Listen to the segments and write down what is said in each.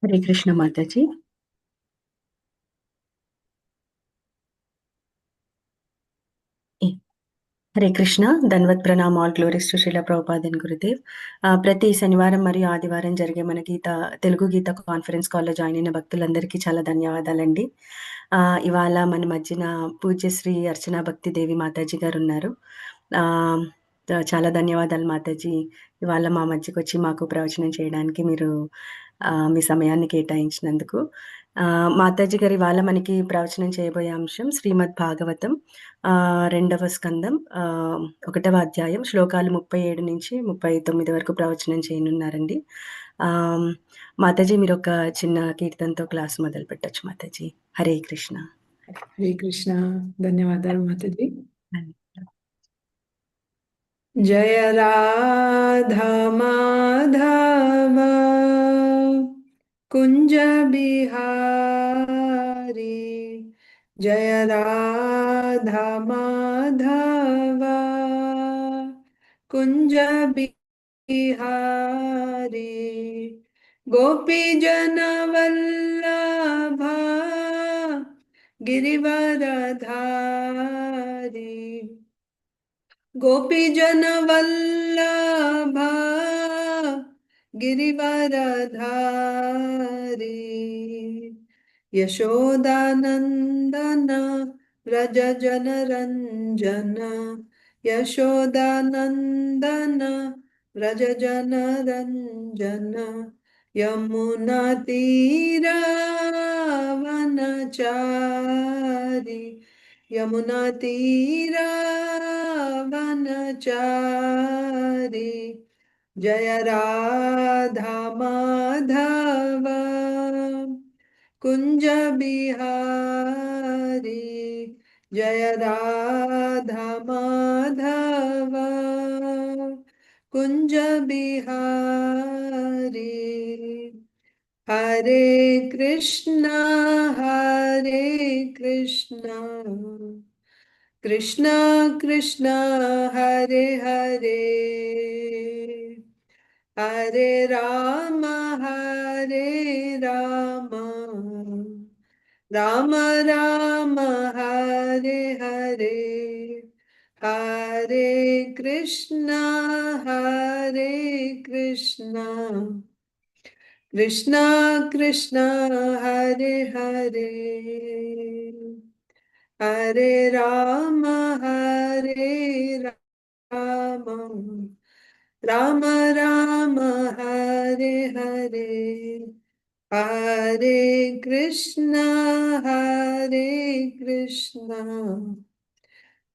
हरे कृष्ण माता जी। ఏ- హరే కృష్ణ. ధన్వత్ ప్రణామ్. All glories to Srila Prabhupad and Gurudev. ప్రతి శనివారం మరియు ఆదివారం జరిగే మన తెలుగు గీత కాన్ఫరెన్స్ కాల్లో జాయిన్ అయిన భక్తులందరికీ చాలా ధన్యవాదాలండి. ఇవాళ మన మధ్యన పూజ్యశ్రీ అర్చనా భక్తి దేవి మాతాజీ గారు ఉన్నారు. ఆ, చాలా ధన్యవాదాలు మాతాజీ. ఇవాళ మా మధ్యకొచ్చి మాకు ప్రవచనం చేయడానికి మీరు మీ సమయాన్ని కేటాయించినందుకు. మాతాజీ గారు ఇవాళ మనకి ప్రవచనం చేయబోయే అంశం శ్రీమద్ భాగవతం రెండవ స్కందం 1వ అధ్యాయం శ్లోకాలు 37 నుంచి 39 వరకు ప్రవచనం చేయనున్నారండి. మాతాజీ మీరు ఒక చిన్న కీర్తనతో క్లాస్ మొదలు పెట్టొచ్చు మాతాజీ. హరే కృష్ణ. हरे कृष्णा। धन्यवाद माताजी। ధన్యవాదాలు. जय राधा माधव कुंज बिहारी, जय राधा माधव कुंज बिहारी, गोपी जन वल्लभा गिरिवरधारी, गोपी जन वल्लभा गिरिवरधारी, यशोदानंदन व्रज जन रंजन, यशोदानंदन व्रज जन रंजन, यमुना तीरा वनचारी, यमुना तीरा वनचारी, जय राधा माधव कुंज बिहारी, जय राधा माधव कुंज बिहारी, हरे कृष्णा कृष्णा कृष्णा हरे हरे, हरे राम राम राम हरे हरे, हरे कृष्णा कृष्णा कृष्णा हरे हरे, हरे राम राम राम हरे हरे, हरे कृष्णा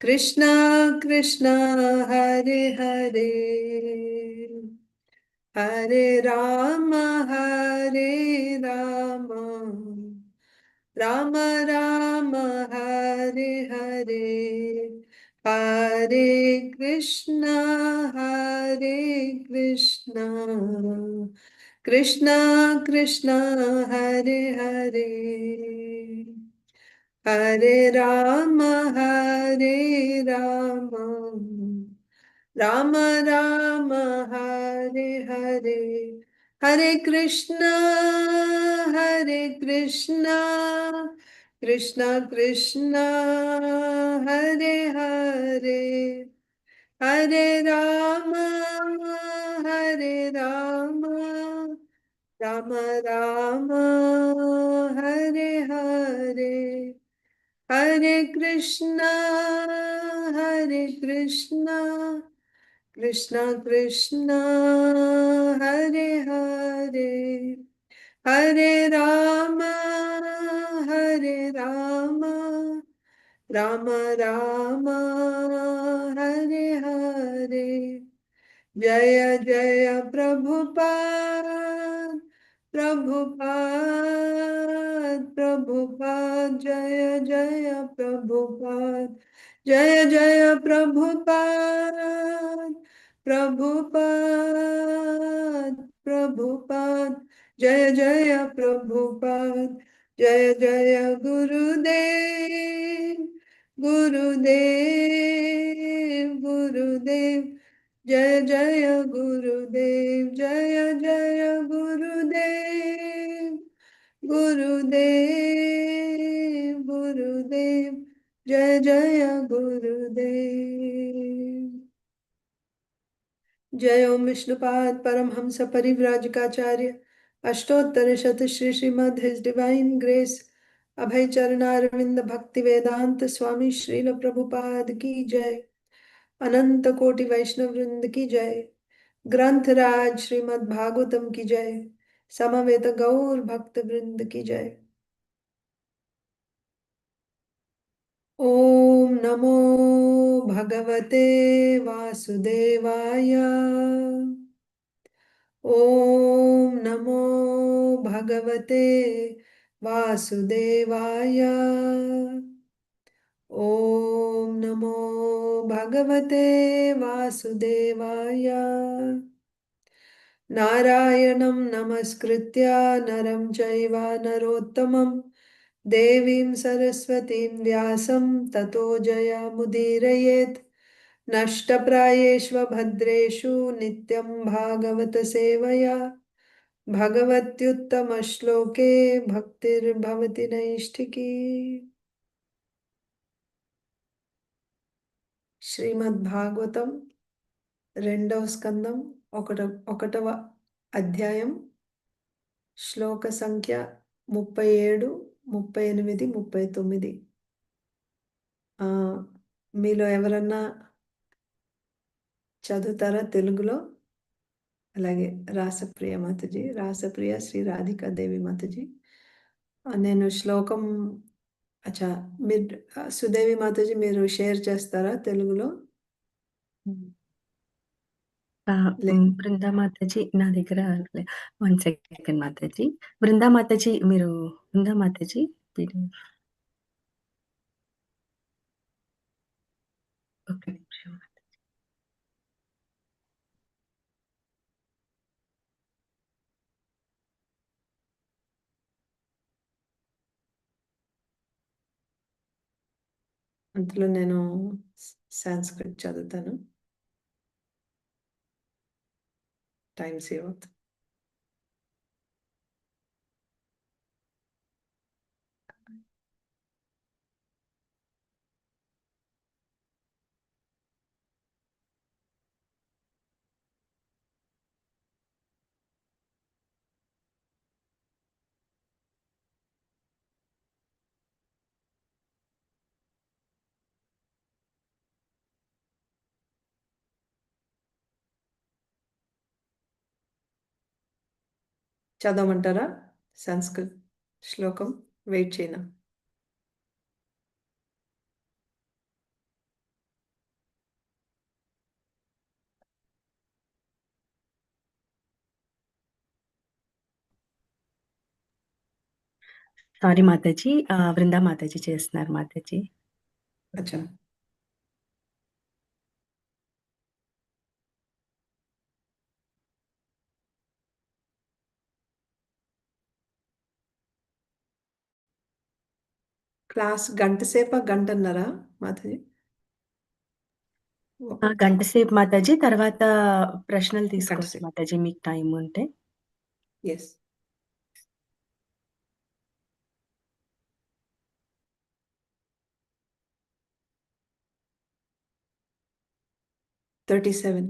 कृष्णा कृष्णा हरे हरे, हरे राम राम राम हरे हरे, हरे कृष्णा कृष्णा कृष्णा हरे हरे, हरे राम राम राम हरे हरे, हरे कृष्णा कृष्णा कृष्णा हरे हरे, हरे राम राम राम हरे हरे, हरे कृष्णा कृष्णा कृष्णा हरे हरे, हरे राम राम राम हरे हरे, जय जय प्रभुपाद जय जय प्रभुपाद, जय जय प्रभुपाद, जय जय प्रभुपाद, जय जय गुरुदेव, जय जय गुरुदेव, जय जय गुरुदेव, गुरुदेव गुरुदेव जय जय गुरुदेव। जय ओम विष्णुपाद परमहंस परिव्राजकाचार्य अष्टोत्तर शत Shri Srimad his divine grace Abhay Charanaravinda Bhakti Vedanta स्वामी श्रील प्रभुपाद की जय। अनंत कोटि वैष्णव वृंद की जय। ग्रंथराज श्रीमद् भागवतम की जय। समवेत गौर भक्त वृंद की जय। ओम नमो भगवते वासुदेवाय। ओम नमो भगवते वासुदेवाय। ओम नमो भगवते वासुदेवाय। नारायणं नमस्कृत्य नरं चैव नरोत्तमं देवीं सरस्वतीं व्यासं ततो जयमुदीरयेत्। नष्टप्रायेष्व भद्रेषु नित्यं भागवत सेवया भगवत्युत्तमश्लोके भक्तिर्भवति नैष्ठिकी। శ్రీమద్భాగవతం రెండవ స్కందం ఒకటవ అధ్యాయం శ్లోక సంఖ్య 37, 38, 39. మీలో ఎవరన్నా చదువుతారా తెలుగులో? అలాగే రాసప్రియ మాతజీ, రాసప్రియ శ్రీ రాధికాదేవి మాతజీ. నేను శ్లోకం అచ్చా మీరు సుదేవి మాతజీ మీరు షేర్ చేస్తారా తెలుగులో? బృందా మాతాజీ నా దగ్గర 1 సెకండ్ మాతాజీ. బృందా మాతాజీ మీరు బృందా మాతాజీ పీడిఎఫ్ ఒక్క నిమిషం. అందులో నేను సాంస్క్రిట్ చదువుతాను. టైం సేవ్ అవుతుంది. చదవమంటారా సంస్కృత్ శ్లోకం? వెయిట్ చేయనా? సారీ మాతాజీ, బృందా మాతాజీ చేస్తున్నారు మాతాజీ. అచ్చా. క్లాస్ గంట సేపా గంటన్నరా మాతాజీ? గంట సేపు మాతాజీ. తర్వాత ప్రశ్నలు గంట తీసుకోవచ్చు సేపు. మాతాజీ మీకు టైం ఉంటే. ఎస్. $37.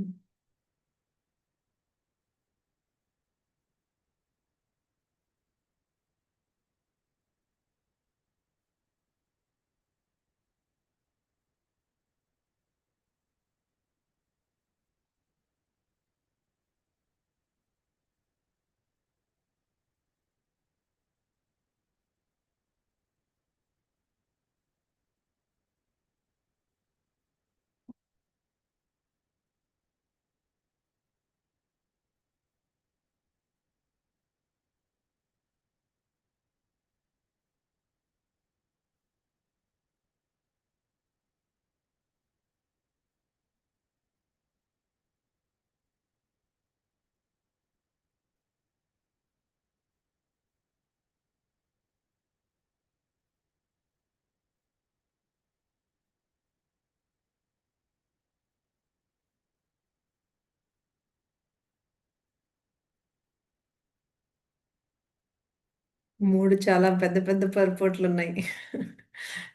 3 చాలా పెద్ద పెద్ద పరుపోట్లున్నాయి.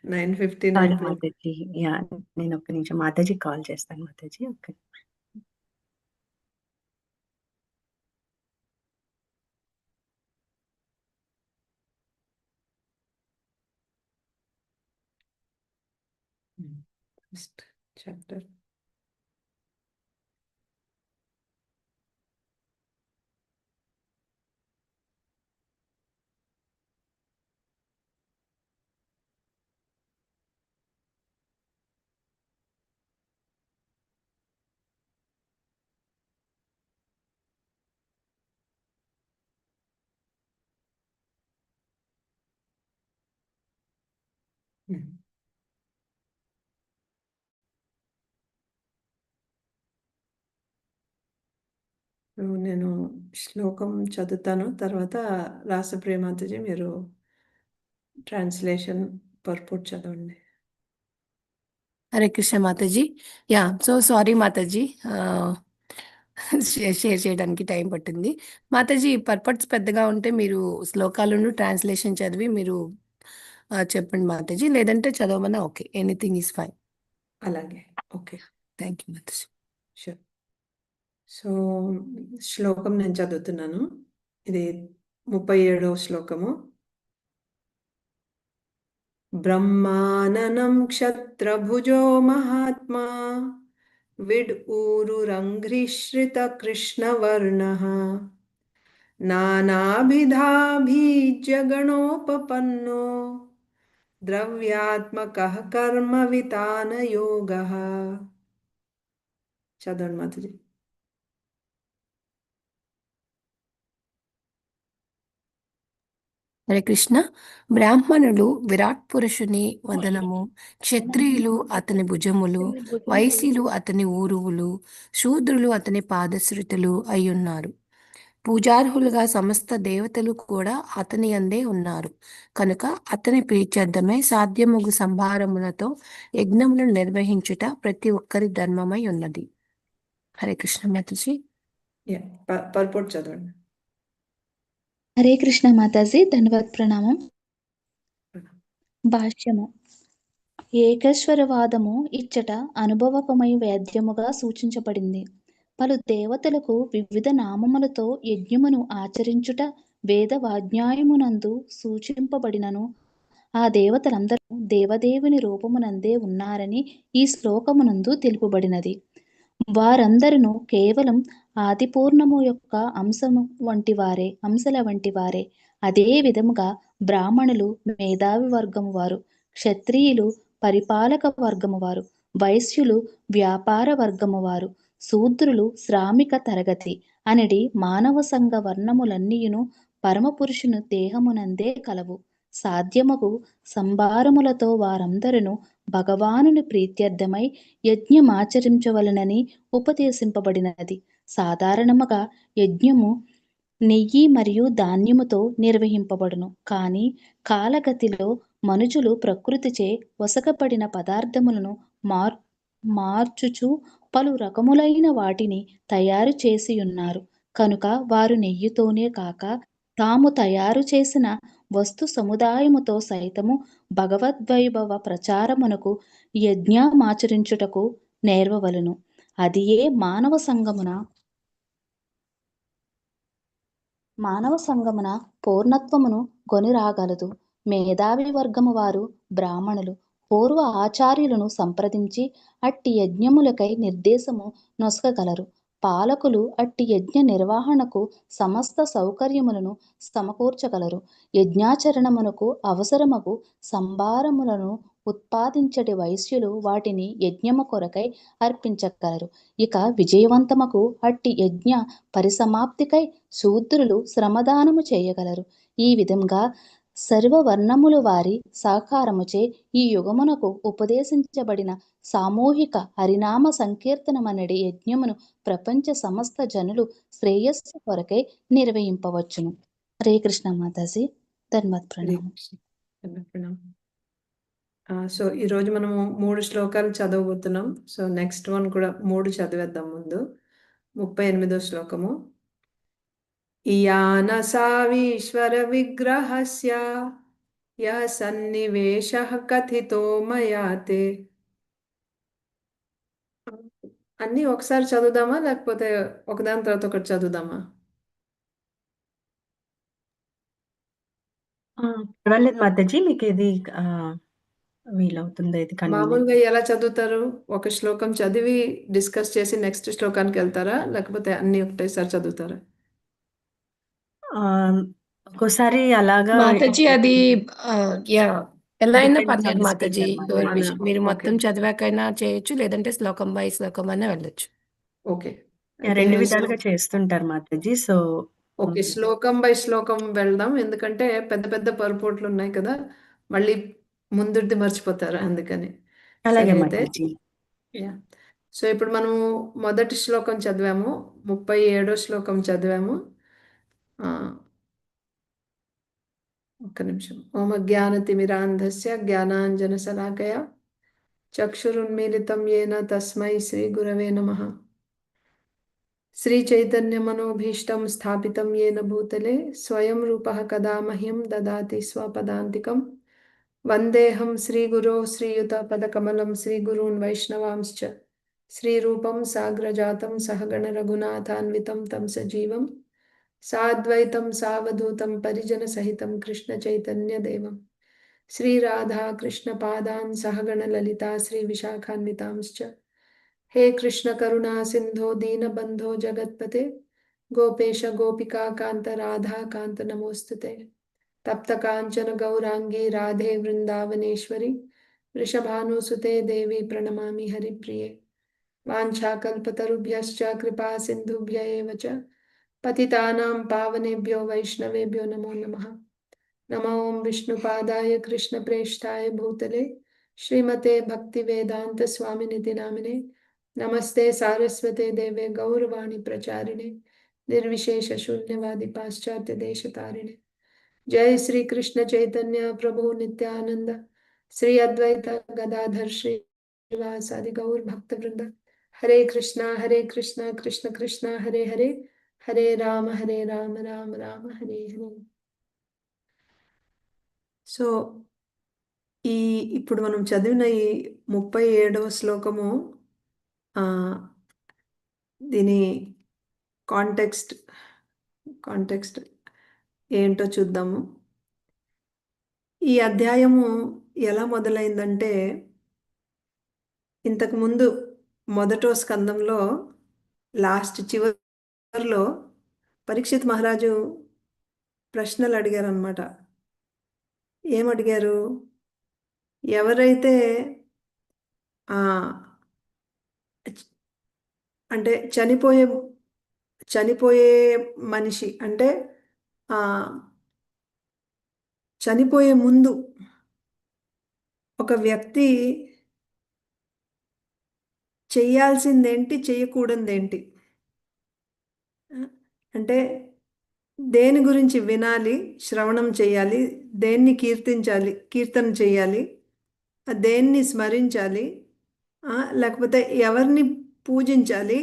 9:15 సారీ అయిపోయింది. మాతాజీ. యాహ్! నేను ఒక్క నిమిషం మాతాజీకి కాల్ చేస్తాను మాతాజీ. ఓకే. First chapter. నేను శ్లోకం చదువుతాను. తర్వాత రాసప్రియ మాతాజీ మీరు ట్రాన్స్‌లేషన్ పర్పొట్ చదవండి. Hare Krishna Mataji. So sorry Mataji. Share చేయడానికి టైం పట్టింది. మాతాజీ పర్పట్స్ పెద్దగా ఉంటే మీరు శ్లోకాలను ట్రాన్స్లేషన్ చదివి మీరు చెప్పండి మాతాజీ. లేదంటే చదవమన్నా ఓకే. Anything is fine. అలాగే. ఓకే. థ్యాంక్ యూ మాతాజీ. షూర్. సో శ్లోకం నేను చదువుతున్నాను. ఇది 37వ శ్లోకము. బ్రహ్మాననం క్షత్రభుజో మహాత్మా విడ్ ఊరురంఘ్రిశ్రిత కృష్ణవర్ణః నానాభిధాభిజగణోపపన్నో ద్రవ్యాత్మకః కర్మవితానయోగః. చదవండి మాతాజీ. హరే కృష్ణ. బ్రాహ్మణులు విరాట్ పురుషుని వదనము, క్షత్రియులు అతని భుజములు, వైశ్యులు అతని ఊరువులు, శూద్రులు అతని పాదశ్రుతులు అయ్యున్నారు. పూజార్హులుగా సమస్త దేవతలు కూడా అతని అందే ఉన్నారు కనుక అతని ప్రీత్యర్థమై సాధ్యముగు సంభారములతో యజ్ఞములను నిర్వహించుట ప్రతి ఒక్కరి ధర్మమై ఉన్నది. హరే కృష్ణ మాతాజీ. పర్పొట్ చదవండి. హరే కృష్ణ మాతాజీ. ధన్యవాద్ ప్రణామం. భాష్యము. ఏకేశ్వరవాదము ఇచ్చట అనుభవకమై వేద్యముగా సూచించబడింది. పలు దేవతలకు వివిధ నామములతో యజ్ఞమును ఆచరించుట వేద వాజ్ఞాయమునందు సూచింపబడినను ఆ దేవతలందరూ దేవదేవుని రూపమునందే ఉన్నారని ఈ శ్లోకమునందు తెలుపబడినది. వారందరూ కేవలం ఆదిపూర్ణము యొక్క అంశల వంటి వారే. అదే విధముగా బ్రాహ్మణులు మేధావి వర్గము వారు, క్షత్రియులు పరిపాలక వర్గము వారు, వైశ్యులు వ్యాపార వర్గము వారు, శూద్రులు శ్రామిక తరగతి అనడి మానవ సంఘ వర్ణములన్నీయును పరమపురుషుని దేహమునందే కలవు. సాధ్యమగు సంభారములతో వారందరూ భగవానుని ప్రీత్యర్థమై యజ్ఞమాచరించవలనని ఉపదేశింపబడినది. సాధారణముగా యజ్ఞము నెయ్యి మరియు ధాన్యముతో నిర్వహింపబడును. కానీ కాలగతిలో మనుజులు ప్రకృతిచే వసకపడిన పదార్థములను మార్చుచు పలు రకములైన వాటిని తయారు చేసియున్నారు కనుక వారు నెయ్యితోనే కాక తాము తయారు చేసిన వస్తు సముదాయముతో సైతము భగవద్వైభవ ప్రచారమునకు యజ్ఞమాచరించుటకు నేర్వవలను. అదియే మానవ సంగమున పూర్ణత్వమును గొనిరాగలదు. మేధావి వర్గము వారు బ్రాహ్మణులు పూర్వ ఆచార్యులను సంప్రదించి అట్టి యజ్ఞములకై నిర్దేశము నొసగగలరు. పాలకులు అట్టి యజ్ఞ నిర్వహణకు సమస్త సౌకర్యములను సమకూర్చగలరు. యజ్ఞాచరణమునకు అవసరమగు సంభారములను ఉత్పాదించటి వైశ్యులు వాటిని యజ్ఞము కొరకై అర్పించగలరు. ఇక విజయవంతమకు అట్టి యజ్ఞ పరిసమాప్తికై శూద్రులు శ్రమదానము చేయగలరు. ఈ విధంగా సర్వవర్ణములు వారి సహకారముచే ఈ యుగమునకు ఉపదేశించబడిన సామూహిక హరినామ సంకీర్తనమనడి యజ్ఞమును ప్రపంచ సమస్త జనులు శ్రేయస్సు కొరకై నిర్వహింపవచ్చును. హరే కృష్ణ మాతాజీ. ధన్యవాద్ ప్రణామం. సో ఈరోజు మనము 3 శ్లోకాలు చదవబోతున్నాం. సో నెక్స్ట్ వన్ కూడా 3 చదివేద్దాం. ముందు 38వ శ్లోకము. इयानसावीश्वरविग्रहस्य यः सन्निवेशः कथितो मया ते అన్నీ ఒకసారి చదువుదామా లేకపోతే ఒకదాని తర్వాత ఒకటి చదువుదామా? పర్వాలేదు మాతాజీ. మీకేది వీలవుతుందో ఏది కన్వీనియంట్. మామూలుగా ఎలా చదువుతారు? ఒక శ్లోకం చదివి డిస్కస్ చేసి నెక్స్ట్ శ్లోకానికి వెళ్తారా లేకపోతే అన్ని ఒకటేసారి చదువుతారా? ఒక్కోసారి అలాగా మాతాజీ అది యా ఎలా అయినా డిపెండ్స్ పర్లేదు on Mataji. Speaker your Mataji. Wish. మీరు ఓకే మొత్తం చదివాకైనా చేయొచ్చు, లేదంటే శ్లోకం బై శ్లోకం అయినా వెళ్ళొచ్చు. ఓకే రెండు అయితే విధాలుగా చేస్తుంటారు మాతాజీ. సో ఓకే శ్లోకం బై శ్లోకం వెళ్దాం, ఎందుకంటే పెద్ద పెద్ద పరుపోట్లు ఉన్నాయి కదా, మళ్ళీ ముందుది మర్చిపోతారు అందుకని. అలాగే సరే అయితే మాతాజీ. యా. సో ఇప్పుడు మనము మొదటి శ్లోకం చదివాము, 37వ శ్లోకం చదివాము. ఆ, ఒక్క నిమిషం. ఓం అజ్ఞానతిమిరాంధస్య జ్ఞానాంజనశలాకయ చక్షురున్మీలితం येन తస్మై శ్రీ గురవే నమః. श्रीचैतन्यमनोभीष्टं स्थापितं येन भूतले स्वयं रूपः कदा मह्यं ददाति स्वपदान्तिकं। वन्देऽहं श्रीगुरो श्रीयुतपदकमलं श्रीगुरून् वैष्णवांश्च श्रीरूपं साग्रजातं सहगणरघुनाथान्वितं तं सजीवं साद्वैतं सावधूतं परिजनसहितं कृष्णचैतन्यदेवं श्रीराधाकृष्णपादान् सहगणललिता श्रीविशाखान्वितांश्च। हे कृष्ण करुणा सिंधो दीनबंधो जगतपते गोपेश गोपिका कांत राधा कांत नमोस्तुते। तप्त कांचन गौरांगी राधे वृंदावनेश्वरी वृषभानुसुते देवी प्रणमामि हरिप्रिये। वाञ्छाकल्पतरुभ्यश्च कृपा सिन्धुभ्य एव च पतितानां पावनेभ्यो वैष्णवेभ्यो नमो नमः। नमो विष्णुपादाय कृष्णप्रेष्ठाय भूतले श्रीमते भक्तिवेदांत स्वामिनिति नामिने नमस्ते सारस्वते देवे गौरवाणी प्रचारिणे निर्विशेष शून्यवादी पाश्चात्य देश तारिणे। जय श्री कृष्ण चैतन्य प्रभु नित्यानंद श्री अद्वैत गदाधर श्रीवासादि गौर भक्त वृंद। हरे कृष्णा कृष्ण कृष्ण हरे हरे, हरे राम राम राम हरे हरे। సో ఇప్పుడు మనం చదివిన ఈ 37వ శ్లోకము దీని కాంటెక్స్ట్ ఏంటో చూద్దాము. ఈ అధ్యాయము ఎలా మొదలైందంటే, ఇంతకుముందు మొదటో స్కందంలో లాస్ట్ చివరిలో పరీక్షిత్ మహారాజు ప్రశ్నలు అడిగారు అన్నమాట. ఏమడిగారు? ఎవరైతే అంటే చనిపోయే మనిషి అంటే చనిపోయే ముందు ఒక వ్యక్తి చెయ్యాల్సిందేంటి, చెయ్యకూడదేంటి, అంటే దేని గురించి వినాలి, శ్రవణం చేయాలి, దేన్ని కీర్తన చేయాలి, దేన్ని స్మరించాలి, లేకపోతే ఎవరిని పూజించాలి,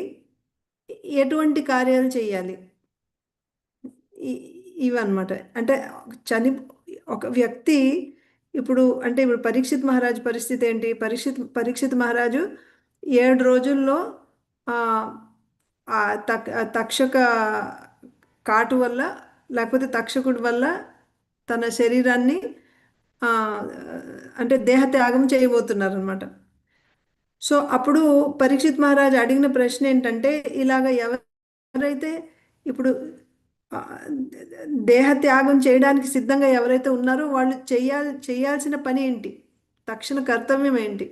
ఎటువంటి కార్యాలు చేయాలి, ఇవన్నమాట. అంటే ఒక వ్యక్తి ఇప్పుడు పరీక్షిత్ మహారాజు పరిస్థితి ఏంటి? పరీక్షిత్ మహారాజు 7 రోజుల్లో తక్షక కాటు వల్ల లేకపోతే తక్షకుడి వల్ల తన శరీరాన్ని అంటే దేహత్యాగం చేయబోతున్నారు అనమాట. సో అప్పుడు పరీక్షిత్ మహారాజు అడిగిన ప్రశ్న ఏంటంటే, ఇలాగ ఎవరైతే ఇప్పుడు దేహత్యాగం చేయడానికి సిద్ధంగా ఎవరైతే ఉన్నారో వాళ్ళు చేయాల్సిన పని ఏంటి, తక్షణ కర్తవ్యం ఏంటి,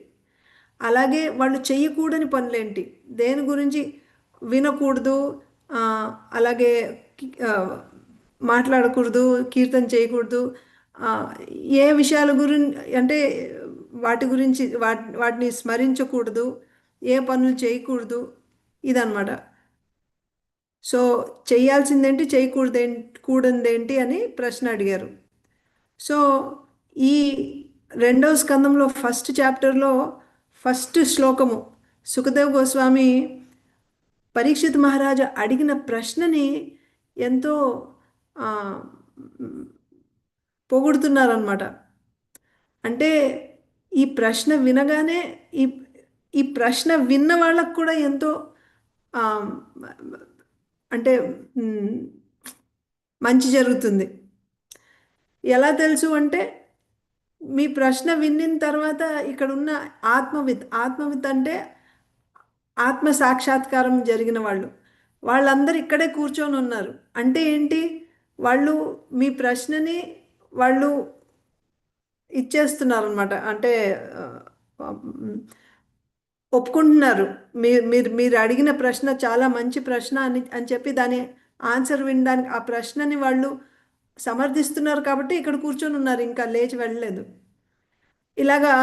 అలాగే వాళ్ళు చేయకూడని పనులేంటి, దేని గురించి వినకూడదు, అలాగే మాట్లాడకూడదు, కీర్తన చేయకూడదు, ఏ విషయాల గురించి అంటే వాటిని స్మరించకూడదు, ఏ పనులు చేయకూడదు, ఇదన్నమాట. సో చేయాల్సిందేంటి, కూడదేంటి అని ప్రశ్న అడిగారు. సో ఈ 2వ స్కందంలో ఫస్ట్ చాప్టర్లో ఫస్ట్ శ్లోకము సుఖదేవ్ గోస్వామి పరీక్షిత్ మహారాజు అడిగిన ప్రశ్నని ఎంతో ఆ, పొగుడుతున్నారనమాట. అంటే ఈ ప్రశ్న వినగానే ఈ ఈ ప్రశ్న విన్న వాళ్ళకు కూడా ఎంతో ఆ, అంటే మ్, మంచి జరుగుతుంది. ఎలా తెలుసు అంటే మీ ప్రశ్న విన్న తర్వాత ఇక్కడ ఉన్న ఆత్మవిత్ అంటే ఆత్మ సాక్షాత్కారం జరిగిన వాళ్ళు, వాళ్ళందరూ ఇక్కడే కూర్చొని ఉన్నారు. అంటే ఏంటి, వాళ్ళు మీ ప్రశ్నని వాళ్ళు ఇచ్చేస్తున్నారు అనమాట. అంటే ఆ, ఒప్పుకుంటున్నారు. మీరు మీరు మీరు అడిగిన ప్రశ్న చాలా మంచి ప్రశ్న అని చెప్పి దాని ఆన్సర్ వినడానికి ఆ ప్రశ్నని వాళ్ళు సమర్థిస్తున్నారు కాబట్టి ఇక్కడ కూర్చొని ఉన్నారు, ఇంకా లేచి వెళ్ళలేదు. ఇలాగా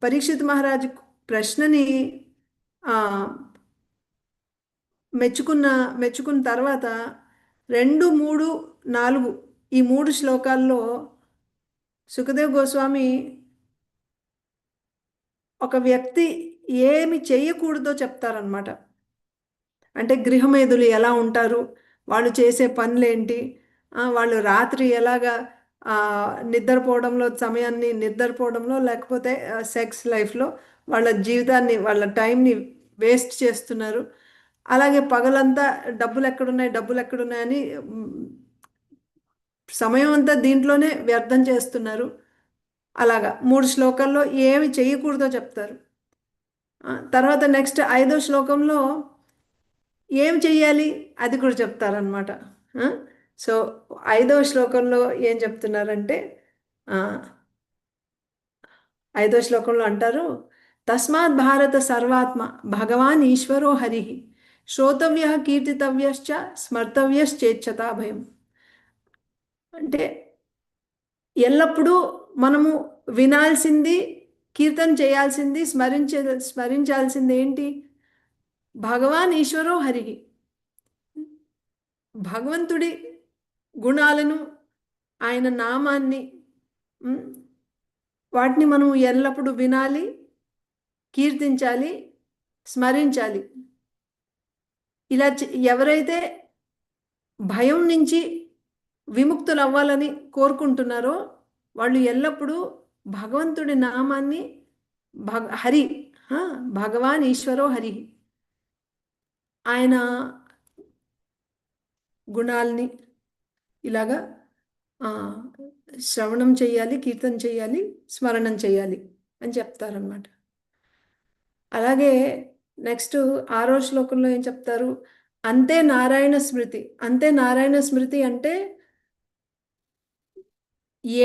పరీక్షిత్ మహారాజు ప్రశ్నని ఆ, మెచ్చుకున్న తర్వాత 2, 3, 4 ఈ 3 శ్లోకాల్లో సుఖదేవ్ గోస్వామి ఒక వ్యక్తి ఏమి చేయకూడదో చెప్తారనమాట. అంటే గృహమేధులు ఎలా ఉంటారు, వాళ్ళు చేసే పనులేంటి, వాళ్ళు రాత్రి ఎలాగా సమయాన్ని నిద్రపోవడంలో లేకపోతే సెక్స్ లైఫ్లో వాళ్ళ జీవితాన్ని వాళ్ళ టైంని వేస్ట్ చేస్తున్నారు. అలాగే పగలంతా డబ్బులు ఎక్కడున్నాయని సమయం అంతా దీంట్లోనే వ్యర్థం చేస్తున్నారు. అలాగా 3 శ్లోకాల్లో ఏమి చేయకూడదో చెప్తారు. తర్వాత నెక్స్ట్ 5వ శ్లోకంలో ఏం చెయ్యాలి అది కూడా చెప్తారనమాట. సో 5వ శ్లోకంలో ఏం చెప్తున్నారంటే 5వ శ్లోకంలో అంటారు, తస్మాత్ భారత సర్వాత్మ భగవాన్ ఈశ్వరో హరి శ్రోతవ్య కీర్తితవ్యశ్చ స్మర్తవ్యశ్చేచ్చతా భయం. అంటే ఎల్లప్పుడూ మనము వినాల్సింది, కీర్తన చేయాల్సింది, స్మరించాల్సింది ఏంటి, భగవాన్ ఈశ్వరో హరి, భగవంతుడి గుణాలను, ఆయన నామాన్ని, వాటిని మనం ఎల్లప్పుడూ వినాలి, కీర్తించాలి, స్మరించాలి. ఇలా ఎవరైతే భయం నుంచి విముక్తులు అవ్వాలని కోరుకుంటున్నారో వాళ్ళు ఎల్లప్పుడూ భగవంతుడి నామాన్ని హరి, భగవాన్ ఈశ్వరో హరి, ఆయన గుణాల్ని ఇలాగా శ్రవణం చేయాలి, కీర్తన చేయాలి, స్మరణం చేయాలి అని చెప్తారనమాట. అలాగే నెక్స్ట్ 6వ శ్లోకంలో ఏం చెప్తారు, అంతే నారాయణ స్మృతి. అంతే నారాయణ స్మృతి అంటే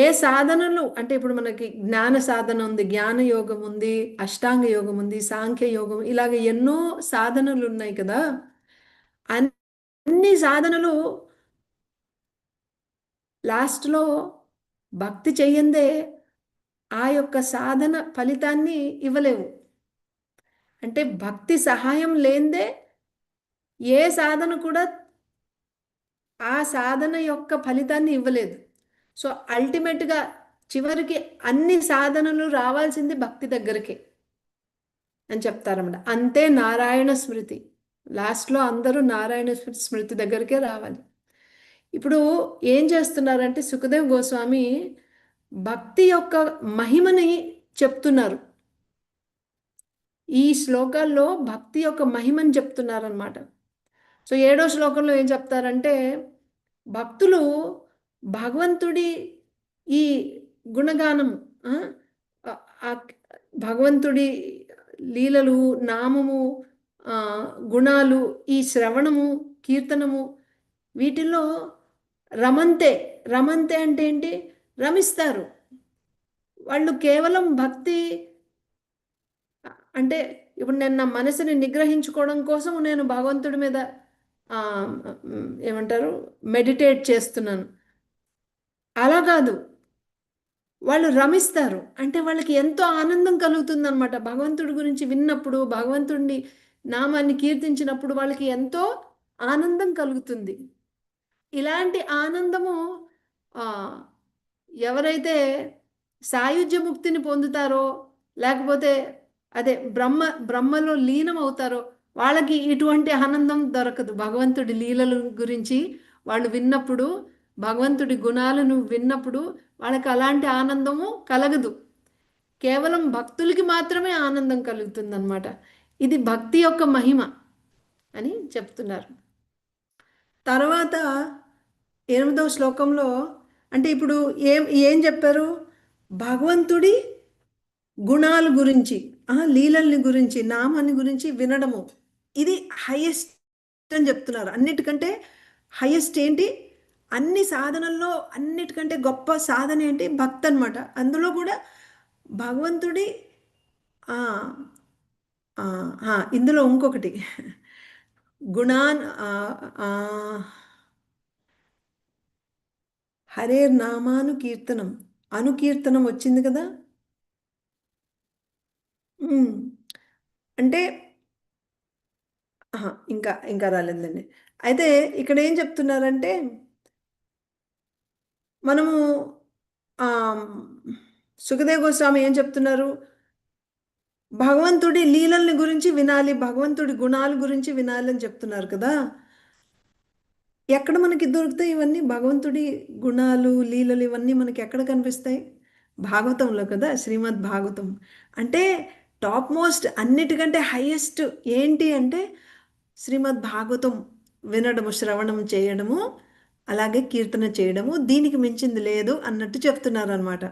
ఏ సాధనలు, అంటే ఇప్పుడు మనకి జ్ఞాన సాధన ఉంది, జ్ఞాన యోగం ఉంది, అష్టాంగ యోగం ఉంది, సాంఖ్య యోగం, ఇలాగ ఎన్నో సాధనలు ఉన్నాయి కదా. అన్ని సాధనలు లాస్ట్లో భక్తి చెయ్యందే ఆ యొక్క సాధన ఫలితాన్ని ఇవ్వలేవు. అంటే భక్తి సహాయం లేనిదే ఏ సాధన కూడా ఆ సాధన యొక్క ఫలితాన్ని ఇవ్వలేదు. సో అల్టిమేట్గా చివరికి అన్ని సాధనలు రావాల్సింది భక్తి దగ్గరికి అని చెప్తారన్నమాట. అంతే నారాయణ స్మృతి, లాస్ట్లో అందరూ నారాయణ స్మృతి దగ్గరికే రావాలి. ఇప్పుడు ఏం చేస్తున్నారంటే సుఖదేవ్ గోస్వామి భక్తి యొక్క మహిమని చెప్తున్నారు. ఈ శ్లోకాల్లో భక్తి యొక్క మహిమని చెప్తున్నారనమాట. సో 7వ శ్లోకంలో ఏం చెప్తారంటే భక్తులు భగవంతుడి ఈ గుణగానం, భగవంతుడి లీలలు, నామము, గుణాలు, ఈ శ్రవణము, కీర్తనము, వీటిల్లో రమంతే అంటే ఏంటి, రమిస్తారు. వాళ్ళు కేవలం భక్తి అంటే ఇప్పుడు నేను నా మనసుని నిగ్రహించుకోవడం కోసం నేను భగవంతుడి మీద ఏమంటారు మెడిటేట్ చేస్తున్నాను, అలా కాదు. వాళ్ళు రమిస్తారు అంటే వాళ్ళకి ఎంతో ఆనందం కలుగుతుంది అనమాట. భగవంతుడి గురించి విన్నప్పుడు, భగవంతుడిని నామాన్ని కీర్తించినప్పుడు వాళ్ళకి ఎంతో ఆనందం కలుగుతుంది. ఇలాంటి ఆనందము ఎవరైతే సాయుధ్య ముక్తిని పొందుతారో లేకపోతే అదే బ్రహ్మలో లీనం అవుతారో వాళ్ళకి ఇటువంటి ఆనందం దొరకదు. భగవంతుడి లీలల గురించి వాళ్ళు విన్నప్పుడు, భగవంతుడి గుణాలను విన్నప్పుడు వాళ్ళకి అలాంటి ఆనందము కలగదు. కేవలం భక్తులకి మాత్రమే ఆనందం కలుగుతుందన్నమాట. ఇది భక్తి యొక్క మహిమ అని చెప్తున్నారు. తర్వాత 8వ శ్లోకంలో అంటే ఇప్పుడు ఏం చెప్పారు? భగవంతుడి గుణాల గురించి, లీలల్ని గురించి, నామాన్ని గురించి వినడము, ఇది హైయెస్ట్ అని చెప్తున్నారు. అన్నిటికంటే హైయెస్ట్ ఏంటి? అన్ని సాధనల్లో అన్నిటికంటే గొప్ప సాధన ఏంటి? భక్తి అనమాట. అందులో కూడా భగవంతుడి ఆ, ఆ, ఇందులో ఇంకొకటి గుణాన్ హరేర్ నామాను కీర్తనం, అనుకీర్తనం వచ్చింది కదా. అంటే ఇంకా ఇంకా రాలేదండి. అయితే ఇక్కడ ఏం చెప్తున్నారంటే మనము సుఖదేవ్ గోస్వామి ఏం చెప్తున్నారు? భగవంతుడి లీలల్ని గురించి వినాలి, భగవంతుడి గుణాల గురించి వినాలి అని చెప్తున్నారు కదా. ఎక్కడ మనకి దొరుకుతాయి ఇవన్నీ? భగవంతుడి గుణాలు, లీలలు ఇవన్నీ మనకి ఎక్కడ కనిపిస్తాయి? భాగవతంలో కదా, శ్రీమద్ భాగవతం. అంటే టాప్ మోస్ట్, అన్నిటికంటే హైయెస్ట్ ఏంటి అంటే శ్రీమద్ భాగవతం వినడము, శ్రవణం చేయడము, అలాగే కీర్తన చేయడము, దీనికి మించింది లేదు అన్నట్టు చెప్తున్నారు అనమాట.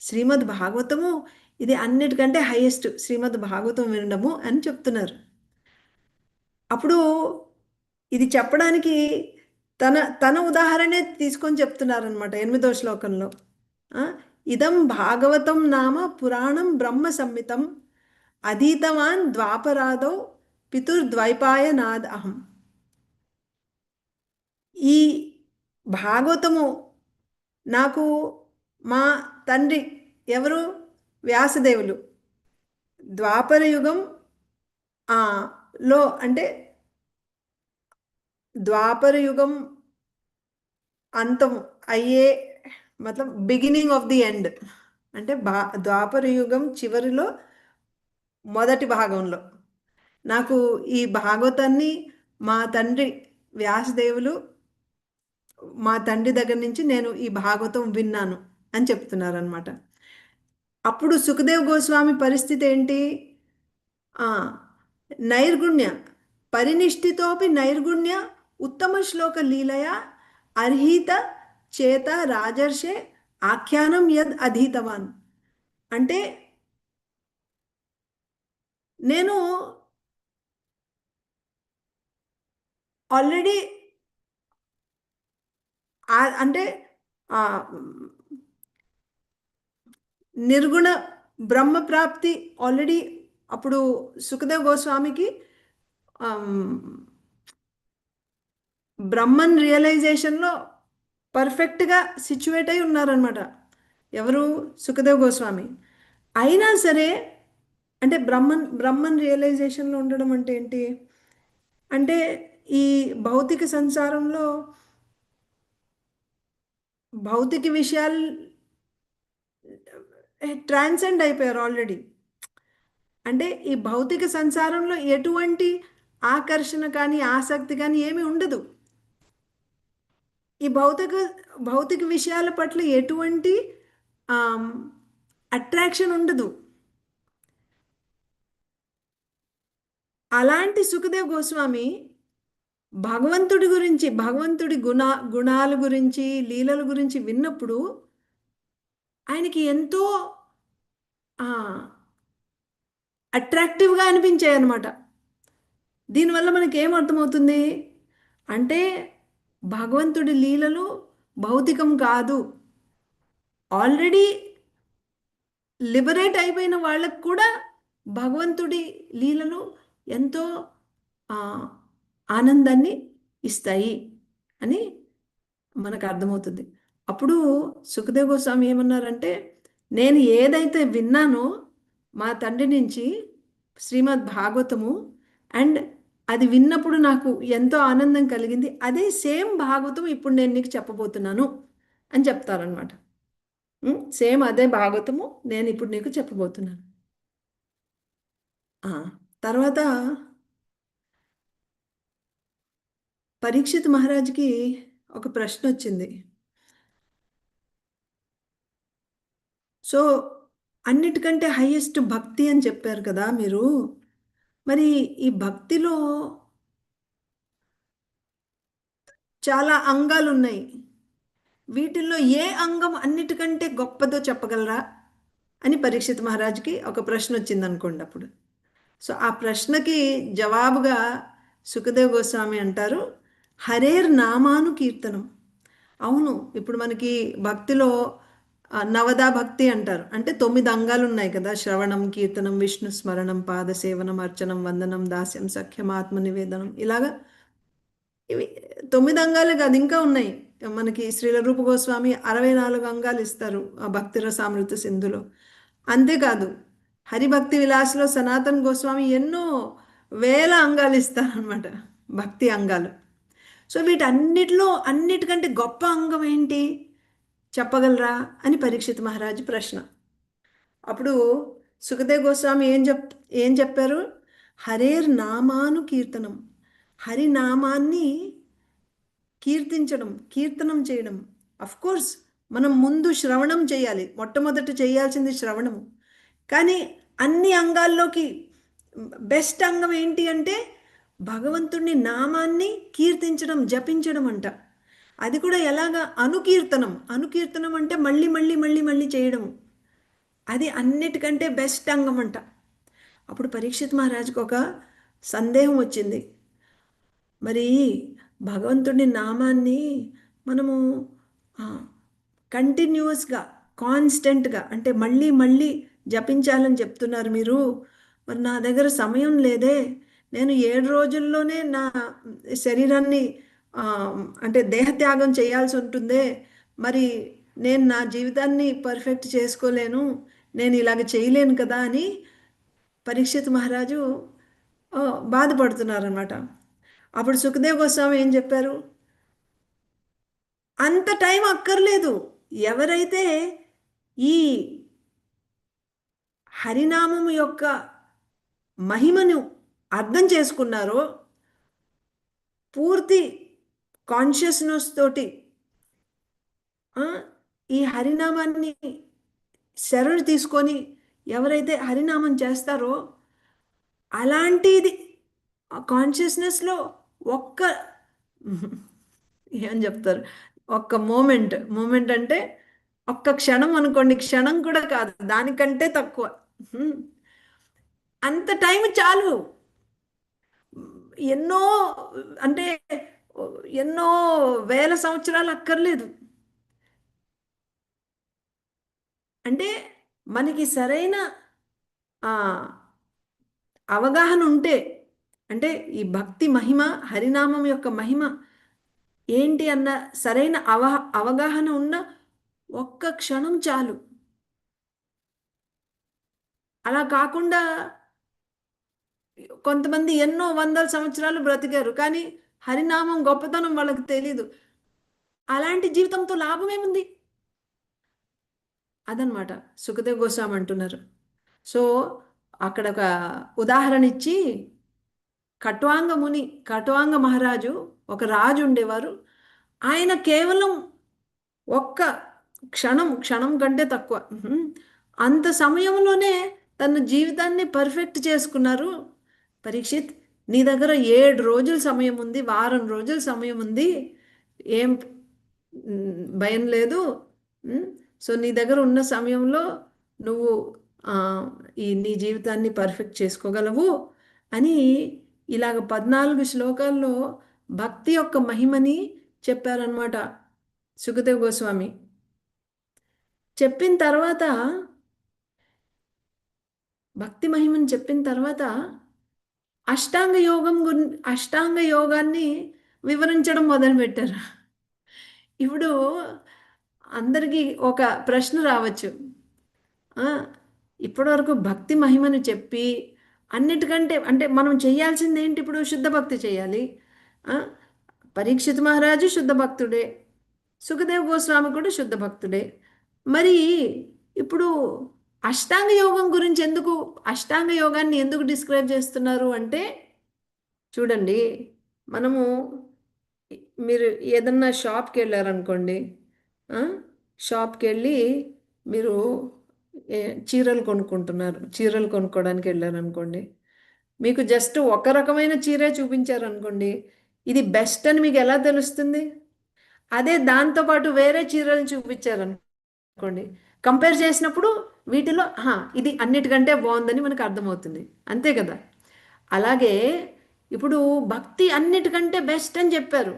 శ్రీమద్ భాగవతము ఇది అన్నిటికంటే హైయెస్ట్, శ్రీమద్ భాగవతం వినడము అని చెప్తున్నారు. అప్పుడు ఇది చెప్పడానికి తన తన ఉదాహరణే తీసుకొని చెప్తున్నారనమాట 8వ శ్లోకంలో. ఇదం భాగవతం నామ పురాణం బ్రహ్మ సంహితం అధీతవాన్ ద్వాపరాదో పితుర్ద్వైపాయనాద్ అహం. ఈ భాగవతము నాకు మా తండ్రి ఎవరు? వ్యాసదేవులు. ద్వాపర యుగం లో అంటే ద్వాపర యుగం అంతం అయ్యే మతలబ్ బిగినింగ్ ఆఫ్ ది ఎండ్ అంటే ద్వాపర యుగం చివరిలో మొదటి భాగంలో నాకు ఈ భాగవతాన్ని మా తండ్రి వ్యాసదేవులు, మా తండ్రి దగ్గర నుంచి నేను ఈ భాగవతం విన్నాను అని చెప్తున్నారు అనమాట. అప్పుడు సుఖదేవ్ గోస్వామి పరిస్థితి ఏంటి? నైర్గుణ్య పరినిష్ఠితోపి నైర్గుణ్య ఉత్తమ శ్లోక లీలయ అర్హిత చేత రాజర్షే ఆఖ్యానం యద్ అధీతవాన్. అంటే నేను ఆల్రెడీ అంటే నిర్గుణ బ్రహ్మ ప్రాప్తి ఆల్రెడీ అప్పుడు సుఖదేవ్ గోస్వామికి బ్రహ్మన్ రియలైజేషన్లో పర్ఫెక్ట్గా సిచ్యువేట్ అయి ఉన్నారనమాట. ఎవరు? సుఖదేవ్ గోస్వామి. అయినా సరే అంటే బ్రహ్మన్ రియలైజేషన్లో ఉండడం అంటే ఏంటి అంటే ఈ భౌతిక సంసారంలో భౌతిక విషయాలు ట్రాన్సెండ్ అయిపోయారు ఆల్రెడీ. అంటే ఈ భౌతిక సంసారంలో ఎటువంటి ఆకర్షణ కానీ ఆసక్తి కానీ ఏమీ ఉండదు. ఈ భౌతిక విషయాల పట్ల ఎటువంటి అట్రాక్షన్ ఉండదు. అలాంటి సుఖదేవ్ గోస్వామి భగవంతుడి గురించి, భగవంతుడి గుణాల గురించి, లీలల గురించి విన్నప్పుడు ఆయనకి ఎంతో అట్రాక్టివ్గా అనిపించాయి అన్నమాట. దీనివల్ల మనకి ఏమర్థమవుతుంది అంటే భగవంతుడి లీలలు భౌతికం కాదు. ఆల్రెడీ లిబరేట్ అయిపోయిన వాళ్ళకు కూడా భగవంతుడి లీలలు ఎంతో ఆనందాన్ని ఇస్తాయి అని మనకు అర్థమవుతుంది. అప్పుడు సుఖదేవ్ గోస్వామి ఏమన్నారంటే నేను ఏదైతే విన్నానో మా తండ్రి నుంచి శ్రీమద్ భాగవతము, అండ్ అది విన్నప్పుడు నాకు ఎంతో ఆనందం కలిగింది, అదే సేమ్ భాగవతం ఇప్పుడు నేను నీకు చెప్పబోతున్నాను అని చెప్తారనమాట. సేమ్ అదే భాగవతము నేను ఇప్పుడు నీకు చెప్పబోతున్నాను. తర్వాత పరీక్షిత్ మహారాజ్కి ఒక ప్రశ్న వచ్చింది. సో అన్నిటికంటే హైయెస్ట్ భక్తి అని చెప్పారు కదా మీరు. మరి ఈ భక్తిలో చాలా అంగాలు ఉన్నాయి. వీటిల్లో ఏ అంగం అన్నిటికంటే గొప్పదో చెప్పగలరా అని పరీక్షిత్ మహారాజ్కి ఒక ప్రశ్న వచ్చింది అనుకోండి అప్పుడు. సో ఆ ప్రశ్నకి జవాబుగా సుఖదేవ్ గోస్వామి అంటారు, హరేర్ నామాను కీర్తనం. అవును, ఇప్పుడు మనకి భక్తిలో నవదా భక్తి అంటారు. అంటే 9 అంగాలు ఉన్నాయి కదా: శ్రవణం, కీర్తనం, విష్ణు స్మరణం, పాదసేవనం, అర్చనం, వందనం, దాస్యం, సఖ్యం, ఆత్మ నివేదనం. ఇలాగా ఇవి 9 అంగాలే కాదు, ఇంకా ఉన్నాయి. మనకి శ్రీల రూప గోస్వామి 64 అంగాలు ఇస్తారు ఆ భక్తి రసామృత సింధులో. అంతేకాదు హరిభక్తి విలాస్లో సనాతన్ గోస్వామి ఎన్నో వేల అంగాలు ఇస్తారనమాట, భక్తి అంగాలు. సో వీటన్నిటిలో అన్నిటికంటే గొప్ప అంగం ఏంటి చెప్పగలరా అని పరీక్షిత్ మహారాజ్ ప్రశ్న. అప్పుడు సుఖదేవ్ గోస్వామి ఏం చెప్పారు? హరేర్ నామాను కీర్తనం. హరినామాన్ని కీర్తించడం, కీర్తనం చేయడం. అఫ్ కోర్స్ మనం ముందు శ్రవణం చేయాలి, మొట్టమొదట చేయాల్సింది శ్రవణము. కానీ అన్ని అంగాల్లోకి బెస్ట్ అంగం ఏంటి అంటే భగవంతుడిని నామాన్ని కీర్తించడం, జపించడం అంట. అది కూడా ఎలాగా? అనుకీర్తనం. అనుకీర్తనం అంటే మళ్ళీ మళ్ళీ మళ్ళీ మళ్ళీ చేయడం. అది అన్నిటికంటే బెస్ట్ అంగం అంట. అప్పుడు పరీక్షిత్ మహారాజ్కి ఒక సందేహం వచ్చింది. మరి భగవంతుడి నామాన్ని మనము కంటిన్యూస్గా, కాన్స్టెంట్గా, అంటే మళ్ళీ మళ్ళీ జపించాలని చెప్తున్నారు మీరు. మరి నా దగ్గర సమయం లేదే, నేను 7 రోజుల్లోనే నా శరీరాన్ని అంటే దేహత్యాగం చేయాల్సి ఉంటుందే, మరి నేను నా జీవితాన్ని పర్ఫెక్ట్ చేసుకోలేను, నేను ఇలాగ చేయలేను కదా అని పరీక్షిత్ మహారాజు బాధపడుతున్నారనమాట. అప్పుడు సుఖదేవ్ గోస్వామి ఏం చెప్పారు? అంత టైం అక్కర్లేదు. ఎవరైతే ఈ హరినామము యొక్క మహిమను అర్థం చేసుకున్నారో, పూర్తి కాన్షియస్నెస్ తోటి ఈ హరినామాన్ని శరణు తీసుకొని ఎవరైతే హరినామం చేస్తారో, అలాంటిది కాన్షియస్నెస్లో ఒక్క ఏం చెప్తారు, ఒక్క మూమెంట్ అంటే ఒక్క క్షణం అనుకోండి, క్షణం కూడా కాదు, దానికంటే తక్కువ, అంత టైం చాలు. ఎన్నో అంటే ఎన్నో వేల సంవత్సరాలు అక్కర్లేదు. అంటే మనకి సరైన అవగాహన ఉంటే, అంటే ఈ భక్తి మహిమ, హరినామం యొక్క మహిమ ఏంటి అన్న సరైన అవగాహన ఉన్న ఒక్క క్షణం చాలు. అలా కాకుండా కొంతమంది ఎన్నో వందల సంవత్సరాలు బ్రతికారు, కానీ హరినామం గొప్పతనం వాళ్ళకి తెలీదు. అలాంటి జీవితంతో లాభం ఏముంది? అదనమాట సుఖదేవ్ గోస్వామి అంటున్నారు. సో అక్కడ ఒక ఉదాహరణ ఇచ్చి, కట్వాంగ మహారాజు, ఒక రాజు ఉండేవారు. ఆయన కేవలం ఒక్క క్షణం కంటే తక్కువ, అంత సమయంలోనే తన జీవితాన్ని పర్ఫెక్ట్ చేసుకున్నారు. పరీక్షిత్, నీ దగ్గర 7 రోజుల సమయం ఉంది, వారం రోజుల సమయం ఉంది, ఏం భయం లేదు. సో నీ దగ్గర ఉన్న సమయంలో నువ్వు నీ జీవితాన్ని పర్ఫెక్ట్ చేసుకోగలవు అని ఇలాగ 14 శ్లోకాల్లో భక్తి యొక్క మహిమని చెప్పారనమాట సుఖదేవ్ గోస్వామి. చెప్పిన తర్వాత, భక్తి మహిమని చెప్పిన తర్వాత అష్టాంగ యోగాన్ని వివరించడం మొదలుపెట్టారు. ఇప్పుడు అందరికీ ఒక ప్రశ్న రావచ్చు, ఇప్పటివరకు భక్తి మహిమను చెప్పి అన్నిటికంటే, అంటే మనం చేయాల్సింది ఏంటి? ఇప్పుడు శుద్ధ భక్తి చేయాలి. పరీక్షిత్ మహారాజు శుద్ధ భక్తుడే, సుఖదేవ్ గోస్వామి కూడా శుద్ధ భక్తుడే. మరి ఇప్పుడు అష్టాంగ యోగం గురించి అష్టాంగ యోగాన్ని ఎందుకు డిస్క్రైబ్ చేస్తున్నారు అంటే, చూడండి, మనము మీరు ఏదన్నా షాప్కి వెళ్ళారనుకోండి, ఆ, షాప్కి వెళ్ళి మీరు చీరలు కొనుక్కుంటున్నారు, చీరలు కొనుక్కోవడానికి వెళ్ళారనుకోండి, మీకు జస్ట్ ఒక రకమైన చీరే చూపించారనుకోండి, ఇది బెస్ట్ అని మీకు ఎలా తెలుస్తుంది? అదే దాంతోపాటు వేరే చీరలు చూపించారనుకోండి, కంపేర్ చేసినప్పుడు వీటిలో ఇది అన్నిటికంటే బాగుందని మనకు అర్థమవుతుంది, అంతే కదా? అలాగే ఇప్పుడు భక్తి అన్నిటికంటే బెస్ట్ అని చెప్పారు,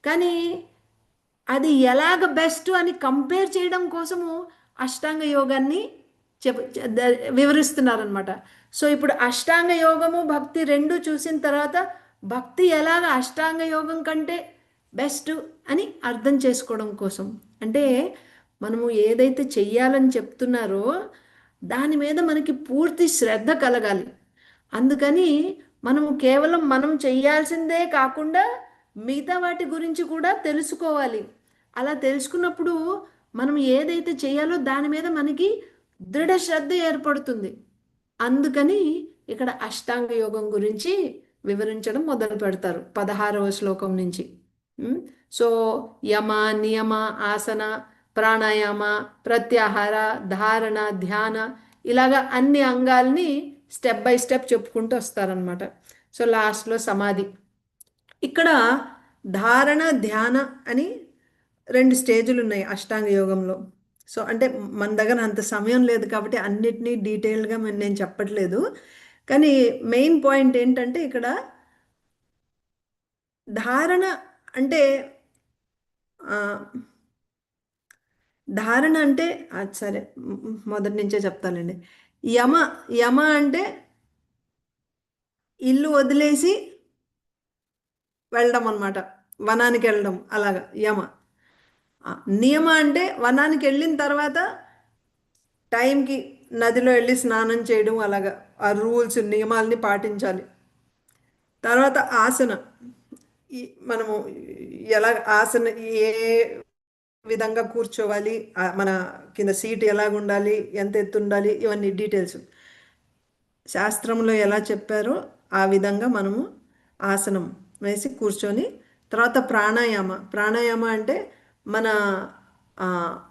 కానీ అది ఎలాగ బెస్ట్ అని కంపేర్ చేయడం కోసము అష్టాంగ యోగాన్ని వివరిస్తున్నారనమాట. సో ఇప్పుడు అష్టాంగ యోగము భక్తి రెండు చూసిన తర్వాత భక్తి ఎలాగ అష్టాంగ యోగం కంటే బెస్ట్ అని అర్థం చేసుకోవడం కోసం, అంటే మనము ఏదైతే చెయ్యాలని చెప్తున్నారో దాని మీద మనకి పూర్తి శ్రద్ధ కలగాలి. అందుకని మనము కేవలం మనం చెయ్యాల్సిందే కాకుండా మిగతా వాటి గురించి కూడా తెలుసుకోవాలి. అలా తెలుసుకున్నప్పుడు మనం ఏదైతే చేయాలో దాని మీద మనకి దృఢ శ్రద్ధ ఏర్పడుతుంది. అందుకని ఇక్కడ అష్టాంగ యోగం గురించి వివరించడం మొదలు పెడతారు 16వ శ్లోకం నుంచి. సో యమ, నియమ, ఆసన, ప్రాణాయామ, ప్రత్యాహార, ధారణ, ధ్యాన, ఇలాగా అన్ని అంగాల్ని స్టెప్ బై స్టెప్ చెప్పుకుంటూ వస్తారనమాట. సో లాస్ట్లో సమాధి. ఇక్కడ ధారణ, ధ్యాన అని 2 స్టేజులు ఉన్నాయి అష్టాంగ యోగంలో. సో అంటే మన దగ్గర అంత సమయం లేదు కాబట్టి అన్నిటినీ డీటెయిల్గా నేను చెప్పట్లేదు, కానీ మెయిన్ పాయింట్ ఏంటంటే ఇక్కడ ధారణ అంటే ధారణ అంటే సరే మొదటి నుంచే చెప్తానండి. యమ, యమ అంటే ఇల్లు వదిలేసి వెళ్ళడం అనమాట, వనానికి వెళ్ళడం, అలాగా యమ. నియమ అంటే వనానికి వెళ్ళిన తర్వాత టైంకి నదిలో వెళ్ళి స్నానం చేయడం, అలాగా ఆ రూల్స్ నియమాలని పాటించాలి. తర్వాత ఆసన, మనము ఎలా ఆసన ఏ విధంగా కూర్చోవాలి, మన కింద సీట్ ఎలాగ ఉండాలి, ఎంత ఎత్తు ఉండాలి, ఇవన్నీ డీటెయిల్స్ శాస్త్రంలో ఎలా చెప్పారో ఆ విధంగా మనము ఆసనం వేసి కూర్చొని, తర్వాత ప్రాణాయామ. ప్రాణాయామ అంటే మన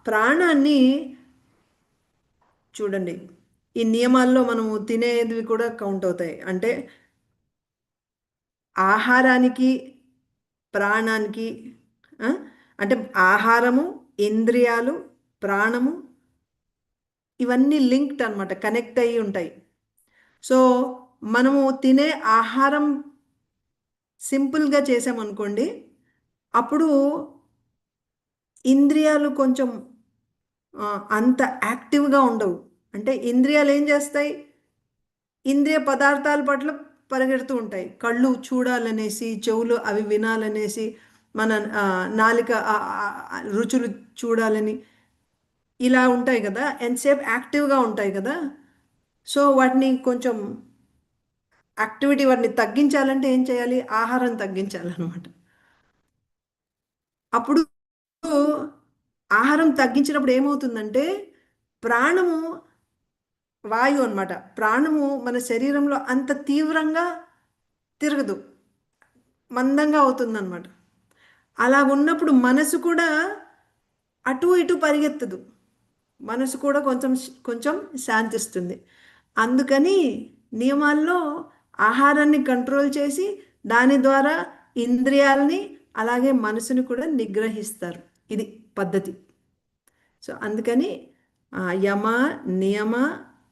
ప్రాణాన్ని చూడండి, ఈ నియమాల్లో మనము తినేవి కూడా కౌంట్ అవుతాయి. అంటే ఆహారానికి ప్రాణానికి, అంటే ఆహారము, ఇంద్రియాలు, ప్రాణము ఇవన్నీ లింక్డ్ అనమాట, కనెక్ట్ అయ్యి ఉంటాయి. సో మనము తినే ఆహారం సింపుల్గా చేసామనుకోండి, అప్పుడు ఇంద్రియాలు కొంచెం అంత యాక్టివ్గా ఉండవు. అంటే ఇంద్రియాలు ఏం చేస్తాయి, ఇంద్రియ పదార్థాల పట్ల పరిగెడుతూ ఉంటాయి. కళ్ళు చూడాలనేసి, చెవులు అవి వినాలనేసి, మన నాలిక రుచులు చూడాలని ఇలా ఉంటాయి కదా, ఎంతసేపు యాక్టివ్గా ఉంటాయి కదా. సో వాటిని కొంచెం యాక్టివిటీ వాటిని తగ్గించాలంటే ఏం చేయాలి, ఆహారం తగ్గించాలన్నమాట. అప్పుడు ఆహారం తగ్గించినప్పుడు ఏమవుతుందంటే ప్రాణము, వాయువు అనమాట, ప్రాణము మన శరీరంలో అంత తీవ్రంగా తిరగదు, మందంగా అవుతుందన్నమాట. అలా ఉన్నప్పుడు మనసు కూడా అటు ఇటు పరిగెత్తదు, మనసు కూడా కొంచెం కొంచెం శాంతిస్తుంది. అందుకని నియమాల్లో ఆహారాన్ని కంట్రోల్ చేసి దాని ద్వారా ఇంద్రియాలని అలాగే మనసుని కూడా నిగ్రహిస్తారు. ఇది పద్ధతి. సో అందుకని యమ, నియమ,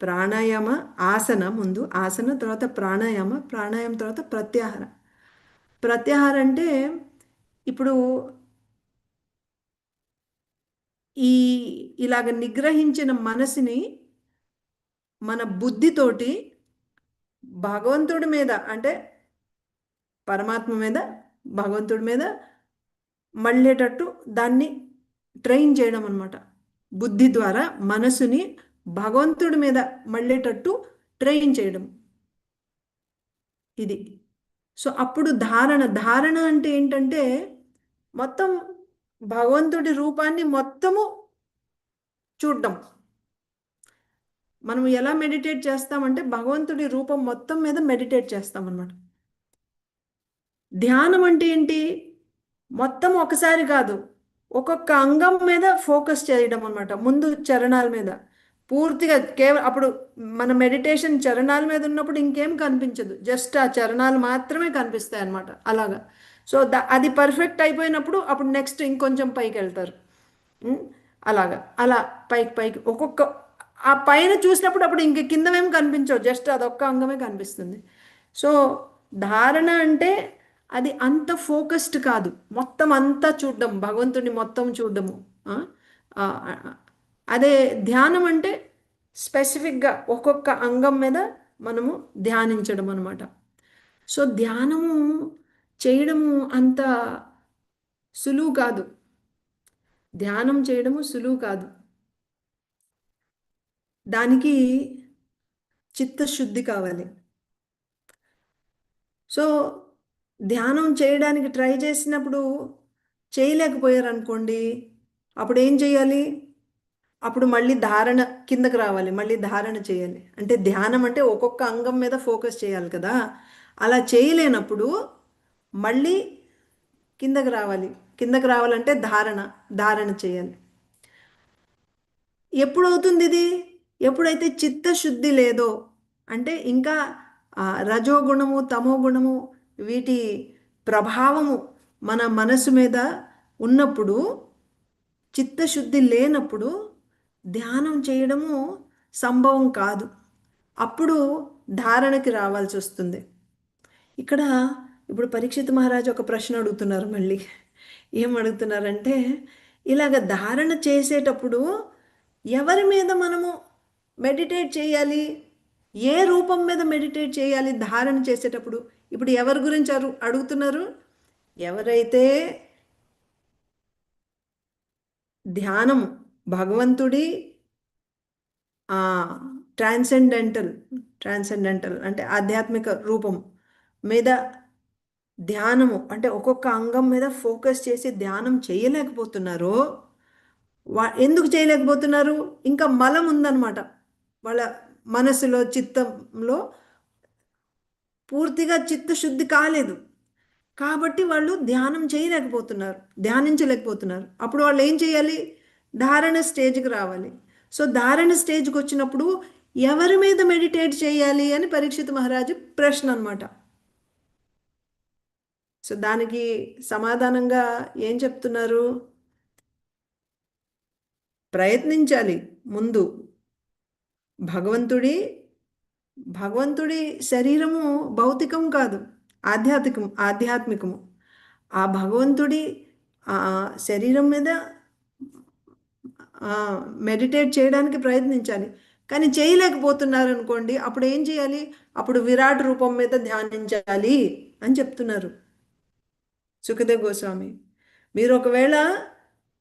ప్రాణాయామ, ఆసన, ముందు ఆసన, తర్వాత ప్రాణాయామ, ప్రాణాయామం తర్వాత ప్రత్యాహార. ప్రత్యాహార అంటే ఇప్పుడు ఇలాగ నిగ్రహించిన మనసుని మన బుద్ధితోటి భగవంతుడి మీద, అంటే పరమాత్మ మీద, భగవంతుడి మీద మళ్ళేటట్టు దాన్ని ట్రైన్ చేయడం అనమాట. బుద్ధి ద్వారా మనసుని భగవంతుడి మీద మళ్ళేటట్టు ట్రైన్ చేయడం, ఇది. సో అప్పుడు ధారణ. ధారణ అంటే ఏంటంటే మొత్తం భగవంతుడి రూపాన్ని మొత్తము చూడడం. మనం ఎలా మెడిటేట్ చేస్తామంటే భగవంతుడి రూపం మొత్తం మీద మెడిటేట్ చేస్తామన్నమాట. ధ్యానం అంటే ఏంటి, మొత్తం ఒకసారి కాదు, ఒక్కొక్క అంగం మీద ఫోకస్ చేయడం అనమాట. ముందు చరణాల మీద పూర్తిగా కేవలం అప్పుడు మన మెడిటేషన్ చరణాల మీద ఉన్నప్పుడు ఇంకేం కనిపించదు, జస్ట్ ఆ చరణాలు మాత్రమే కనిపిస్తాయి అన్నమాట. అలాగా. సో అది పర్ఫెక్ట్ అయిపోయినప్పుడు అప్పుడు నెక్స్ట్ ఇంకొంచెం పైకి వెళ్తారు. ఉం? అలాగా అలా పైకి పైకి ఒక్కొక్క ఆ పైన చూసినప్పుడు అప్పుడు ఇంక కిందవేం కనిపించవు, జస్ట్ అదొక్క అంగమే కనిపిస్తుంది. సో ధారణ అంటే అది అంత ఫోకస్డ్ కాదు, మొత్తం అంతా చూడడం, భగవంతుడిని మొత్తం చూడడము. ఆ? ఆ, అదే ధ్యానం అంటే స్పెసిఫిక్గా ఒక్కొక్క అంగం మీద మనము ధ్యానించడం అనమాట. సో ధ్యానము చేయడము అంత సులువు కాదు, ధ్యానం చేయడము సులువు కాదు. దానికి చిత్తశుద్ధి కావాలి. సో ధ్యానం చేయడానికి ట్రై చేసినప్పుడు చేయలేకపోయారు అనుకోండి, అప్పుడు ఏం చేయాలి? అప్పుడు మళ్ళీ ధారణ కిందకి రావాలి, మళ్ళీ ధారణ చేయాలి. అంటే ధ్యానం అంటే ఒక్కొక్క అంగం మీద ఫోకస్ చేయాలి కదా. అలా చేయలేనప్పుడు మళ్ళీ కిందకి రావాలి. కిందకి రావాలంటే ధారణ చేయాలి. ఎప్పుడవుతుంది ఇది? ఎప్పుడైతే చిత్తశుద్ధి లేదో, అంటే ఇంకా రజోగుణము తమో గుణము వీటి ప్రభావము మన మనసు మీద ఉన్నప్పుడు, చిత్తశుద్ధి లేనప్పుడు ధ్యానం చేయడము సంభవం కాదు. అప్పుడు ధారణకి రావాల్సి వస్తుంది. ఇక్కడ ఇప్పుడు పరీక్షిత్ మహారాజు ఒక ప్రశ్న అడుగుతున్నారు మళ్ళీ. ఏం అడుగుతున్నారంటే, ఇలాగ ధారణ చేసేటప్పుడు ఎవరి మీద మనము మెడిటేట్ చేయాలి, ఏ రూపం మీద మెడిటేట్ చేయాలి ధారణ చేసేటప్పుడు? ఇప్పుడు ఎవరి గురించి అడుగుతున్నారు? ఎవరైతే ధ్యానం భగవంతుడి ట్రాన్సెండెంటల్ అంటే ఆధ్యాత్మిక రూపం మీద ధ్యానము, అంటే ఒక్కొక్క అంగం మీద ఫోకస్ చేసి ధ్యానం చేయలేకపోతున్నారో, ఎందుకు చేయలేకపోతున్నారు? ఇంకా మలం ఉందన్నమాట వాళ్ళ మనసులో, చిత్తంలో పూర్తిగా చిత్తశుద్ధి కాలేదు. కాబట్టి వాళ్ళు ధ్యానించలేకపోతున్నారు. అప్పుడు వాళ్ళు ఏం చేయాలి? ధారణ స్టేజ్కి రావాలి. సో ధారణ స్టేజ్కి వచ్చినప్పుడు ఎవరి మీద మెడిటేట్ చేయాలి అని పరీక్షిత్ మహారాజు ప్రశ్న అనమాట. సో దానికి సమాధానంగా ఏం చెప్తున్నారు? ప్రయత్నించాలి ముందు. భగవంతుడి శరీరము భౌతికం కాదు, ఆధ్యాత్మికము. ఆ భగవంతుడి శరీరం మీద మెడిటేట్ చేయడానికి ప్రయత్నించాలి. కానీ చేయలేకపోతున్నారు అనుకోండి, అప్పుడు ఏం చేయాలి? అప్పుడు విరాట్ రూపం మీద ధ్యానించాలి అని చెప్తున్నారు సుఖదేవ్ గోస్వామి. మీరు ఒకవేళ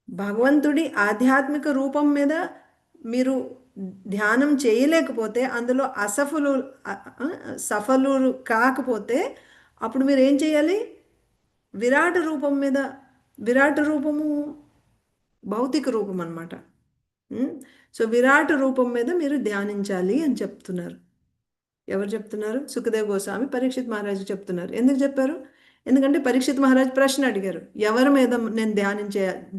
భగవంతుడి ఆధ్యాత్మిక రూపం మీద మీరు ధ్యానం చేయలేకపోతే, అందులో సఫలు కాకపోతే, అప్పుడు మీరు ఏం చేయాలి? విరాట్ రూపము భౌతిక రూపం అన్నమాట. సో విరాట్ రూపం మీద మీరు ధ్యానించాలి అని చెప్తున్నారు. ఎవరు చెప్తున్నారు? సుఖదేవ్ గోస్వామి పరీక్షిత్ మహారాజు చెప్తున్నారు. ఎందుకు చెప్పారు? ఎందుకంటే పరీక్షిత్ మహారాజ్ ప్రశ్న అడిగారు, ఎవరి మీద నేను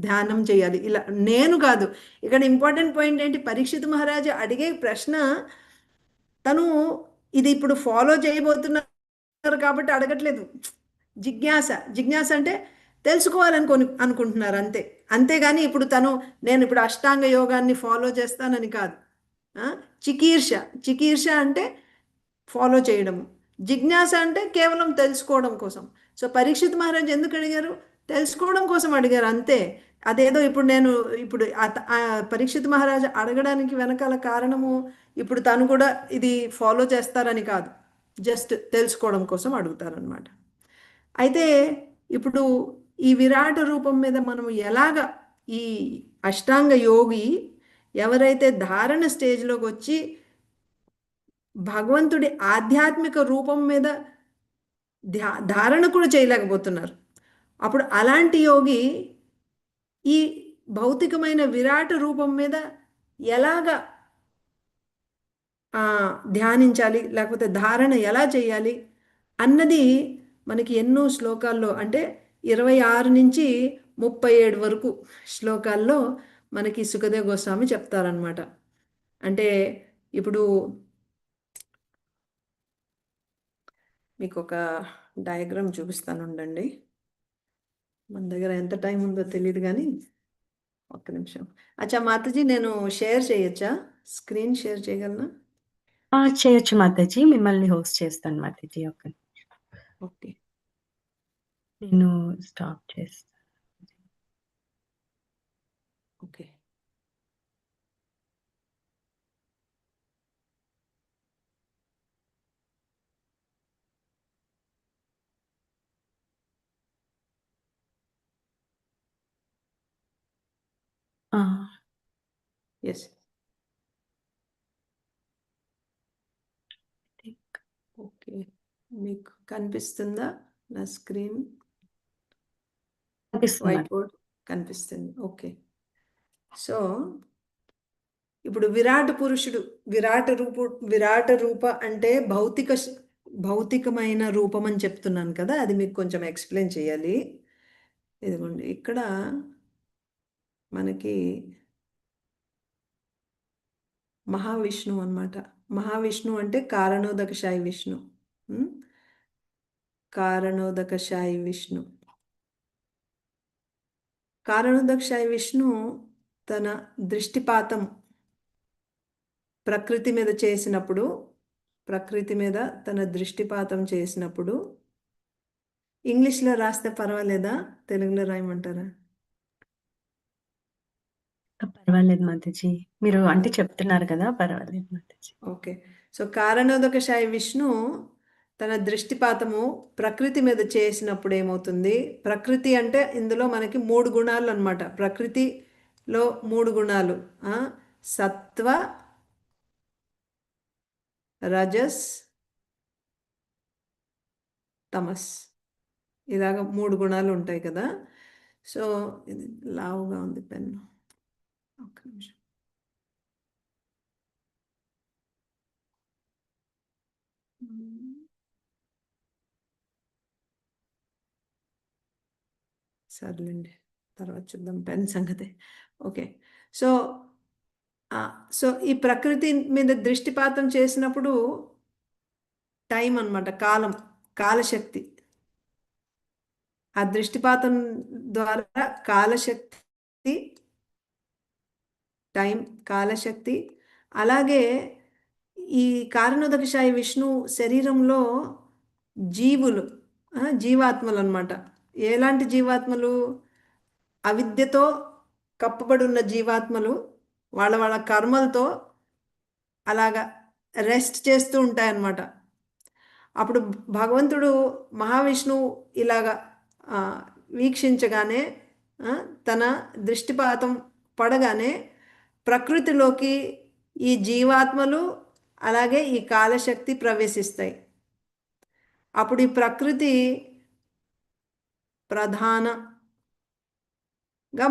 ధ్యానం చేయాలి? ఇలా నేను కాదు. ఇక్కడ ఇంపార్టెంట్ పాయింట్ ఏంటి? పరీక్షిత్ మహారాజు అడిగే ప్రశ్న తను ఇది ఇప్పుడు ఫాలో చేయబోతున్నారు కాబట్టి అడగట్లేదు. జిజ్ఞాస అంటే అనుకుంటున్నారు అంతే. అంతేగాని ఇప్పుడు నేను ఇప్పుడు అష్టాంగ యోగాన్ని ఫాలో చేస్తానని కాదు. చికీర్ష అంటే ఫాలో చేయడము, జిజ్ఞాస అంటే కేవలం తెలుసుకోవడం కోసం. సో పరీక్షిత్ మహారాజ్ ఎందుకు అడిగారు? తెలుసుకోవడం కోసం అడిగారు అంతే. అదేదో ఇప్పుడు పరీక్షిత్ మహారాజు అడగడానికి వెనకాల కారణము ఇప్పుడు తను కూడా ఇది ఫాలో చేస్తారని కాదు, జస్ట్ తెలుసుకోవడం కోసం అడుగుతారనమాట. అయితే ఇప్పుడు ఈ విరాట రూపం మీద మనం ఎలాగా, ఈ అష్టాంగ యోగి ఎవరైతే ధారణ స్టేజ్లోకి వచ్చి భగవంతుడి ఆధ్యాత్మిక రూపం మీద ధారణ కూడా చేయలేకపోతున్నారు, అప్పుడు అలాంటి యోగి ఈ భౌతికమైన విరాట రూపం మీద ఎలాగా ధ్యానించాలి, లేకపోతే ధారణ ఎలా చేయాలి అన్నది మనకి ఎన్నో శ్లోకాల్లో, అంటే 26 నుంచి 37 వరకు శ్లోకాల్లో మనకి సుఖదేవ్ గోస్వామి చెప్తారనమాట. అంటే ఇప్పుడు మీకు ఒక డయాగ్రామ్ చూపిస్తాను ఉండండి. మన దగ్గర ఎంత టైం ఉందో తెలియదు కానీ ఒక్క నిమిషం. అచ్చా మాతాజీ, నేను షేర్ చేయొచ్చా? స్క్రీన్ షేర్ చేయగలనా? చేయొచ్చు మాతాజీ. మిమ్మల్ని హోస్ట్ చేస్తాను మాతాజీ. ఓకే. నేను స్టాప్ చేస్తాను. ఓకే. ఎస్. ఓకే, మీకు కనిపిస్తుందా నా స్క్రీన్? వైట్ బోర్డ్ కనిపిస్తుంది. ఓకే. సో ఇప్పుడు విరాట్ పురుషుడు, విరాట రూప అంటే భౌతికమైన రూపం అని చెప్తున్నాను కదా, అది మీకు కొంచెం ఎక్స్ప్లెయిన్ చేయాలి. ఇదిగోండి, ఇక్కడ మనకి మహావిష్ణువు అన్నమాట. మహావిష్ణువు అంటే కారణోదకశాయి విష్ణు. కారణోదకశాయి విష్ణు. కారణోదకశాయి విష్ణు తన దృష్టిపాతం ప్రకృతి మీద చేసినప్పుడు, ప్రకృతి మీద తన దృష్టిపాతం చేసినప్పుడు, ఇంగ్లీష్లో రాస్తే పర్వాలేదా, తెలుగులో రాయమంటారా? పర్వాలేదు మాతాజీ, మీరు అంటే చెప్తున్నారు కదా, పర్వాలేదు మాతాజీ. ఓకే. సో కారణోదకశాయి విష్ణు తన దృష్టిపాతము ప్రకృతి మీద చేసినప్పుడు ఏమవుతుంది? ప్రకృతి అంటే ఇందులో మనకి 3 గుణాలు అన్నమాట. ప్రకృతిలో 3 గుణాలు, సత్వ, రజస్, తమస్, ఇలాగ 3 గుణాలు ఉంటాయి కదా. సో ఇది లావుగా ఉంది పెన్ను, ఒక్క నిమిషం. సర్లేండి, తర్వాత చూద్దాం పెన్ సంగతి. ఓకే. సో సో ఈ ప్రకృతి మీద దృష్టిపాతం చేసినప్పుడు టైం అన్నమాట, కాలశక్తి. ఆ దృష్టిపాతం ద్వారా కాలశక్తి, టైం, కాలశక్తి. అలాగే ఈ కారణోదకశాయి విష్ణు శరీరంలో జీవులు, జీవాత్మలు అన్నమాట. ఎలాంటి జీవాత్మలు? అవిద్యతో కప్పబడి ఉన్న జీవాత్మలు వాళ్ళ కర్మలతో అలాగా రెస్ట్ చేస్తూ ఉంటాయన్నమాట. అప్పుడు భగవంతుడు మహావిష్ణువు ఇలాగా వీక్షించగానే, తన దృష్టిపాతం పడగానే ప్రకృతిలోకి ఈ జీవాత్మలు అలాగే ఈ కాలశక్తి ప్రవేశిస్తాయి. అప్పుడు ఈ ప్రకృతి ప్రధానంగా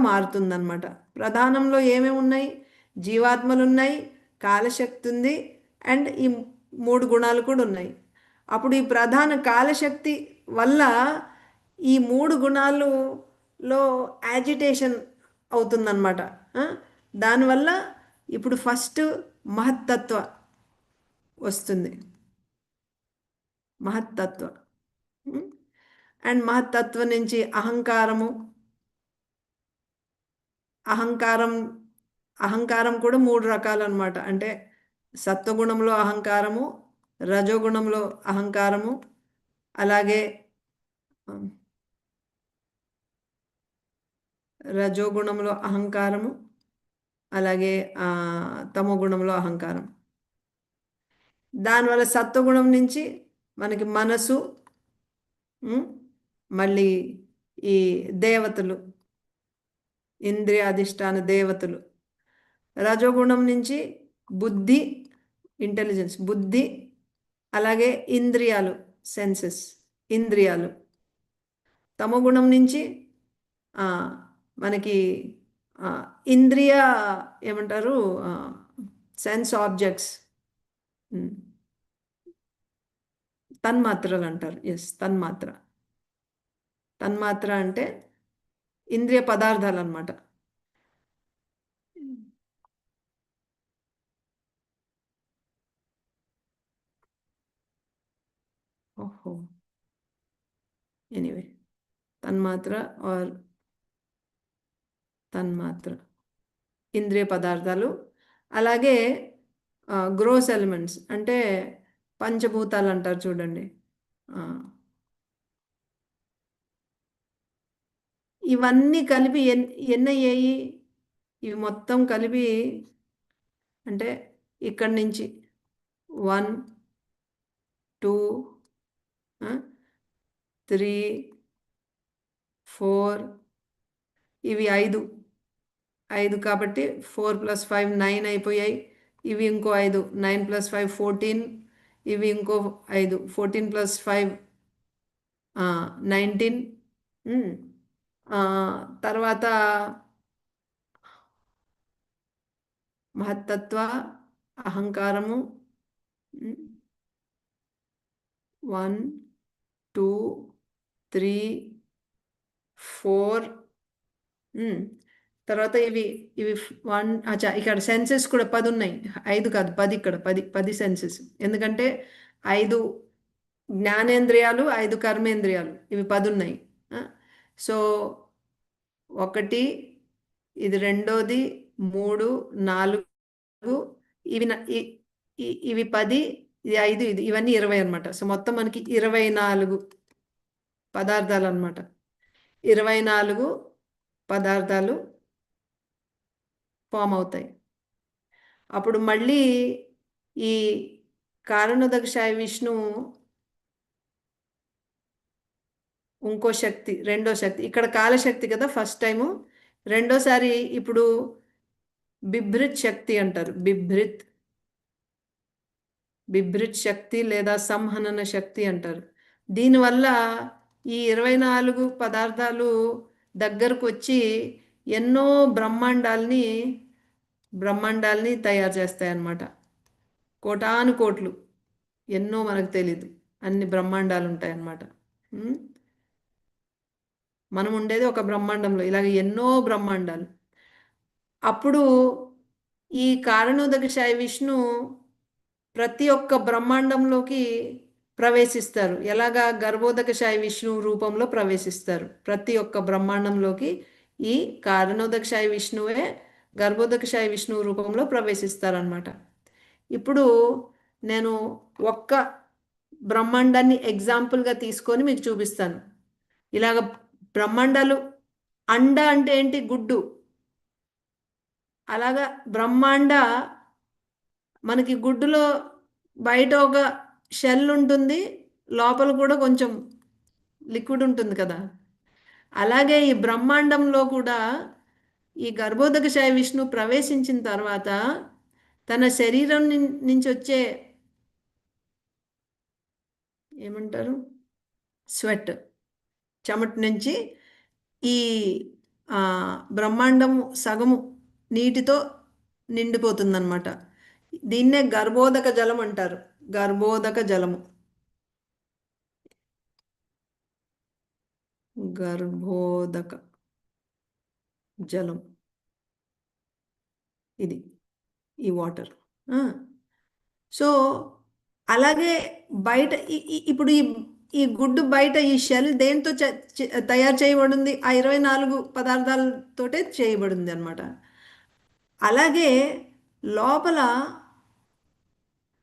మారుతుందన్నమాట. ప్రధానంలో ఏమేమి ఉన్నాయి? జీవాత్మలు ఉన్నాయి, కాలశక్తి ఉంది, అండ్ ఈ 3 గుణాలు కూడా ఉన్నాయి. అప్పుడు ఈ ప్రధాన కాలశక్తి వల్ల ఈ 3 గుణాలలో యాజిటేషన్ అవుతుందన్నమాట. దానివల్ల ఇప్పుడు ఫస్ట్ మహత్తత్వ వస్తుంది, మహత్తత్వ. అండ్ మహత్తత్వం నుంచి అహంకారం కూడా 3 రకాలు అన్నమాట. అంటే సత్వగుణంలో అహంకారము, రజోగుణంలో అహంకారము, అలాగే రజోగుణంలో అహంకారము, అలాగే తమో గుణంలో అహంకారం. దానివల్ల సత్వగుణం నుంచి మనకి మనసు, మళ్ళీ ఈ దేవతలు, ఇంద్రియాధిష్టాన దేవతలు. రజోగుణం నుంచి బుద్ధి, ఇంటెలిజెన్స్, బుద్ధి, అలాగే ఇంద్రియాలు, సెన్సెస్, ఇంద్రియాలు. తమోగుణం నుంచి మనకి ఇంద్రియ ఏమంటారు, సెన్స్ ఆబ్జెక్ట్స్, తన్మాత్రలు అంటారు. ఎస్, తన్మాత్ర. తన్మాత్ర అంటే ఇంద్రియ పదార్థాలు అన్నమాట. ఓహో, ఎనీవే, తన్మాత్ర ఆర్ తన్మాత్ర ఇంద్రియ పదార్థాలు. అలాగే గ్రోస్ ఎలిమెంట్స్ అంటే పంచభూతాలు అంటారు చూడండి. ఇవన్నీ కలిపి ఎన్ని అయ్యాయి? ఇవి మొత్తం కలిపి అంటే ఇక్కడి నుంచి 1 2 3 4 ఇవి 5 కాబట్టి 4 + 5 9 అయిపోయాయి. ఇవి ఇంకో 5 9 + 5 14. ఇవి ఇంకో 5 14 + 5 19. తర్వాత మహత్తత్వ, అహంకారము 1 2 3 4. తర్వాత ఇవి 1 ఇక్కడ సెన్సెస్ కూడా 10 ఉన్నాయి. 5 కాదు 10, ఇక్కడ 10 సెన్సెస్. ఎందుకంటే 5 జ్ఞానేంద్రియాలు 5 కర్మేంద్రియాలు, ఇవి 10 ఉన్నాయి. సో 1 ఇది రెండోది 3 4 ఇవి ఇవి 10 ఇది 5 ఇవన్నీ 20 అనమాట. సో మొత్తం మనకి 24 పదార్థాలు అనమాట. 24 పదార్థాలు ఫామ్ అవుతాయి. అప్పుడు మళ్ళీ ఈ కారణోదకశాయి విష్ణు ఇంకో శక్తి, రెండో శక్తి. ఇక్కడ కాలశక్తి కదా ఫస్ట్ టైము. రెండోసారి ఇప్పుడు బిభ్రిత్ శక్తి అంటారు. బిభ్రిత్ శక్తి లేదా సంహనన శక్తి అంటారు. దీనివల్ల ఈ 24 పదార్థాలు దగ్గరకు వచ్చి ఎన్నో బ్రహ్మాండాల్ని తయారు చేస్తాయి అన్నమాట. కోటాను కోట్లు, ఎన్నో మనకు తెలీదు అన్ని బ్రహ్మాండాలు ఉంటాయి అన్నమాట. మనం ఉండేది ఒక బ్రహ్మాండంలో, ఇలాగ ఎన్నో బ్రహ్మాండాలు. అప్పుడు ఈ కారణోదకశాయి విష్ణు ప్రతి ఒక్క బ్రహ్మాండంలోకి ప్రవేశిస్తారు. ఎలాగా? గర్భోదకశాయి విష్ణు రూపంలో ప్రవేశిస్తారు ప్రతి ఒక్క బ్రహ్మాండంలోకి. ఈ కారణోదకశాయి విష్ణువే గర్భోదకశాయి విష్ణు రూపంలో ప్రవేశిస్తారనమాట. ఇప్పుడు నేను ఒక్క బ్రహ్మాండాన్ని ఎగ్జాంపుల్గా తీసుకొని మీకు చూపిస్తాను. ఇలాగ బ్రహ్మాండాలు, అండ అంటే ఏంటి? గుడ్డు. అలాగా బ్రహ్మాండ మనకి గుడ్డులో బయట ఒక షెల్ ఉంటుంది, లోపల కూడా కొంచెం లిక్విడ్ ఉంటుంది కదా. అలాగే ఈ బ్రహ్మాండంలో కూడా ఈ గర్భోదకశాయి విష్ణు ప్రవేశించిన తర్వాత తన శరీరం నుంచి వచ్చే ఏమంటారు, స్వెట్, చెమట నుంచి ఈ బ్రహ్మాండం సగము నీటితో నిండిపోతుందన్నమాట. దీన్నే గర్భోదక జలం అంటారు. గర్భోదక జలము, గర్భోదక జలం, ఇది ఈ వాటర్. సో అలాగే బయట ఇప్పుడు ఈ గుడ్డు బయట ఈ షెల్ దేంతో తయారు చేయబడింది? ఆ 24 పదార్థాలతోటే చేయబడింది అనమాట. అలాగే లోపల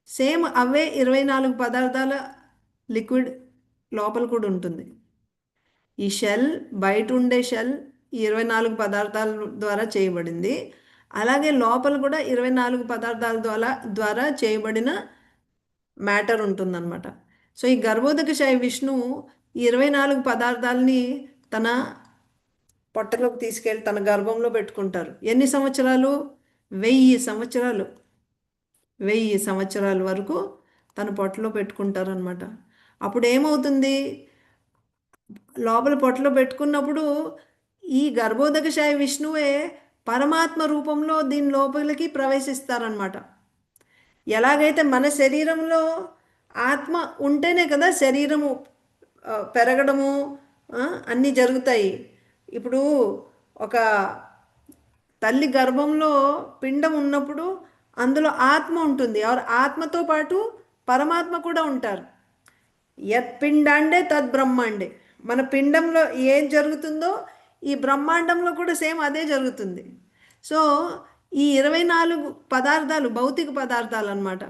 సేమ్ అవే 24 పదార్థాల లిక్విడ్ లోపల కూడా ఉంటుంది. ఈ షెల్, బయట ఉండే షెల్ 24 పదార్థాల ద్వారా చేయబడింది. అలాగే లోపల కూడా 24 పదార్థాల ద్వారా చేయబడిన మ్యాటర్ ఉంటుందన్నమాట. సో ఈ గర్భోదకశాయి విష్ణు 24 పదార్థాలని తన పొట్టలోకి తీసుకెళ్ళి తన గర్భంలో పెట్టుకుంటారు. ఎన్ని సంవత్సరాలు? 1000 సంవత్సరాలు. 1000 సంవత్సరాల వరకు తన పొట్టలో పెట్టుకుంటారు అనమాట. అప్పుడు ఏమవుతుంది? లోపల పొట్టలో పెట్టుకున్నప్పుడు ఈ గర్భోదకశాయి విష్ణువే పరమాత్మ రూపంలో దీని లోపలికి ప్రవేశిస్తారనమాట. ఎలాగైతే మన శరీరంలో ఆత్మ ఉంటేనే కదా శరీరము పెరగడము, అన్నీ జరుగుతాయి. ఇప్పుడు ఒక తల్లి గర్భంలో పిండం ఉన్నప్పుడు అందులో ఆత్మ ఉంటుంది. ఆత్మతో పాటు పరమాత్మ కూడా ఉంటారు. యత్ పిండాండే తద్ బ్రహ్మాండే. మన పిండంలో ఏం జరుగుతుందో ఈ బ్రహ్మాండంలో కూడా సేమ్ అదే జరుగుతుంది. సో ఈ 24 పదార్థాలు భౌతిక పదార్థాలు అన్నమాట.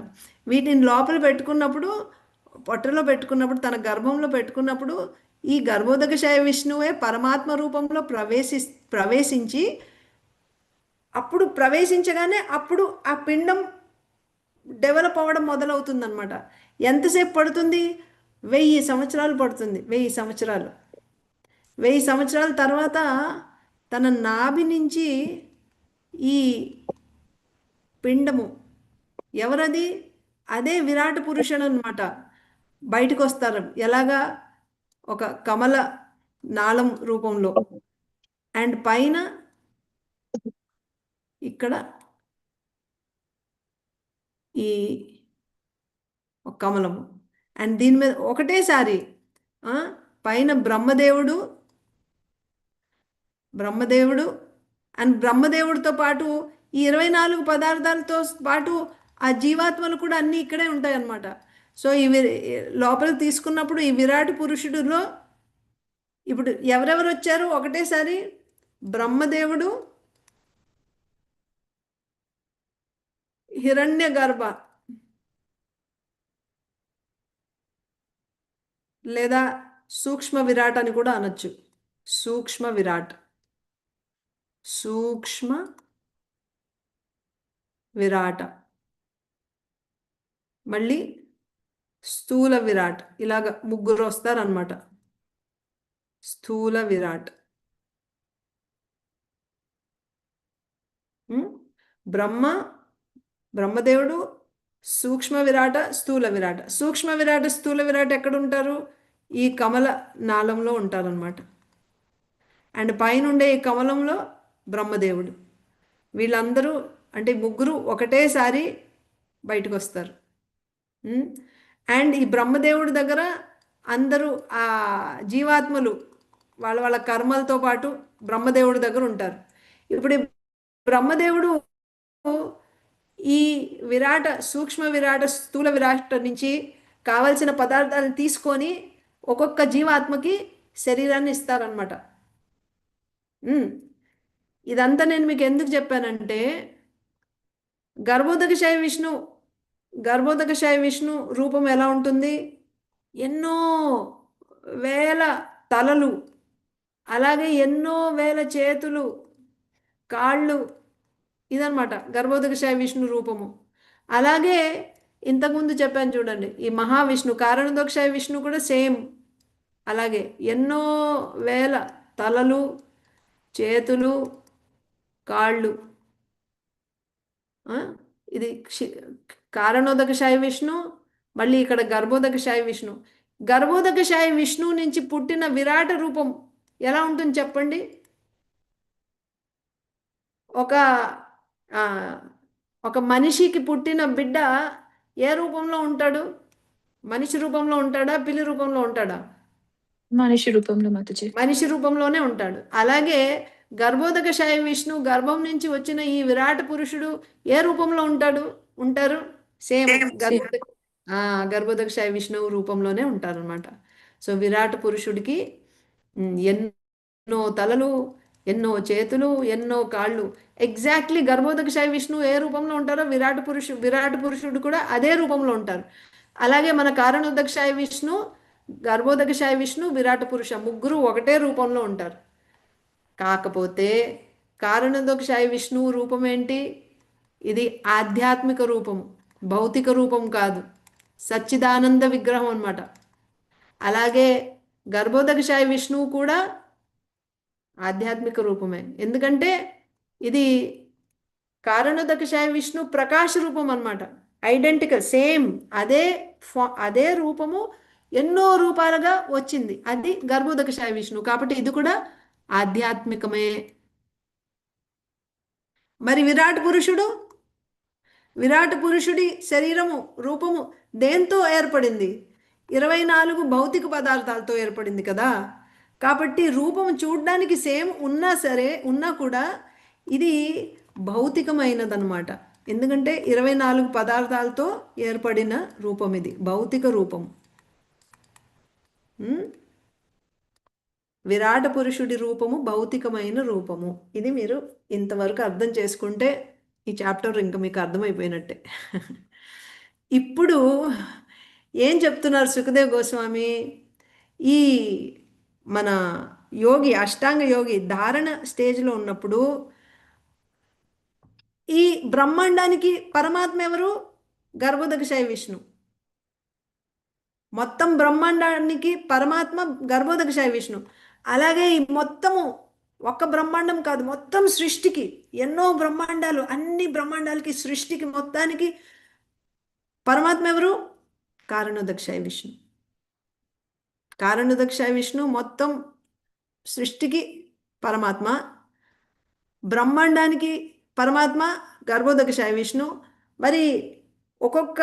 వీటిని లోపల పెట్టుకున్నప్పుడు, పొట్టలో పెట్టుకున్నప్పుడు, తన గర్భంలో పెట్టుకున్నప్పుడు ఈ గర్భోదకశయ విష్ణువే పరమాత్మ రూపంలో ప్రవేశించి అప్పుడు ప్రవేశించగానే అప్పుడు ఆ పిండం డెవలప్ అవ్వడం మొదలవుతుందన్నమాట. ఎంతసేపు పడుతుంది? 1000 సంవత్సరాలు పడుతుంది. 1000 సంవత్సరాలు. 1000 సంవత్సరాల తర్వాత తన నాభి నుంచి ఈ పిండము ఎవరది? అదే విరాట పురుషుడు అనమాట. బయటకు వస్తారు. ఎలాగా? ఒక కమల నాళం రూపంలో. అండ్ పైన ఇక్కడ ఈ ఒక కమలము. అండ్ దీని మీద ఒకటేసారి పైన బ్రహ్మదేవుడు అండ్ బ్రహ్మదేవుడితో పాటు ఈ 24 పదార్థాలతో పాటు ఆ జీవాత్మలు కూడా అన్నీ ఇక్కడే ఉంటాయి అన్నమాట. సో ఇవి లోపలికి తీసుకున్నప్పుడు ఈ విరాట్ పురుషుడిలో ఇప్పుడు ఎవరెవరు వచ్చారు ఒకటేసారి? బ్రహ్మదేవుడు, హిరణ్య గర్భ లేదా సూక్ష్మ విరాట్ అని కూడా అనొచ్చు. సూక్ష్మ విరాట్, సూక్ష్మ విరాట, మళ్ళీ స్థూల విరాట్. ఇలాగ ముగ్గురు వస్తారనమాట. స్థూల విరాట్, బ్రహ్మదేవుడు, సూక్ష్మ విరాట, స్థూల విరాట. సూక్ష్మ విరాట, స్థూల విరాట ఎక్కడ ఉంటారు? ఈ కమల నాళంలో ఉంటారనమాట. అండ్ పైన ఉండే ఈ కమలంలో బ్రహ్మదేవుడు. వీళ్ళందరూ అంటే ముగ్గురు ఒకటేసారి బయటకు వస్తారు. అండ్ ఈ బ్రహ్మదేవుడి దగ్గర అందరూ ఆ జీవాత్మలు వాళ్ళ వాళ్ళ కర్మలతో పాటు బ్రహ్మదేవుడి దగ్గర ఉంటారు. ఇప్పుడు ఈ బ్రహ్మదేవుడు ఈ విరాట, సూక్ష్మ విరాట, స్థూల విరాట నుంచి కావలసిన పదార్థాలను తీసుకొని ఒక్కొక్క జీవాత్మకి శరీరాన్ని ఇస్తారనమాట. ఇదంతా నేను మీకు ఎందుకు చెప్పానంటే గర్భోదకశయ విష్ణు రూపం ఎలా ఉంటుంది? ఎన్నో వేల తలలు, అలాగే ఎన్నో వేల చేతులు, కాళ్ళు, ఇదనమాట గర్భోదకశయ విష్ణు రూపము. అలాగే ఇంతకుముందు చెప్పాను చూడండి, ఈ మహావిష్ణు కారణోదకశయ విష్ణు కూడా సేమ్ అలాగే ఎన్నో వేల తలలు, చేతులు, కాళ్ళు. ఇది కారణోదకశయ విష్ణు, మళ్ళీ ఇక్కడ గర్భోదకశయ విష్ణు. గర్భోదకశయ విష్ణు నుంచి పుట్టిన విరాట రూపం ఎలా ఉంటుంది చెప్పండి? ఒక మనిషికి పుట్టిన బిడ్డ ఏ రూపంలో ఉంటాడు? మనిషి రూపంలో ఉంటాడా? పిల్లి రూపంలో ఉంటాడా? మనిషి రూపంలో మాతాజీ. మనిషి రూపంలోనే ఉంటాడు. అలాగే గర్భోదకశయ విష్ణు గర్భం నుంచి వచ్చిన ఈ విరాట పురుషుడు ఏ రూపంలో ఉంటారు? సేమ్ గర్భోదకశయ విష్ణువు రూపంలోనే ఉంటారు అనమాట. సో విరాట పురుషుడికి ఎన్నో తలలు, ఎన్నో చేతులు, ఎన్నో కాళ్ళు. ఎగ్జాక్ట్లీ గర్భోదకశయ విష్ణువు ఏ రూపంలో ఉంటారో విరాట పురుషుడు కూడా అదే రూపంలో ఉంటారు. అలాగే మన కారణోదకశయ విష్ణు, గర్భోదకశయ విష్ణు, విరాట పురుష ముగ్గురు ఒకటే రూపంలో ఉంటారు. కాకపోతే కారణోదకశయ విష్ణువు రూపం ఏంటి? ఇది ఆధ్యాత్మిక రూపం, భౌతిక రూపం కాదు, సచ్చిదానంద విగ్రహం అన్నమాట. అలాగే గర్భోదకశయ విష్ణువు కూడా ఆధ్యాత్మిక రూపమే. ఎందుకంటే ఇది కారణోదకశయ విష్ణు ప్రకాశ రూపం అన్నమాట. ఐడెంటికల్, సేమ్ అదే రూపము ఎన్నో రూపాలుగా వచ్చింది. అది గర్భోదకశయ విష్ణు. కాబట్టి ఇది కూడా ఆధ్యాత్మికమే. మరి విరాట్ పురుషుడి శరీరము, రూపము దేంతో ఏర్పడింది? 24 భౌతిక పదార్థాలతో ఏర్పడింది కదా. కాబట్టి రూపం చూడడానికి సేమ్ ఉన్నా సరే ఉన్నా కూడా ఇది భౌతికమైనదన్నమాట. ఎందుకంటే 24 పదార్థాలతో ఏర్పడిన రూపం, ఇది భౌతిక రూపం. విరాట పురుషుడి రూపము భౌతికమైన రూపము. ఇది మీరు ఇంతవరకు అర్థం చేసుకుంటే ఈ చాప్టర్ ఇంకా మీకు అర్థమైపోయినట్టే. ఇప్పుడు ఏం చెప్తున్నారు సుఖదేవ్ గోస్వామి? ఈ మన యోగి, అష్టాంగ యోగి ధారణ స్టేజ్లో ఉన్నప్పుడు ఈ బ్రహ్మాండానికి పరమాత్మ ఎవరు? గర్భోదకశయ విష్ణు. మొత్తం బ్రహ్మాండానికి పరమాత్మ గర్భోదకశయ విష్ణు. అలాగే ఈ మొత్తము ఒక్క బ్రహ్మాండం కాదు, మొత్తం సృష్టికి ఎన్నో బ్రహ్మాండాలు, అన్ని బ్రహ్మాండాలకి సృష్టికి మొత్తానికి పరమాత్మ ఎవరు? కారణోదకశయ విష్ణు. కారణోదకశయ విష్ణు మొత్తం సృష్టికి పరమాత్మ, బ్రహ్మాండానికి పరమాత్మ గర్భోదకశయ విష్ణు. మరి ఒక్కొక్క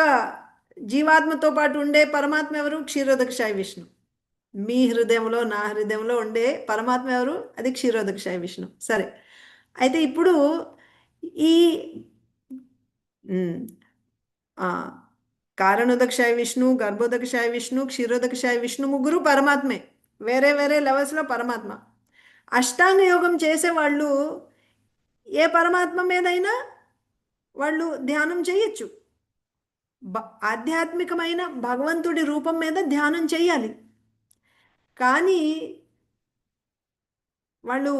జీవాత్మతో పాటు ఉండే పరమాత్మ ఎవరు? క్షీరోదకశయ విష్ణు. మీ హృదయంలో నా హృదయంలో ఉండే పరమాత్మ ఎవరు? అది క్షీరోదకశయ విష్ణు. సరే, అయితే ఇప్పుడు ఈ కారణోదకశయ విష్ణు, గర్భోదకశయ విష్ణు, క్షీరోదకశయ విష్ణు ముగ్గురు పరమాత్మే, వేరే వేరే లెవెల్స్లో పరమాత్మ. అష్టాంగ యోగం చేసేవాళ్ళు ఏ పరమాత్మ మీదైనా వాళ్ళు ధ్యానం చేయొచ్చు. ఆధ్యాత్మికమైన భగవంతుడి రూపం మీద ధ్యానం చేయాలి. కానీ వాళ్ళు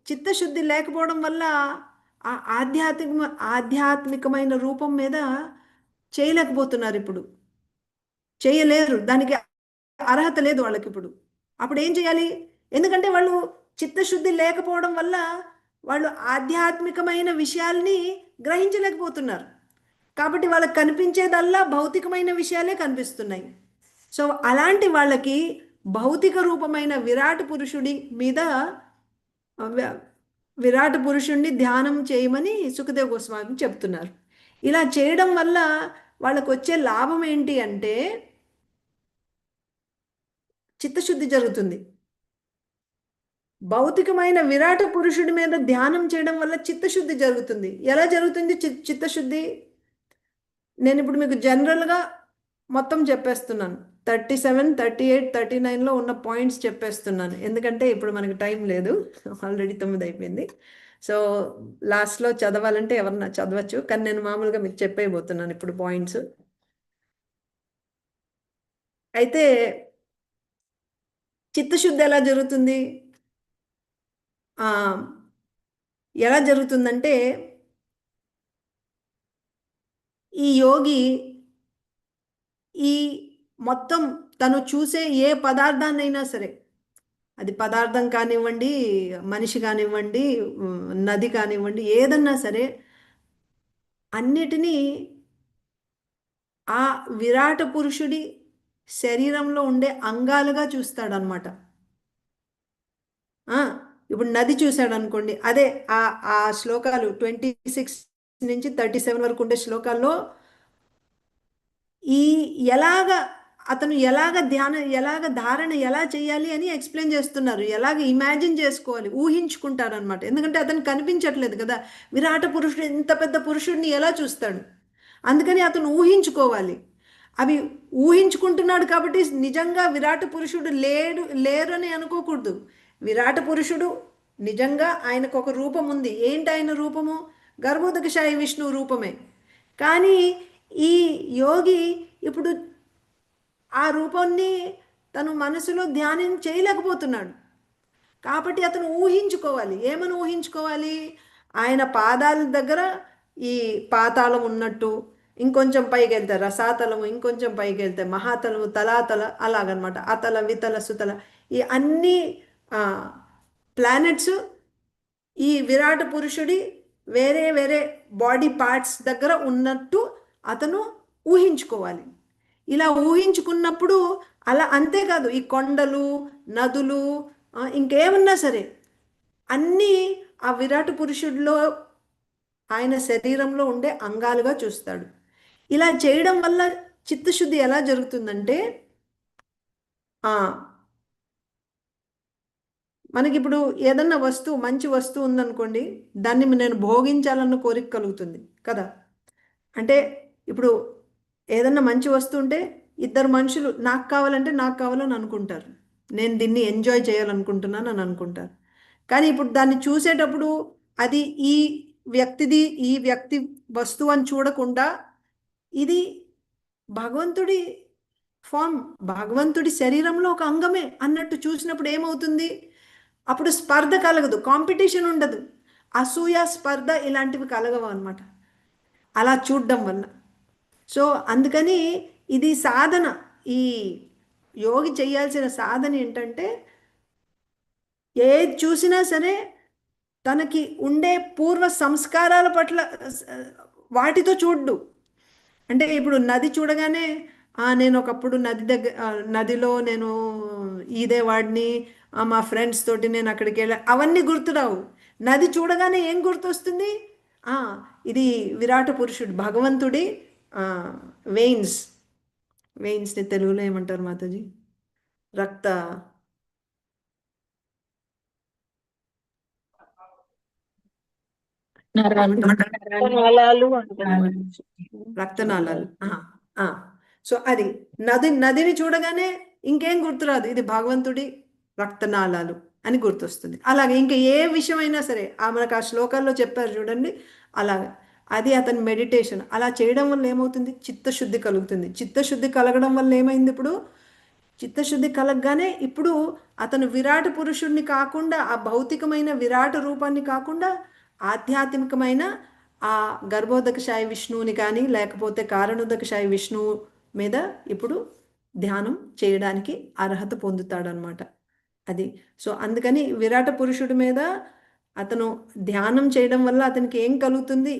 చిత్తశుద్ధి లేకపోవడం వల్ల ఆ ఆధ్యాత్మికమైన రూపం మీద చేయలేకపోతున్నారు. ఇప్పుడు చేయలేరు, దానికి అర్హత లేదు వాళ్ళకి ఇప్పుడు. అప్పుడు ఏం చేయాలి? ఎందుకంటే వాళ్ళు చిత్తశుద్ధి లేకపోవడం వల్ల వాళ్ళు ఆధ్యాత్మికమైన విషయాల్ని గ్రహించలేకపోతున్నారు. కాబట్టి వాళ్ళకి కనిపించేదల్లా భౌతికమైన విషయాలే కనిపిస్తున్నాయి. సో అలాంటి వాళ్ళకి భౌతిక రూపమైన విరాట్ పురుషుడి మీద, విరాట్ పురుషుణ్ణి ధ్యానం చేయమని సుఖదేవ్ గోస్వామి చెప్తున్నారు. ఇలా చేయడం వల్ల వాళ్ళకు వచ్చే లాభం ఏంటి అంటే చిత్తశుద్ధి జరుగుతుంది. భౌతికమైన విరాట పురుషుడి మీద ధ్యానం చేయడం వల్ల చిత్తశుద్ధి జరుగుతుంది. ఎలా జరుగుతుంది చిత్తశుద్ధి? నేను ఇప్పుడు మీకు జనరల్గా మొత్తం చెప్పేస్తున్నాను. 37, 38, 39లో ఉన్న పాయింట్స్ చెప్పేస్తున్నాను. ఎందుకంటే ఇప్పుడు మనకి టైం లేదు, ఆల్రెడీ 9 అయిపోయింది. సో లాస్ట్లో చదవాలంటే ఎవరన్నా చదవచ్చు, కానీ నేను మామూలుగా మీకు చెప్పేయబోతున్నాను ఇప్పుడు పాయింట్స్. అయితే చిత్తశుద్ధి ఎలా జరుగుతుంది? ఎలా జరుగుతుందంటే ఈ యోగి ఈ మొత్తం తను చూసే ఏ పదార్థాన్నైనా సరే, అది పదార్థం కానివ్వండి, మనిషి కానివ్వండి, నది కానివ్వండి, ఏదన్నా సరే అన్నిటినీ ఆ విరాట పురుషుడి శరీరంలో ఉండే అంగాలుగా చూస్తాడనమాట. ఇప్పుడు నది చూశాడు అనుకోండి, అదే ఆ శ్లోకాలు 26 నుంచి 37 వరకు ఉండే శ్లోకాల్లో ఈ అతను ఎలాగ ధారణ ఎలా చేయాలి అని ఎక్స్ప్లెయిన్ చేస్తున్నారు. ఎలాగ ఇమాజిన్ చేసుకోవాలి, ఊహించుకుంటాడు అనమాట. ఎందుకంటే అతను కనిపించట్లేదు కదా, విరాట పురుషుడు ఇంత పెద్ద పురుషుడిని ఎలా చూస్తాడు? అందుకని అతను ఊహించుకోవాలి. అవి ఊహించుకుంటున్నాడు కాబట్టి నిజంగా విరాట పురుషుడు లేరు అని అనుకోకూడదు. విరాట పురుషుడు నిజంగా ఆయనకు ఒక రూపం ఉంది. ఏంటి ఆయన రూపము? గర్భోదకశయ విష్ణు రూపమే. కానీ ఈ యోగి ఇప్పుడు ఆ రూపాన్ని తను మనసులో ధ్యానం చేయలేకపోతున్నాడు. కాబట్టి అతను ఊహించుకోవాలి. ఏమని ఊహించుకోవాలి? ఆయన పాదాల దగ్గర ఈ పాతాళం ఉన్నట్టు, ఇంకొంచెం పైకి వెళ్తే రసాతలము, ఇంకొంచెం పైకి వెళ్తే మహాతలము, తలాతల, అలాగనమాట. అతల, వితల, సుతల, ఈ అన్ని ప్లానెట్స్ ఈ విరాట పురుషుడి వేరే వేరే బాడీ పార్ట్స్ దగ్గర ఉన్నట్టు అతను ఊహించుకోవాలి. ఇలా ఊహించుకున్నప్పుడు అంతేకాదు, ఈ కొండలు, నదులు, ఇంకేమన్నా సరే అన్నీ ఆ విరాట పురుషుడిలో, ఆయన శరీరంలో ఉండే అంగాలుగా చూస్తాడు. ఇలా చేయడం వల్ల చిత్తశుద్ధి ఎలా జరుగుతుందంటే మనకి ఇప్పుడు ఏదన్నా వస్తువు, మంచి వస్తువు ఉందనుకోండి, దాన్ని నేను భోగించాలన్న కోరిక కలుగుతుంది కదా. అంటే ఇప్పుడు ఏదన్నా మంచి వస్తువు ఉంటే ఇద్దరు మనుషులు నాకు కావాలంటే నాకు కావాలని అనుకుంటారు, నేను దీన్ని ఎంజాయ్ చేయాలనుకుంటున్నాను అని అనుకుంటారు. కానీ ఇప్పుడు దాన్ని చూసేటప్పుడు అది ఈ వ్యక్తిది, ఈ వ్యక్తి వస్తువు అని చూడకుండా ఇది భగవంతుడి ఫామ్, భగవంతుడి శరీరంలో ఒక అంగమే అన్నట్టు చూసినప్పుడు ఏమవుతుంది? అప్పుడు స్పర్ధ కలగదు, కాంపిటీషన్ ఉండదు, అసూయ, స్పర్ధ ఇలాంటివి కలగవు అనమాట అలా చూడడం వల్ల. సో అందుకని ఇది సాధన, ఈ యోగి చేయాల్సిన సాధన ఏంటంటే ఏది చూసినా సరే తనకి ఉండే పూర్వ సంస్కారాల పట్ల వాటితో చూడ్డు. అంటే ఇప్పుడు నది చూడగానే నేను ఒకప్పుడు నది దగ్గర, నదిలో నేను ఇదే వాడిని, మా ఫ్రెండ్స్ తోటి నేను అక్కడికి వెళ్ళా, అవన్నీ గుర్తురావు. నది చూడగానే ఏం గుర్తొస్తుంది? ఇది విరాట పురుషుడు, భగవంతుడి వెయిన్స్. వెయిన్స్ని తెలుగులో ఏమంటారు మాతాజీ? రక్త నరాలు అంటారు. రక్తనాళాలు. సో అది నదిని చూడగానే ఇంకేం గుర్తురాదు, ఇది భగవంతుడి రక్తనాళాలు అని గుర్తొస్తుంది. అలాగే ఇంకా ఏ విషయమైనా సరే మనకు ఆ శ్లోకాల్లో చెప్పారు చూడండి, అలాగా అది అతని మెడిటేషన్. అలా చేయడం వల్ల ఏమవుతుంది? చిత్తశుద్ధి కలుగుతుంది. చిత్తశుద్ధి కలగడం వల్ల ఏమైంది? ఇప్పుడు చిత్తశుద్ధి కలగగానే ఇప్పుడు అతను విరాట పురుషుడిని కాకుండా, ఆ భౌతికమైన విరాట రూపాన్ని కాకుండా ఆధ్యాత్మికమైన ఆ గర్భోదకశాయి విష్ణువుని కానీ లేకపోతే కారణోదకశాయి విష్ణువు మీద ఇప్పుడు ధ్యానం చేయడానికి అర్హత పొందుతాడనమాట. అది. సో అందుకని విరాట పురుషుడి మీద అతను ధ్యానం చేయడం వల్ల అతనికి ఏం కలుగుతుంది,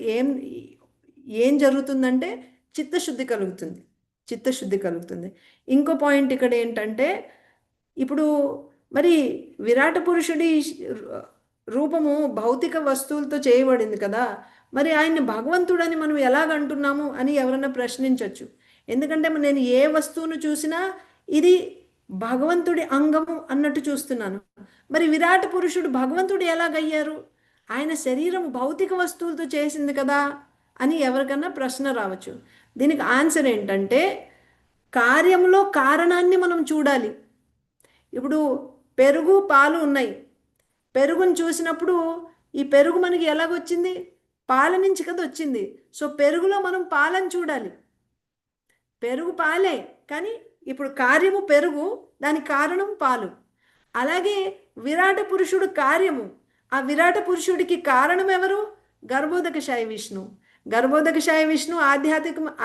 ఏం జరుగుతుందంటే చిత్తశుద్ధి కలుగుతుంది, చిత్తశుద్ధి కలుగుతుంది. ఇంకో పాయింట్ ఇక్కడ ఏంటంటే, ఇప్పుడు మరి విరాట పురుషుడి రూపము భౌతిక వస్తువులతో చేయబడింది కదా, మరి ఆయన్ని భగవంతుడని మనం ఎలాగంటున్నాము అని ఎవరైనా ప్రశ్నించవచ్చు. ఎందుకంటే నేను ఏ వస్తువును చూసినా ఇది భగవంతుడి అంగము అన్నట్టు చూస్తున్నాను. మరి విరాట పురుషుడు భగవంతుడు ఎలాగయ్యారు? ఆయన శరీరం భౌతిక వస్తువులతో చేసింది కదా అని ఎవరికన్నా ప్రశ్న రావచ్చు. దీనికి ఆన్సర్ ఏంటంటే, కార్యంలో కారణాన్ని మనం చూడాలి. ఇప్పుడు పెరుగు, పాలు ఉన్నాయి. పెరుగుని చూసినప్పుడు ఈ పెరుగు మనకి ఎలాగొచ్చింది? పాల నుంచి కదా వచ్చింది. సో పెరుగులో మనం పాలను చూడాలి. పెరుగు పాలే, కానీ ఇప్పుడు కార్యము పెరుగు, దానికి కారణం పాలు. అలాగే విరాట పురుషుడు కార్యము, ఆ విరాట పురుషుడికి కారణం ఎవరు? గర్భోదకశాయి విష్ణు. గర్భోదకశాయి విష్ణు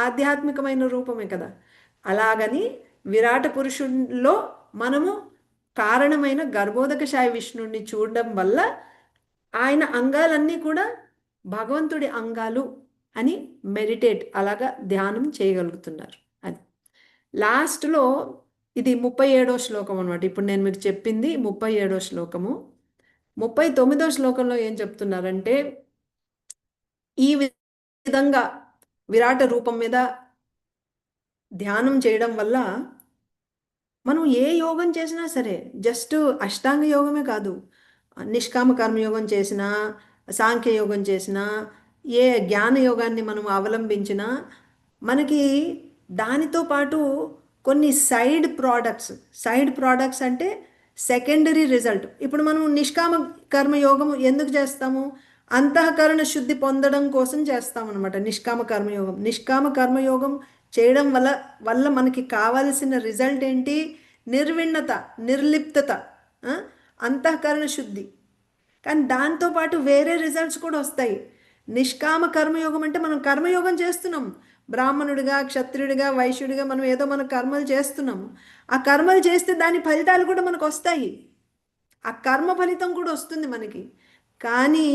ఆధ్యాత్మికమైన రూపమే కదా. అలాగని విరాట పురుషుల్లో మనము కారణమైన గర్భోదకశాయి విష్ణుడిని చూడడం వల్ల ఆయన అంగాలన్నీ కూడా భగవంతుడి అంగాలు అని మెడిటేట్, అలాగా ధ్యానం చేయగలుగుతున్నారు. అది లాస్ట్లో ఇది 37వ శ్లోకం అనమాట. ఇప్పుడు నేను మీకు చెప్పింది 37వ శ్లోకము. 39వ శ్లోకంలో ఏం చెప్తున్నారంటే, ఈ విధంగా విరాట రూపం మీద ధ్యానం చేయడం వల్ల మనం ఏ యోగం చేసినా సరే, జస్ట్ అష్టాంగ యోగమే కాదు, నిష్కామ కర్మయోగం చేసినా, సాంఖ్య యోగం చేసినా, ఏ జ్ఞాన యోగాన్ని మనం అవలంబించినా మనకి దానితో పాటు కొన్ని సైడ్ ప్రోడక్ట్స్ అంటే సెకండరీ రిజల్ట్. ఇప్పుడు మనం నిష్కామ కర్మయోగం ఎందుకు చేస్తాము? అంతఃకరణ శుద్ధి పొందడం కోసం చేస్తామన్నమాట నిష్కామ కర్మయోగం. నిష్కామ కర్మయోగం చేయడం వల్ల మనకి కావాల్సిన రిజల్ట్ ఏంటి? నిర్విణ్ణత, నిర్లిప్తత, అంతఃకరణ శుద్ధి. కానీ దాంతోపాటు వేరే రిజల్ట్స్ కూడా వస్తాయి. నిష్కామ కర్మయోగం అంటే మనం కర్మయోగం చేస్తున్నాం, బ్రాహ్మణుడిగా, క్షత్రియుడిగా, వైశ్యుడిగా మనం ఏదో మన కర్మలు చేస్తున్నాము. ఆ కర్మలు చేస్తే దాని ఫలితాలు కూడా మనకు వస్తాయి, ఆ కర్మ ఫలితం కూడా వస్తుంది మనకి. కానీ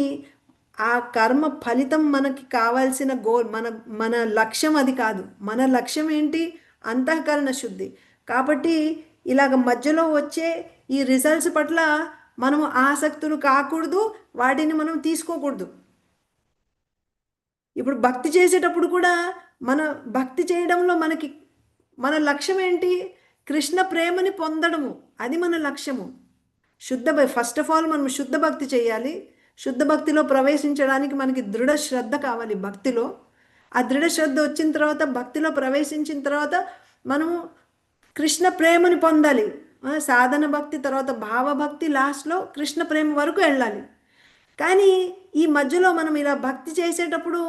ఆ కర్మ ఫలితం మనకి కావాల్సిన గోల్, మన లక్ష్యం అది కాదు. మన లక్ష్యం ఏంటి? అంతఃకరణ శుద్ధి. కాబట్టి ఇలాగ మధ్యలో వచ్చే ఈ రిజల్ట్స్ పట్ల మనము ఆసక్తులు కాకూడదు, వాటిని మనం తీసుకోకూడదు. ఇప్పుడు భక్తి చేసేటప్పుడు కూడా మన భక్తి చేయడంలో మన లక్ష్యం ఏంటి? కృష్ణ ప్రేమని పొందడము, అది మన లక్ష్యము. ఫస్ట్ ఆఫ్ ఆల్ మనం శుద్ధ భక్తి చేయాలి. శుద్ధ భక్తిలో ప్రవేశించడానికి మనకి దృఢ శ్రద్ధ కావాలి భక్తిలో. ఆ దృఢ శ్రద్ధ వచ్చిన తర్వాత, భక్తిలో ప్రవేశించిన తర్వాత మనము కృష్ణ ప్రేమని పొందాలి. సాధన భక్తి తర్వాత భావభక్తి, లాస్ట్లో కృష్ణ ప్రేమ వరకు వెళ్ళాలి. కానీ ఈ మధ్యలో మనం ఇలా భక్తి చేసేటప్పుడు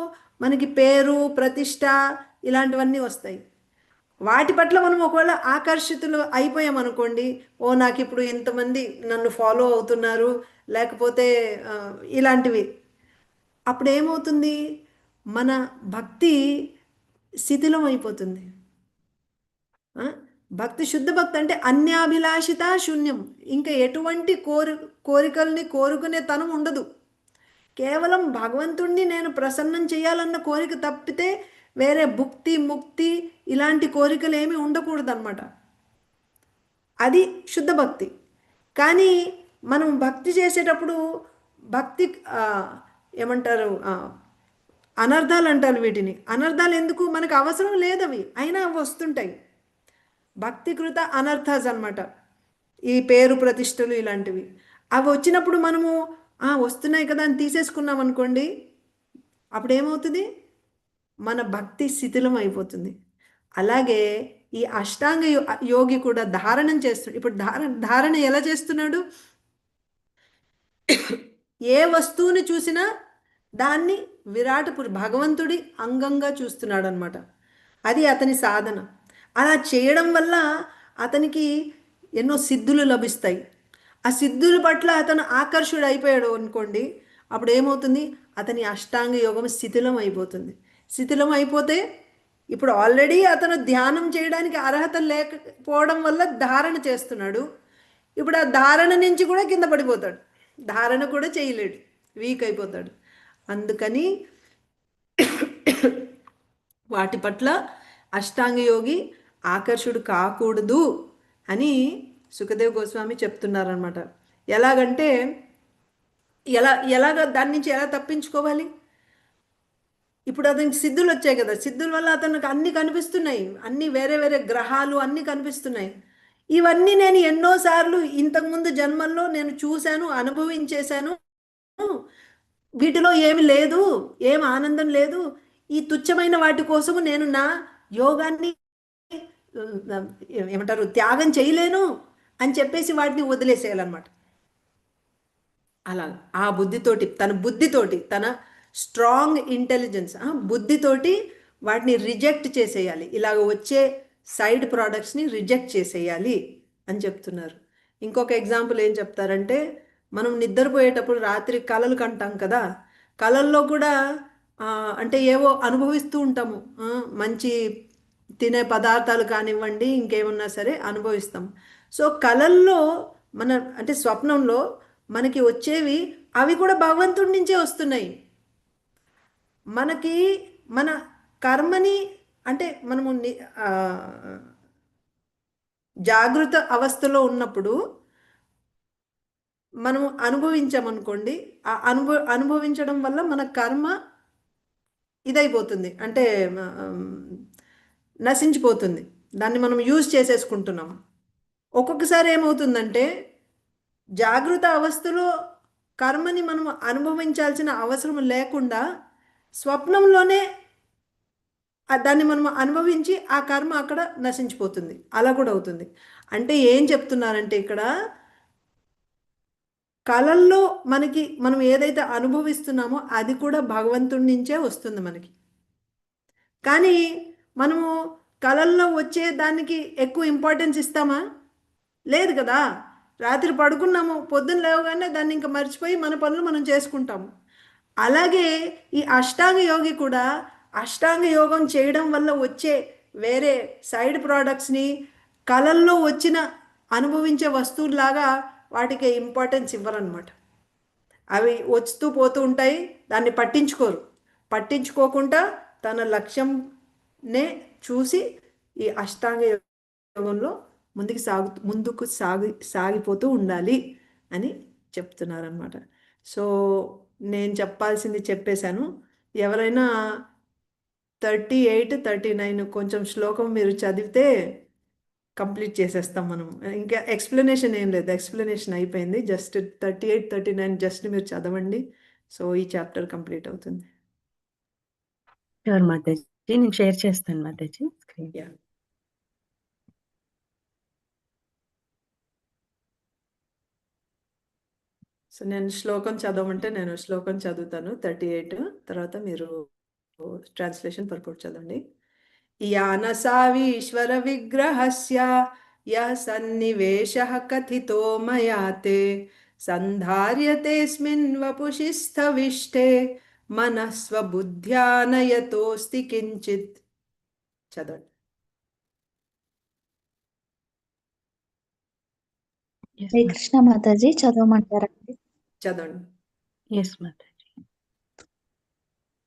మనకి పేరు, ప్రతిష్ట ఇలాంటివన్నీ వస్తాయి. వాటి పట్ల మనం ఒకవేళ ఆకర్షితులు అయిపోయామనుకోండి, ఓ నాకు ఇప్పుడు ఎంతమంది నన్ను ఫాలో అవుతున్నారు, లేకపోతే ఇలాంటివి, అప్పుడు ఏమవుతుంది, మన భక్తి శిథిలం అయిపోతుంది. భక్తి, శుద్ధ భక్తి అంటే అన్యాభిలాషిత శూన్యం. ఇంకా ఎటువంటి కోరికల్ని కోరుకునే తనం ఉండదు. కేవలం భగవంతుణ్ణి నేను ప్రసన్నం చేయాలన్న కోరిక తప్పితే వేరే భుక్తి, ముక్తి ఇలాంటి కోరికలు ఏమీ ఉండకూడదు అన్నమాట. అది శుద్ధ భక్తి. కానీ మనం భక్తి చేసేటప్పుడు భక్తి ఏమంటారు, అనర్థాలు అంటారు వీటిని. అనర్థాలు ఎందుకు, మనకు అవసరం లేదవి, అయినా అవి వస్తుంటాయి. భక్తికృత అనర్థాస్ అన్నమాట. ఈ పేరు, ప్రతిష్టలు ఇలాంటివి. అవి వచ్చినప్పుడు మనము వస్తున్నాయి కదా అని తీసేసుకున్నాం అనుకోండి, అప్పుడు ఏమవుతుంది, మన భక్తి శిథిలం అయిపోతుంది. అలాగే ఈ అష్టాంగ యోగి కూడా ధారణం చేస్తున్నాడు. ఇప్పుడు ధారణ ఎలా చేస్తున్నాడు, ఏ వస్తువుని చూసినా దాన్ని భగవంతుడి అంగంగా చూస్తున్నాడు అనమాట. అది అతని సాధన. అలా చేయడం వల్ల అతనికి ఎన్నో సిద్ధులు లభిస్తాయి. ఆ సిద్ధుల పట్ల అతను ఆకర్షుడు అయిపోయాడు అనుకోండి, అప్పుడు ఏమవుతుంది, అతని అష్టాంగ యోగం శిథిలం అయిపోతుంది. శిథిలం అయిపోతే ఇప్పుడు ఆల్రెడీ అతను ధ్యానం చేయడానికి అర్హత లేకపోవడం వల్ల ధారణ చేస్తున్నాడు. ఇప్పుడు ఆ ధారణ నుంచి కూడా కింద పడిపోతాడు, ధారణ కూడా చేయలేడు, వీక్ అయిపోతాడు. అందుకని వాటి పట్ల అష్టాంగ యోగి ఆకర్షుడు కాకూడదు అని సుఖదేవ్ గోస్వామి చెప్తున్నారనమాట. ఎలాగంటే ఎలాగ దాని నుంచి ఎలా తప్పించుకోవాలి. ఇప్పుడు అతనికి సిద్ధులు వచ్చాయి కదా, సిద్ధుల వల్ల అతనికి అన్నీ కనిపిస్తున్నాయి, అన్నీ వేరే వేరే గ్రహాలు అన్నీ కనిపిస్తున్నాయి. ఇవన్నీ నేను ఎన్నోసార్లు ఇంతకుముందు జన్మల్లో నేను చూశాను, అనుభవించేశాను, వీటిలో ఏమి లేదు, ఏం ఆనందం లేదు, ఈ తుచ్చమైన వాటి కోసము నేను నా యోగాన్ని ఏమంటారు త్యాగం చేయలేను అని చెప్పేసి వాటిని వదిలేసేయాలన్నమాట. అలా ఆ బుద్ధితోటి, తన బుద్ధితోటి, తన స్ట్రాంగ్ ఇంటెలిజెన్స్ బుద్ధితోటి వాటిని రిజెక్ట్ చేసేయాలి. ఇలాగ వచ్చే సైడ్ ప్రోడక్ట్స్ని రిజెక్ట్ చేసేయాలి అని చెప్తున్నారు. ఇంకొక ఎగ్జాంపుల్ ఏం చెప్తారంటే, మనం నిద్రపోయేటప్పుడు రాత్రి కలలు కంటాం కదా, కలల్లో కూడా అంటే ఏవో అనుభవిస్తూ ఉంటాము, మంచి తినే పదార్థాలు కానివ్వండి, ఇంకేమన్నా సరే అనుభవిస్తాం. సో కలల్లో అంటే స్వప్నంలో మనకి వచ్చేవి అవి కూడా భగవంతుడి నుంచే వస్తున్నాయి. మనకి మన కర్మని అంటే మనము జాగృత అవస్థలో ఉన్నప్పుడు మనము అనుభవించామనుకోండి, ఆ అనుభవించడం వల్ల మన కర్మ ఇదైపోతుంది, అంటే నశించిపోతుంది, దాన్ని మనం యూజ్ చేసేసుకుంటున్నాం. ఒక్కొక్కసారి ఏమవుతుందంటే జాగృత అవస్థలో కర్మని మనం అనుభవించాల్సిన అవసరం లేకుండా స్వప్నంలోనే దాన్ని మనం అనుభవించి ఆ కర్మ అక్కడ నశించిపోతుంది. అలా కూడా అవుతుంది. అంటే ఏం చెప్తున్నారంటే ఇక్కడ కళల్లో మనం ఏదైతే అనుభవిస్తున్నామో అది కూడా భగవంతుడి నుంచే వస్తుంది మనకి. కానీ మనము కళల్లో వచ్చే దానికి ఎక్కువ ఇంపార్టెన్స్ ఇస్తామా? లేదు కదా. రాత్రి పడుకున్నాము, పొద్దున్న లేవగానే దాన్ని ఇంకా మర్చిపోయి మన పనులు మనం చేసుకుంటాము. అలాగే ఈ అష్టాంగ యోగి కూడా అష్టాంగ యోగం చేయడం వల్ల వచ్చే వేరే సైడ్ ప్రోడక్ట్స్ని కళల్లో వచ్చిన అనుభవించే వస్తువులాగా వాటికి ఇంపార్టెన్స్ ఇవ్వరన్నమాట. అవి వస్తూ పోతూ ఉంటాయి, దాన్ని పట్టించుకోకుండా తన లక్ష్యంనే చూసి ఈ అష్టాంగ యోగంలో ముందుకు సాగిపోతూ ఉండాలి అని చెప్తున్నారనమాట. సో నేను చెప్పాల్సింది చెప్పేశాను. ఎవరైనా 38, 39 కొంచెం శ్లోకం మీరు చదివితే కంప్లీట్ చేసేస్తాం మనం. ఇంకా ఎక్స్ప్లెనేషన్ ఏం లేదు, ఎక్స్ప్లెనేషన్ అయిపోయింది. జస్ట్ 38, 39 జస్ట్ మీరు చదవండి. సో ఈ చాప్టర్ కంప్లీట్ అవుతుంది. షూర్ మాతాజీ, నేను షేర్ చేస్తాను మాతాజీ స్క్రీన్. యా సో నేను శ్లోకం చదవమంటే నేను శ్లోకం చదువుతాను 38, తర్వాత మీరు ట్రాన్స్లేషన్ పర్పort చదవండి. యానసావీశ్వర విగ్రహస్య యః సన్నివేశః కథితో మయా తే సంధార్యతేస్మిన్ వపుషి స్థవిష్ఠే మనస్వబుద్ధ్యా నయతోస్తి కించిత్. చదవండి. హరే కృష్ణ మాతాజీ, చదవమంటారా? చదవండి. ఎస్ మాతాజీ.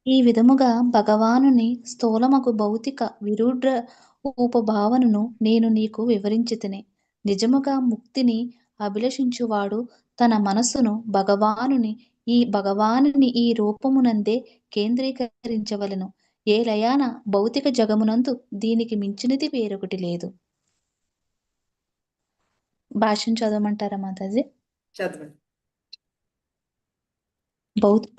ఈ విధముగా భగవానుని స్థూలమగు భౌతిక విరుడ్ర ఉపభావనను నేను నీకు వివరించితిని. నిజముగా ముక్తిని అభిలషించువాడు తన మనస్సును భగవానుని ఈ రూపమునందే కేంద్రీకరించవలెను. ఏ లయాన భౌతిక జగమునందు దీనికి మించినది వేరొకటి లేదు. భాష్యం చదవమంటారా మాతాజీ? చదవండి.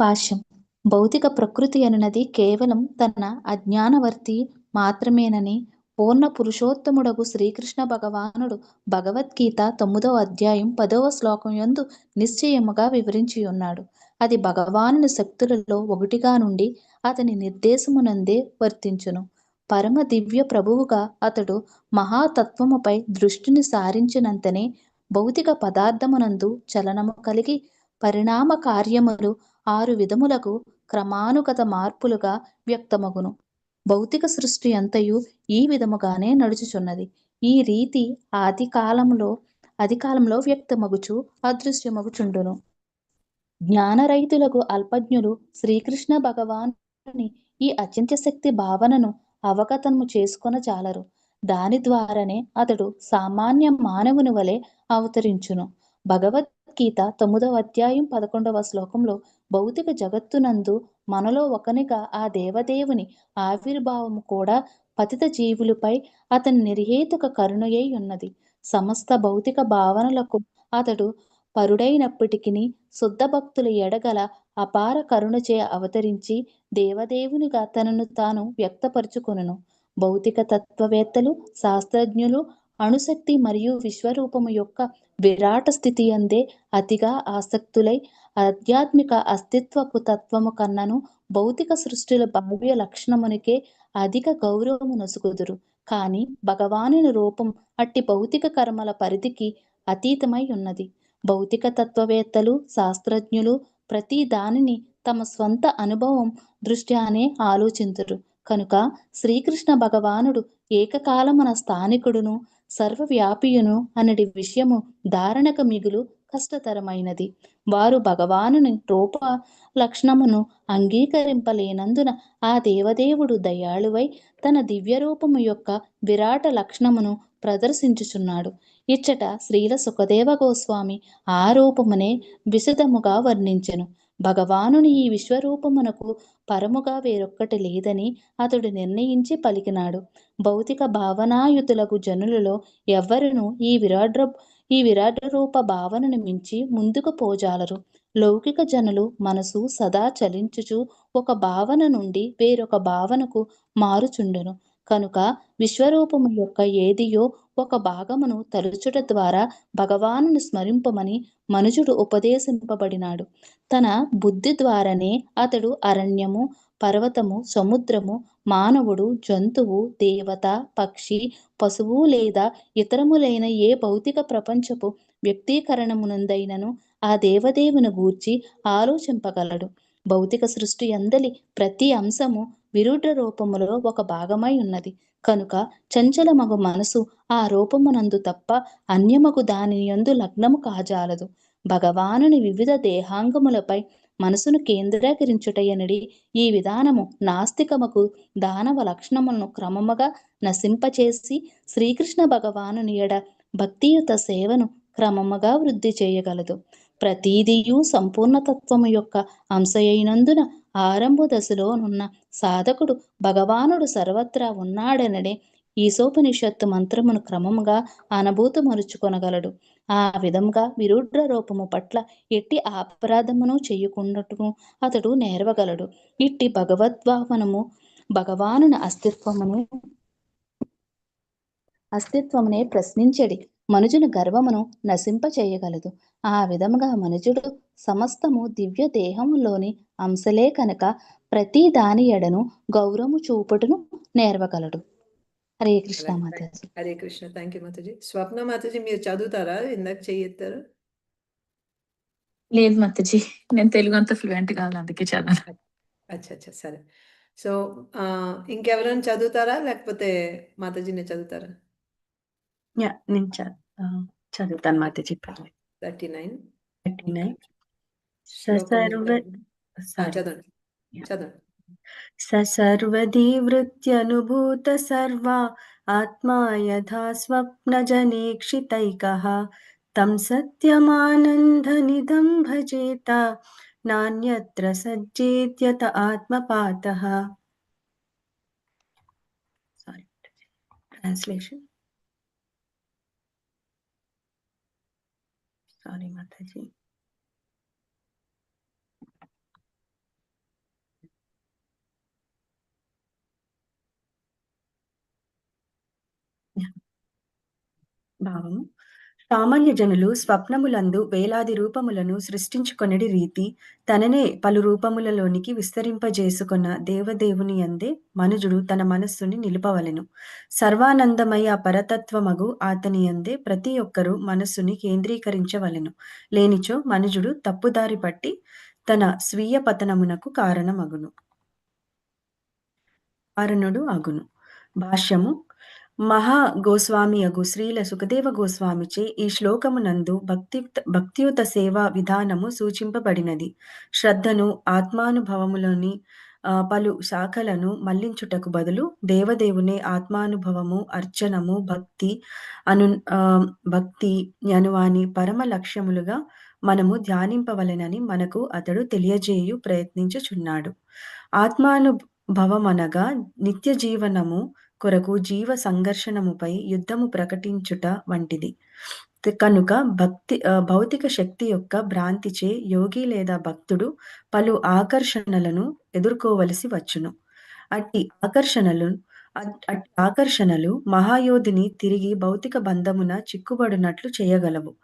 భాష్యం. భౌతిక ప్రకృతి అనునది కేవలం తన అజ్ఞానవర్తి మాత్రమేనని పూర్ణ పురుషోత్తముడగు శ్రీకృష్ణ భగవానుడు భగవద్గీత 9వ అధ్యాయం 10వ శ్లోకం యందు నిశ్చయముగా వివరించి ఉన్నాడు. అది భగవానుని శక్తులలో ఒకటిగా నుండి అతని నిర్దేశమునందే వర్తించును. పరమ దివ్య ప్రభువుగా అతడు మహాతత్వముపై దృష్టిని సారించినంతనే భౌతిక పదార్థమునందు చలనము కలిగి పరిణామ కార్యములు 6 విధములకు క్రమానుగత మార్పులుగా వ్యక్తమగును. భౌతిక సృష్టి అంతయు ఈ విధముగానే నడుచుచున్నది. ఈ రీతి ఆది కాలంలో వ్యక్తమగుచు అదృశ్యమగుచుండును. జ్ఞానరహితులకు అల్పజ్ఞులు శ్రీకృష్ణ భగవానుని ఈ అచింత్య శక్తి భావనను అవగతము చేసుకొన చాలరు. దాని ద్వారానే అతడు సామాన్య మానవుని వలె అవతరించును. భగవద్గీత 9వ అధ్యాయం 11వ శ్లోకంలో భౌతిక జగత్తునందు మనలో ఒకనిగా ఆ దేవదేవుని ఆవిర్భావము కూడా పతిత జీవులపై అతని నిర్హేతుక కరుణయై ఉన్నది. సమస్త భౌతిక భావనలకు అతడు పరుడైనప్పటికీ శుద్ధ భక్తుల ఎడగల అపార కరుణచే అవతరించి దేవదేవునిగా తనను తాను వ్యక్తపరుచుకొనును. భౌతిక తత్వవేత్తలు, శాస్త్రజ్ఞులు అణుశక్తి మరియు విశ్వరూపము యొక్క విరాట స్థితి అందే అతిగా ఆసక్తులై ఆధ్యాత్మిక అస్తిత్వపు తత్వము కన్నను భౌతిక సృష్టిల భావ్య లక్షణమునికే అధిక గౌరవము నొసుగుదురు. కాని భగవానుని రూపం అట్టి భౌతిక కర్మల పరిధికి అతీతమై ఉన్నది. భౌతిక తత్వవేత్తలు, శాస్త్రజ్ఞులు ప్రతి దానిని తమ స్వంత అనుభవం దృష్ట్యానే ఆలోచింతురు. కనుక శ్రీకృష్ణ భగవానుడు ఏకకాలమున స్థానికుడును సర్వవ్యాపియును అనడి విషయము ధారణకు మిగులు కష్టతరమైనది. వారు భగవానుని రూప లక్షణమును అంగీకరింపలేనందున ఆ దేవదేవుడు దయాళువై తన దివ్య రూపము యొక్క విరాట లక్షణమును ప్రదర్శించుచున్నాడు. ఇచ్చట శ్రీల సుఖదేవ గోస్వామి ఆ రూపమునే విశదముగా వర్ణించెను. భగవానుని ఈ విశ్వరూపమునకు పరముగా వేరొక్కటి లేదని అతడు నిర్ణయించి పలికినాడు. భౌతిక భావనాయుతులకు జనులలో ఎవ్వరునూ ఈ విరాట్ రూప భావనను మించి ముందుకు పోజాలరు. లౌకిక జనులు మనసు సదా చలించుచు ఒక భావన నుండి వేరొక భావనకు మారుచుండును. కనుక విశ్వరూపము యొక్క ఏదియో ఒక భాగమును తలుచుట ద్వారా భగవానుని స్మరింపమని మనుజుడు ఉపదేశింపబడినాడు. తన బుద్ధి ద్వారానే అతడు అరణ్యము, పర్వతము, సముద్రము, మానవుడు, జంతువు, దేవత, పక్షి, పశువు లేదా ఇతరములైన ఏ భౌతిక ప్రపంచపు వ్యక్తీకరణమునందైనను ఆ దేవదేవుని గూర్చి ఆలోచింపగలడు. భౌతిక సృష్టి అందలి ప్రతి అంశము విరుడ్ర రూపములో ఒక భాగమై ఉన్నది. కనుక చంచలమగు మనసు ఆ రూపమునందు తప్ప అన్యమగు దాని యందు లగ్నము కాజాలదు. భగవానుని వివిధ దేహాంగములపై మనసును కేంద్రీకరించుటయనడి ఈ విధానము నాస్తికమకు దానవ లక్షణములను క్రమముగా నశింపచేసి శ్రీకృష్ణ భగవానుని ఎడ భక్తియుత సేవను క్రమముగా వృద్ధి చేయగలదు. ప్రతీదియు సంపూర్ణతత్వము యొక్క అంశయైనందున ఆరంభ దశలో నున్న సాధకుడు భగవానుడు సర్వత్రా ఉన్నాడనడే ఈశోపనిషత్తు మంత్రమును క్రమముగా అనుభూతమరుచుకొనగలడు. ఆ విధముగా విరుడ్ర రూపము పట్ల ఎట్టి అపరాధమును చెయ్యకుండాటకు అతడు నేర్వగలడు. ఇట్టి భగవద్భావనము భగవానుని అస్తిత్వమునే ప్రశ్నించెడి మనుజుని గర్వమును నశింపచేయగలదు. ఆ విధముగా మనుజుడు సమస్తము దివ్య దేహములోని అంశలే కనుక ప్రతి దాని ఎడను గౌరవము చూపుటను నేర్వగలడు. హరే కృష్ణ అలాగే. మాతాజీ. హరే కృష్ణ. థ్యాంక్ యూ మాతాజీ. స్వప్న మాతాజీ మీరు చదువుతారా? ఇందాక చెయ్యెత్తారు. లేదు మాతాజీ, నేను తెలుగు అంత ఫ్లూయెంట్ కాదు, అందుకే చదవను. అచ్చా అచ్చా, సరే. సో ఇంకెవరైనా చదువుతారా లేకపోతే మాతాజీనే చదువుతారా? నేను చదువుతాను మాతాజీ. 39 సర్వ చదవండి చదవండి. సర్వధీవృత్యనుభూత సర్వా ఆత్మా యథా స్వప్నజనేక్షితైకః తం సత్యమానందనిదం భజేత నాన్యత్ర సజ్జేత్యత ఆత్మపాతః. ట్రాన్స్లేషన్. సారీ మాతాజీ. భావము. సామాన్య జనులు స్వప్నములందు వేలాది రూపములను సృష్టించుకొనడి రీతి తననే పలు రూపములలోనికి విస్తరింపజేసుకొన్న దేవదేవుని యందే మనుజుడు తన మనస్సుని నిలుపవలెను. సర్వానందమయ పరతత్వమగు అతని యందే ప్రతి ఒక్కరూ మనస్సుని కేంద్రీకరించవలెను. లేనిచో మనుజుడు తప్పుదారి పట్టి తన స్వీయ పతనమునకు కారణుడు అగును. భాష్యము. మహా గోస్వామియగు శ్రీల సుఖదేవ గోస్వామిచే ఈ శ్లోకమునందు భక్తియుత సేవా విధానము సూచింపబడినది. శ్రద్ధను ఆత్మానుభవములోని పలు శాఖలను మళ్లించుటకు బదులు దేవదేవునే ఆత్మానుభవము, అర్చనము, భక్తి అనువాని పరమ లక్ష్యములుగా మనము ధ్యానింపవలెనని మనకు అతడు తెలియజేయు ప్రయత్నించుచున్నాడు. ఆత్మానుభవమనగా నిత్య జీవనము కొరకు జీవ సంఘర్షణముపై యుద్ధము ప్రకటించుట వంటిది. కనుక భౌతిక శక్తి యొక్క భ్రాంతిచే యోగి లేదా భక్తుడు పలు ఆకర్షణలను ఎదుర్కోవలసి వచ్చును. అట్టి ఆకర్షణలు మహాయోధిని తిరిగి భౌతిక బంధమున చిక్కుబడినట్లు చేయగలవు.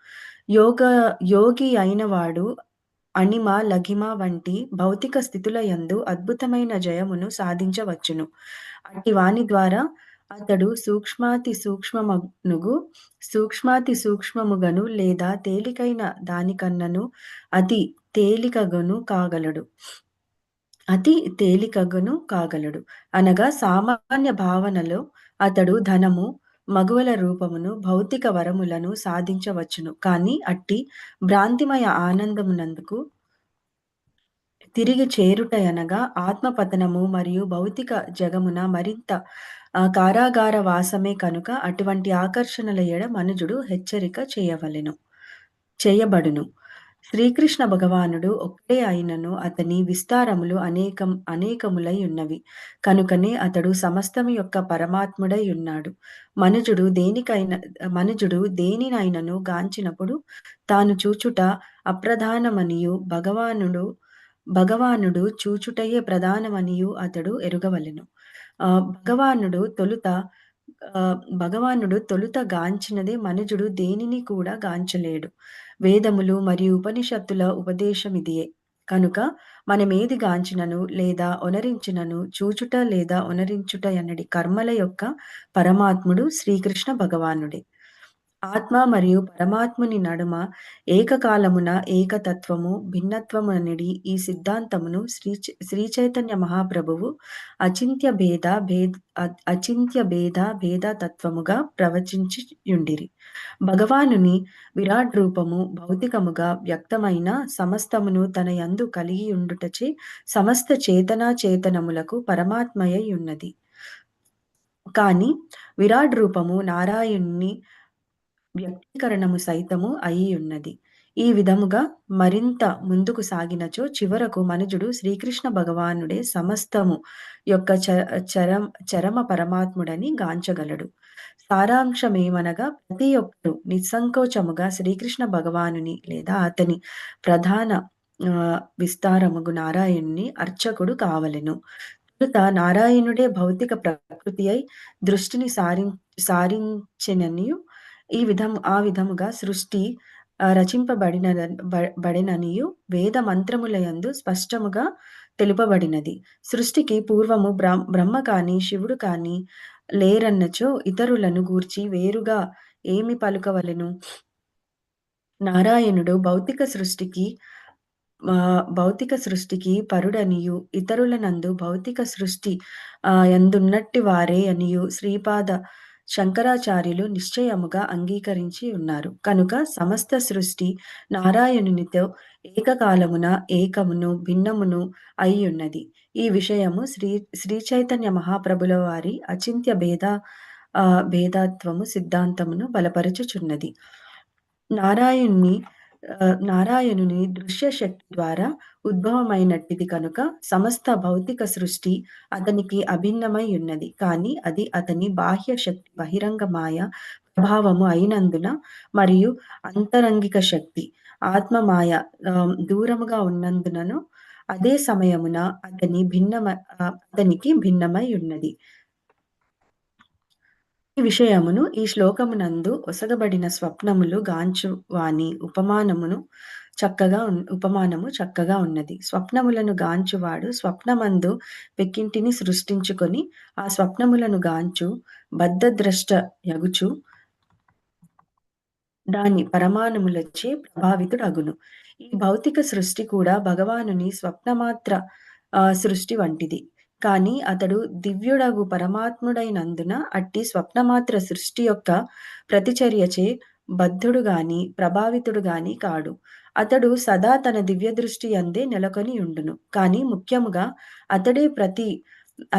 యోగి అయినవాడు అణిమ, లఘిమ వంటి భౌతిక స్థితుల యందు అద్భుతమైన జయమును సాధించవచ్చును. అట్టి వాని ద్వారా అతడు సూక్ష్మాతి సూక్ష్మముగను లేదా తేలికైన దానికన్నను అతి తేలికగను కాగలడు. అనగా సామాన్య భావనలో అతడు ధనము, మగువల రూపమును, భౌతిక వరములను సాధించవచ్చును. కానీ అట్టి భ్రాంతిమయ ఆనందమునందుకు తిరిగి చేరుటయనగా ఆత్మపతనము మరియు భౌతిక జగమున మరింత కారాగార వాసమే కనుక అటువంటి ఆకర్షణల ఎడ మనుజుడు హెచ్చరిక చేయబడును. శ్రీకృష్ణ భగవానుడు ఒక్కడే అయినను అతని విస్తారములు అనేకములై ఉన్నవి. కనుకనే అతడు సమస్తము యొక్క పరమాత్ముడై ఉన్నాడు. మనుజుడు దేనినైనను గాంచినప్పుడు తాను చూచుట అప్రధానమనియు భగవానుడు చూచుటయే ప్రధానమనియు అతడు ఎరుగవలెను. భగవానుడు తొలుత గాంచినదే మనుజుడు దేనిని కూడా గాంచలేడు. వేదములు మరియు ఉపనిషత్తుల ఉపదేశమిదియే. కనుక మనమేది గాంచినను లేదా ఒనరించినను చూచుట లేదా ఒనరించుట ఎన్నడి కర్మల యొక్క పరమాత్ముడు శ్రీకృష్ణ భగవానుడే. ఆత్మ మరియు పరమాత్ముని నడుమ ఏకకాలమున ఏకతత్వము, భిన్నత్వమనడి ఈ సిద్ధాంతమును శ్రీచైతన్య మహాప్రభువు అచింత్య భేద తత్వముగా ప్రవచించియుండిరి. భగవానుని విరాట్ రూపము భౌతికముగా వ్యక్తమైన సమస్తమును తన యందు కలిగియుండుటచే సమస్త చేతనములకు పరమాత్మయై ఉన్నది. కాని విరాట్ రూపము నారాయణుని వ్యక్తీకరణము సైతము అయి ఉన్నది. ఈ విధముగా మరింత ముందుకు సాగినచో చివరకు మనుజుడు శ్రీకృష్ణ భగవానుడే సమస్తము యొక్క చరమ పరమాత్ముడని గాంచగలడు. సారాంశమేమనగా ప్రతి ఒక్కరూ నిస్సంకోచముగా శ్రీకృష్ణ భగవానుని లేదా అతని ప్రధాన విస్తారముగు నారాయణుని అర్చకుడు కావలెను. తొలుత నారాయణుడే భౌతిక ప్రకృతి అయి దృష్టిని సారించెననియు ఆ విధముగా సృష్టి రచింపబడిననియు వేద మంత్రములయందు స్పష్టముగా తెలుపబడినది. సృష్టికి పూర్వము బ్రహ్మ కాని శివుడు కాని లేరన్నచో ఇతరులను గూర్చి వేరుగా ఏమి పలుకవలెను? నారాయణుడు భౌతిక సృష్టికి పరుడనియు ఇతరులనందు భౌతిక సృష్టి యందున్నట్టి వారే అనియు శ్రీపాద శంకరాచార్యులు నిశ్చయముగా అంగీకరించి ఉన్నారు. కనుక సమస్త సృష్టి నారాయణునితో ఏకకాలమున ఏకమును భిన్నమును అయి ఉన్నది. ఈ విషయము శ్రీ చైతన్య మహాప్రభుల వారి అచింత్య భేదాత్వము సిద్ధాంతమును బలపరచుచున్నది. నారాయణుని దృశ్య శక్తి ద్వారా ఉద్భవమైనట్టిది కనుక సమస్త భౌతిక సృష్టి అతనికి అభిన్నమై ఉన్నది. కానీ అది అతని బాహ్య శక్తి బహిరంగ మాయ ప్రభావము అయినందున మరియు అంతరంగిక శక్తి ఆత్మమాయ దూరముగా ఉన్నందునను అదే సమయమున అతనికి భిన్నమై ఉన్నది. ఈ విషయమును ఈ శ్లోకమునందు ఒసగబడిన స్వప్నములు గాంచు వాని ఉపమానము చక్కగా ఉన్నది. స్వప్నములను గాంచువాడు స్వప్నమందు వెక్కింటిని సృష్టించుకొని ఆ స్వప్నములను గాంచు బద్ధద్రష్ట యగుచు దాని పరమాణుములచే ప్రభావితుడగును. ఈ భౌతిక సృష్టి కూడా భగవానుని స్వప్నమాత్ర సృష్టి వంటిది. కాని అతడు దివ్యుడగు పరమాత్ముడైనందున అట్టి స్వప్నమాత్ర సృష్టి యొక్క ప్రతిచర్యచే బద్ధుడు గాని ప్రభావితుడు గాని కాడు. అతడు సదా తన దివ్య దృష్టి యందే నెలకొని ఉండును. కాని ముఖ్యముగా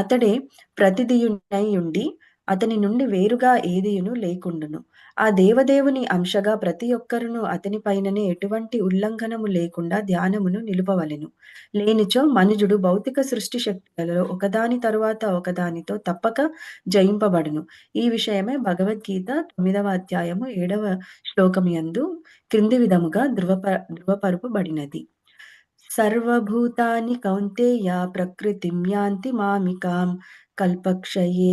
అతడే ప్రతిదియునై ఉండి అతని నుండి వేరుగా ఏదియును లేకుండును. ఆ దేవదేవుని అంశగా ప్రతి ఒక్కరును అతని పైననే ఎటువంటి ఉల్లంఘనము లేకుండా ధ్యానమును నిలుపవలెను. లేనిచో మనుజుడు భౌతిక సృష్టి శక్తులలో ఒకదాని తరువాత ఒకదానితో తప్పక జయింపబడును. ఈ విషయమే భగవద్గీత 9వ అధ్యాయము 7వ శ్లోకము యందు క్రింది విధముగా ధృవపరపబడినది. సర్వభూతాని కౌంతేయ ప్రకృతిం యాంతి మామికాం కల్పక్షయే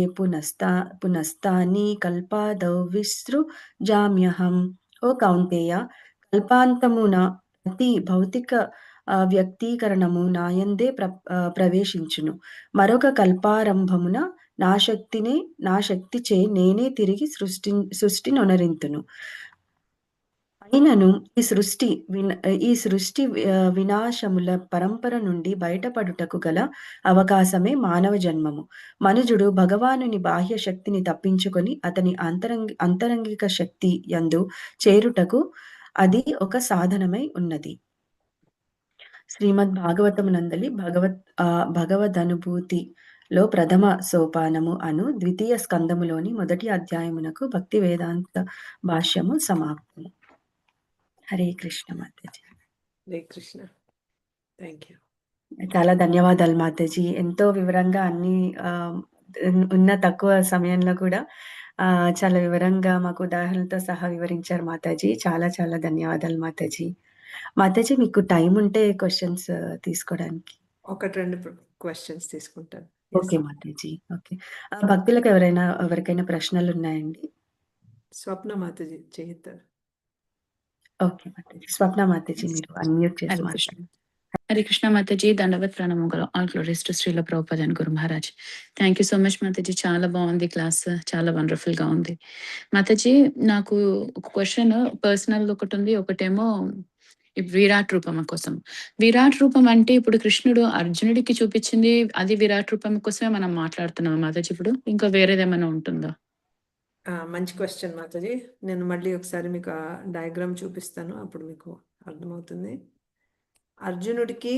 పునస్తాని కల్పాదౌ విసృజామ్యహం. ఓ కౌంతేయ, కల్పాంతమున ప్రతి భౌతిక వ్యక్తీకరణము నాయందే ప్రవేశించును. మరొక కల్పారంభమున నా శక్తిచే నేనే తిరిగి సృష్టినొనరింతును. అయినను ఈ సృష్టి వినాశముల పరంపర నుండి బయటపడుటకు గల అవకాశమే మానవ జన్మము. మనుజుడు భగవానుని బాహ్య శక్తిని తప్పించుకొని అతని అంతరంగిక శక్తి యందు చేరుటకు అది ఒక సాధనమై ఉన్నది. శ్రీమద్ భాగవతమునందలి భగవదనుభూతిలో ప్రథమ సోపానము అను ద్వితీయ స్కందములోని మొదటి అధ్యాయమునకు భక్తి వేదాంత భాష్యము సమాప్తము. హరే కృష్ణ మాతాజీ. హరే కృష్ణ. Thank you. చాలా ధన్యవాదాలు మాతాజీ. ఎంతో వివరంగా అన్ని ఉన్న తక్కువ సమయంలో కూడా చాలా వివరంగా మాకు ఉదాహరణలతో సహా వివరించారు మాతాజీ. చాలా చాలా ధన్యవాదాలు మాతాజీ. మాతాజీ, మీకు టైం ఉంటే క్వశ్చన్స్ తీసుకోవడానికి 1-2 క్వశ్చన్స్ తీసుకుంటాను. ఓకే మాతాజీ. ఓకే, భక్తులకు ఎవరికైనా ప్రశ్నలు ఉన్నాయండి? స్వప్న మాతాజీ చేయిస్తారు. ఓకే మాతాజీ. స్వప్న మాతాజీ, మీరు అన్మ్యూట్ చేసి మాట్లాడండి. హరే కృష్ణ మాతాజీ. దండవత్ ప్రణామం. All glories to Srila Prabhupada and Guru Maharaj. Thank you so much Mataji. చాలా బాగుంది క్లాస్, చాలా వండర్ఫుల్ గా ఉంది మాతాజీ. నాకు ఒక క్వశ్చన్ పర్సనల్ ఒకటి ఉంది, ఒకటేమో విరాట్ రూపం కోసం. విరాట్ రూపం అంటే ఇప్పుడు కృష్ణుడు అర్జునుడికి చూపించింది అది విరాట్ రూపం కోసమే మనం మాట్లాడుతున్నాం మాతాజీ. ఇప్పుడు ఇంకా వేరేదేమైనా ఉంటుందా? మంచి క్వశ్చన్ మాతాజీ. నేను మళ్ళీ ఒకసారి మీకు ఆ డయాగ్రామ్ చూపిస్తాను, అప్పుడు మీకు అర్థమవుతుంది. అర్జునుడికి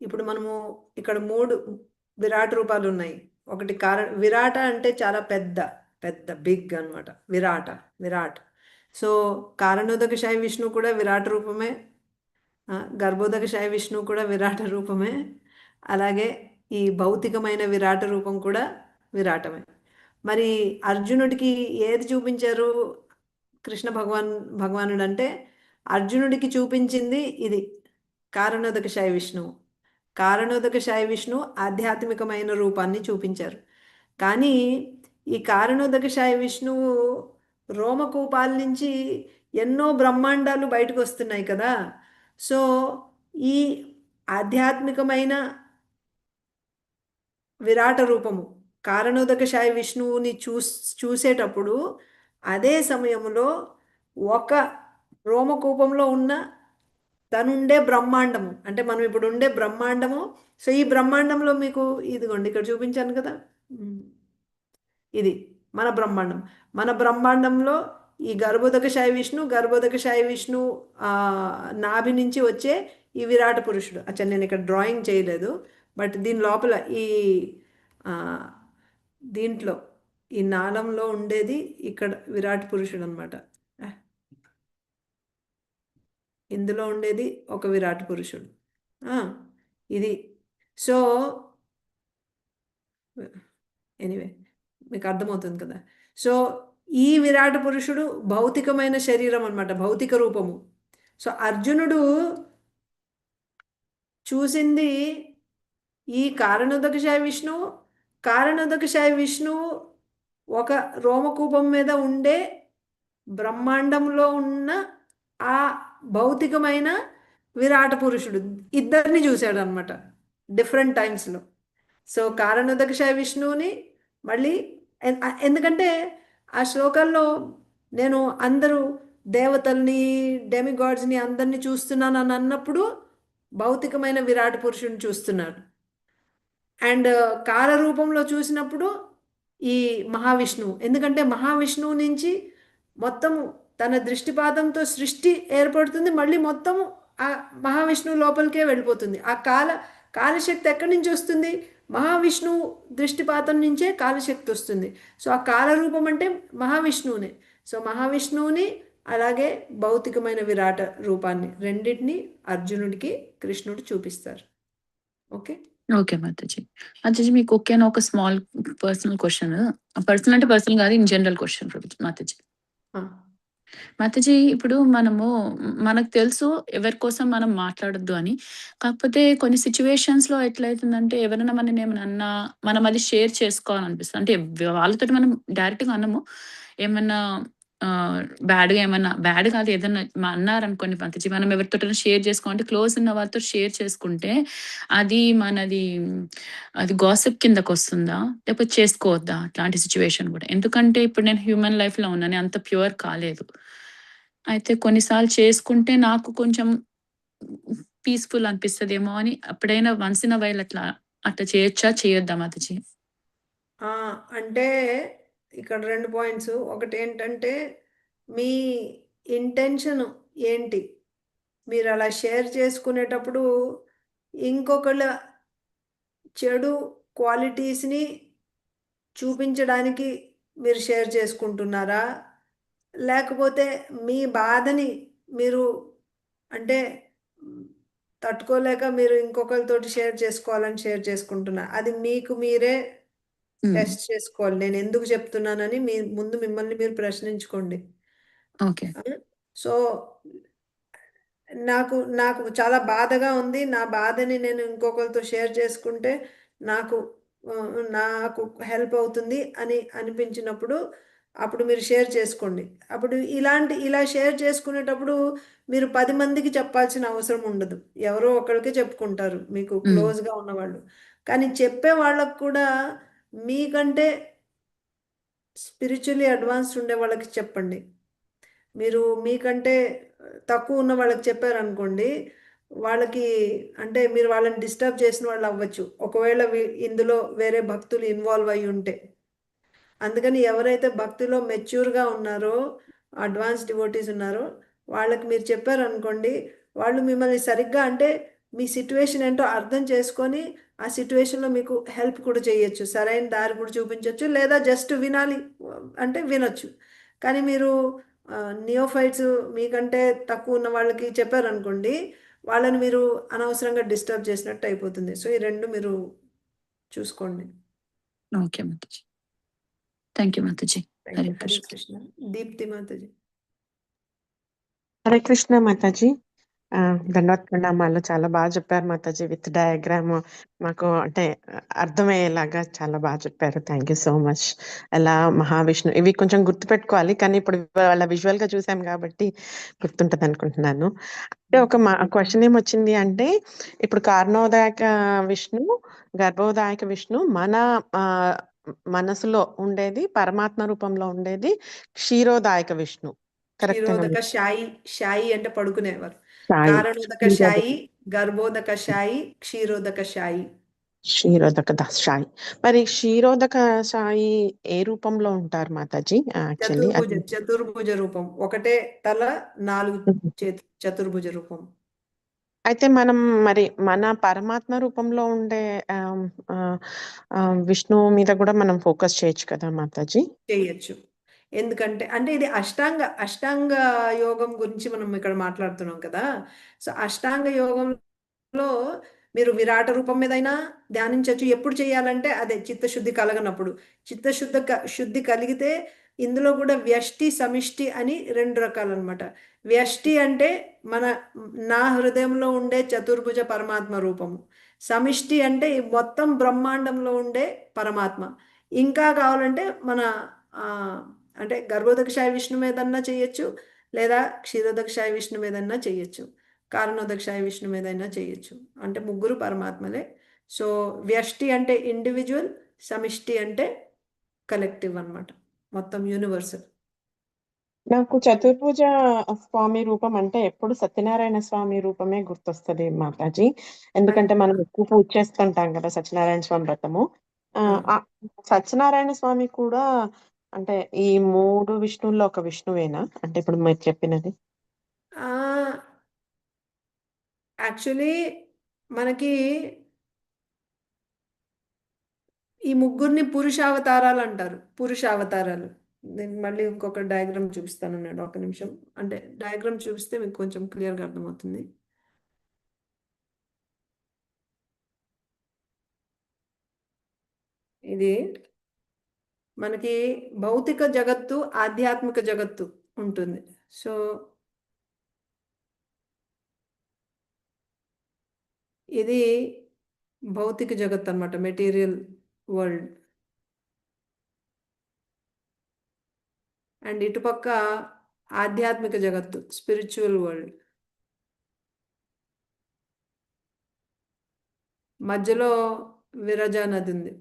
ఇప్పుడు మనము ఇక్కడ 3 విరాట్ రూపాలు ఉన్నాయి. ఒకటి విరాట అంటే చాలా పెద్ద బిగ్ అన్నమాట. విరాట్ సో కారణోదకశాయి విష్ణు కూడా విరాట రూపమే, గర్భోదకశాయి విష్ణు కూడా విరాట రూపమే, అలాగే ఈ భౌతికమైన విరాట రూపం కూడా విరాటమే. మరి అర్జునుడికి ఏది చూపించారు కృష్ణ భగవానుడు అంటే, అర్జునుడికి చూపించింది ఇది కారణోదకశాయి విష్ణువు. కారణోదకశాయి విష్ణు ఆధ్యాత్మికమైన రూపాన్ని చూపించారు. కానీ ఈ కారణోదకశాయి విష్ణువు రోమకూపాల నుంచి ఎన్నో బ్రహ్మాండాలు బయటకు వస్తున్నాయి కదా. సో ఈ ఆధ్యాత్మికమైన విరాట రూపము కారణోదకశాయి విష్ణువుని చూసేటప్పుడు అదే సమయంలో ఒక రోమకూపంలో ఉన్న తనుండే బ్రహ్మాండము, అంటే మనం ఇప్పుడు ఉండే బ్రహ్మాండము. సో ఈ బ్రహ్మాండంలో మీకు ఇదిగోండి ఇక్కడ చూపించాను కదా, ఇది మన బ్రహ్మాండం. మన బ్రహ్మాండంలో ఈ గర్భోదకశాయి విష్ణు నాభి నుంచి వచ్చే ఈ విరాట పురుషుడు. అచ్చా నేను ఇక్కడ డ్రాయింగ్ చేయలేదు, బట్ దీని లోపల ఈ దీంట్లో ఈ నాళంలో ఉండేది ఇక్కడ విరాట్ పురుషుడు అనమాట. ఇందులో ఉండేది ఒక విరాట్ పురుషుడు ఇది. సో ఎనీవే మీకు అర్థమవుతుంది కదా. సో ఈ విరాట పురుషుడు భౌతికమైన శరీరం అనమాట, భౌతిక రూపము. సో అర్జునుడు చూసింది ఈ కారణోదకశాయి విష్ణువు ఒక రోమకూపం మీద ఉండే బ్రహ్మాండంలో ఉన్న ఆ భౌతికమైన విరాట పురుషుడు ఇద్దరిని చూశాడు అనమాట డిఫరెంట్ టైమ్స్లో. సో కారణోదకశాయి విష్ణువుని మళ్ళీ ఎందుకంటే ఆ శ్లోకాల్లో నేను అందరూ దేవతల్ని డెమిగాడ్స్ని అందరినీ చూస్తున్నాను అని అన్నప్పుడు భౌతికమైన విరాట పురుషుడిని చూస్తున్నాడు. అండ్ కాల రూపంలో చూసినప్పుడు ఈ మహావిష్ణువు, ఎందుకంటే మహావిష్ణువు నుంచి మొత్తము తన దృష్టిపాతంతో సృష్టి ఏర్పడుతుంది, మళ్ళీ మొత్తము ఆ మహావిష్ణువు లోపలికే వెళ్ళిపోతుంది. ఆ కాలశక్తి ఎక్కడి నుంచి వస్తుంది? మహావిష్ణువు దృష్టిపాతం నుంచే కాలశక్తి వస్తుంది. సో ఆ కాలరూపం అంటే మహావిష్ణువునే. సో మహావిష్ణువుని అలాగే భౌతికమైన విరాట రూపాన్ని రెండింటిని అర్జునుడికి కృష్ణుడు చూపిస్తారు. Okay okay Mataji. మాతాజీ మీకు ఓకేనా ఒక స్మాల్ పర్సనల్ క్వశ్చన్, పర్సనల్ అంటే పర్సనల్ కాదు, in general question Mataji. Mataji ఇప్పుడు మనకు తెలుసు ఎవరి కోసం మనం మాట్లాడొద్దు అని, కాకపోతే కొన్ని సిచ్యువేషన్స్ లో ఎట్లయితుందంటే ఎవరైనా మనం ఏమైనా అన్నా మనం అది షేర్ చేసుకోవాలనిపిస్తుంది. అంటే వాళ్ళతో మనం డైరెక్ట్ గా అన్నము, ఏమన్నా బ్యాడ్ కాదు ఏదన్నా అన్నారనుకోండి మాతాజీ, మనం ఎవరితో షేర్ చేసుకోవాలంటే క్లోజ్ ఉన్న వాళ్ళతో షేర్ చేసుకుంటే అది గాసిప్ కిందకు వస్తుందా, లేకపోతే చేసుకోవద్దా అట్లాంటి సిచ్యువేషన్ కూడా? ఎందుకంటే ఇప్పుడు నేను హ్యూమన్ లైఫ్ లో ఉన్నాను, అంత ప్యూర్ కాలేదు. అయితే కొన్నిసార్లు చేసుకుంటే నాకు కొంచెం పీస్ఫుల్ అనిపిస్తుందేమో అని, అప్పుడైనా వన్స్ ఇన్ వైల్ అట్లా చేయొచ్చా చేయొద్దా మాతాజీ? అంటే ఇక్కడ 2 పాయింట్స్. ఒకటి ఏంటంటే మీ ఇంటెన్షన్ ఏంటి, మీరు అలా షేర్ చేసుకునేటప్పుడు ఇంకొకళ్ళ చెడు క్వాలిటీస్ని చూపించడానికి మీరు షేర్ చేసుకుంటున్నారా, లేకపోతే మీ బాధని మీరు అంటే తట్టుకోలేక మీరు ఇంకొకరితోటి షేర్ చేసుకోవాలని షేర్ చేసుకుంటున్నారు? అది మీకు మీరే టెస్ట్ చేసుకోవాలి. నేను ఎందుకు చెప్తున్నానని ముందు మిమ్మల్ని మీరు ప్రశ్నించుకోండి. ఓకే. సో నాకు చాలా బాధగా ఉంది, నా బాధని నేను ఇంకొకరితో షేర్ చేసుకుంటే నాకు హెల్ప్ అవుతుంది అని అనిపించినప్పుడు అప్పుడు మీరు షేర్ చేసుకోండి. అప్పుడు ఇలా షేర్ చేసుకునేటప్పుడు మీరు 10 మందికి చెప్పాల్సిన అవసరం ఉండదు, ఎవరో ఒకరికే చెప్పుకుంటారు మీకు క్లోజ్గా ఉన్నవాళ్ళు. కానీ చెప్పే వాళ్ళకు కూడా మీకంటే స్పిరిచువల్లీ అడ్వాన్స్డ్ ఉండే వాళ్ళకి చెప్పండి. మీరు మీకంటే తక్కువ ఉన్న వాళ్ళకి చెప్పారనుకోండి, వాళ్ళకి అంటే మీరు వాళ్ళని డిస్టర్బ్ చేసిన వాళ్ళు అవ్వచ్చు, ఒకవేళ ఇందులో వేరే భక్తులు ఇన్వాల్వ్ అయి ఉంటే. అందుకని ఎవరైతే భక్తిలో మెచ్యూర్గా ఉన్నారో, అడ్వాన్స్ డివోటీస్ ఉన్నారో వాళ్ళకి మీరు చెప్పారనుకోండి, వాళ్ళు మిమ్మల్ని సరిగ్గా అంటే మీ సిట్యువేషన్ ఏంటో అర్థం చేసుకొని ఆ సిట్యువేషన్లో మీకు హెల్ప్ కూడా చేయొచ్చు, సరైన దారి కూడా చూపించవచ్చు, లేదా జస్ట్ వినాలి అంటే వినొచ్చు. కానీ మీరు నియోఫైట్స్ మీకంటే తక్కువ ఉన్న వాళ్ళకి చెప్పారనుకోండి, వాళ్ళని మీరు అనవసరంగా డిస్టర్బ్ చేసినట్టు అయిపోతుంది. సో ఈ రెండు మీరు చూసుకోండి. ఓకే మాతాజీ. థ్యాంక్ యూ మాతాజీ. Thank Hare you. హరే కృష్ణ. కృష్ణ. దీప్తి మాతాజీ. హరే కృష్ణ మాతాజీ. ధన్యవాద ప్రణామాలు. చాలా బాగా చెప్పారు మాతాజీ. విత్ డయాగ్రామ్ మాకు అంటే అర్థమయ్యేలాగా చాలా బాగా చెప్పారు. Thank you so much. ఎలా మహావిష్ణు ఇవి కొంచెం గుర్తుపెట్టుకోవాలి, కానీ ఇప్పుడు వాళ్ళ విజువల్ గా చూసాం కాబట్టి గుర్తుంటది అనుకుంటున్నాను. అంటే ఒక క్వశ్చన్ ఏమొచ్చింది అంటే, ఇప్పుడు కారణోదాయక విష్ణు, గర్భోదాయక విష్ణు మన ఆ, మనసులో ఉండేది, పరమాత్మ రూపంలో ఉండేది క్షీరోదాయక విష్ణు. కరెక్టేనా? క్షీరోదక శాయి. శాయి అంటే పడుకునేవారు. సాయి కారణోదక శాయి, గర్భోదక శాయి, క్షీరోదక శాయి. క్షీరోదక సాయి. మరి క్షీరోదక సాయి ఏ రూపంలో ఉంటారు మాతాజీ? యాక్చువల్లీ చతుర్భుజ రూపం. ఒకటే తల, 4 చేతులు, చతుర్భుజ రూపం. అయితే మనం మరి మన పరమాత్మ రూపంలో ఉండే విష్ణువు మీద కూడా మనం ఫోకస్ చేయొచ్చు కదా మాతాజీ? చేయొచ్చు. ఎందుకంటే అంటే ఇది అష్టాంగ యోగం గురించి మనం ఇక్కడ మాట్లాడుతున్నాం కదా. సో అష్టాంగ యోగంలో మీరు విరాట రూపం మీదైనా ధ్యానించవచ్చు. ఎప్పుడు చేయాలంటే అదే చిత్తశుద్ధి కలగనప్పుడు. శుద్ధి కలిగితే ఇందులో కూడా వ్యష్టి, సమిష్టి అని 2 రకాలు అనమాట. వ్యష్టి అంటే నా హృదయంలో ఉండే చతుర్భుజ పరమాత్మ రూపము. సమిష్టి అంటే ఈ మొత్తం బ్రహ్మాండంలో ఉండే పరమాత్మ. ఇంకా కావాలంటే మన అంటే గర్భోదకశాయ విష్ణు మీదన్నా చేయొచ్చు, లేదా క్షీరోదకశాయ విష్ణు మీదన్నా చేయొచ్చు, కారణోదకశాయ విష్ణు మీదైనా చేయొచ్చు. అంటే ముగ్గురు పరమాత్మలే. సో వ్యష్టి అంటే ఇండివిజువల్, సమిష్టి అంటే కలెక్టివ్ అన్నమాట, మొత్తం యూనివర్సల్. నాకు చతుర్భుజ స్వామి రూపం అంటే ఎప్పుడు సత్యనారాయణ స్వామి రూపమే గుర్తొస్తుంది మాతాజీ. ఎందుకంటే మనం ఎక్కువ పూజ చేస్తుంటాం కదా సత్యనారాయణ స్వామి వ్రతము. ఆ సత్యనారాయణ స్వామి కూడా అంటే ఈ 3 విష్ణువుల్లో ఒక విష్ణువేనా? అంటే ఇప్పుడు మీరు చెప్పినది. యాక్చువల్లీ మనకి ఈ ముగ్గురిని పురుషావతారాలు అంటారు. పురుషావతారాలు. నేను మళ్ళీ ఇంకొక డయాగ్రామ్ చూపిస్తాను, ఒక నిమిషం. అంటే డయాగ్రామ్ చూపిస్తే మీకు కొంచెం క్లియర్గా అర్థమవుతుంది. ఇది మనకి భౌతిక జగత్తు, ఆధ్యాత్మిక జగత్తు ఉంటుంది. సో ఇది భౌతిక జగత్తు అన్నమాట, మెటీరియల్ వరల్డ్. అండ్ ఇటుపక్క ఆధ్యాత్మిక జగత్తు, స్పిరిచువల్ వరల్డ్. మధ్యలో విరజా నది ఉంది.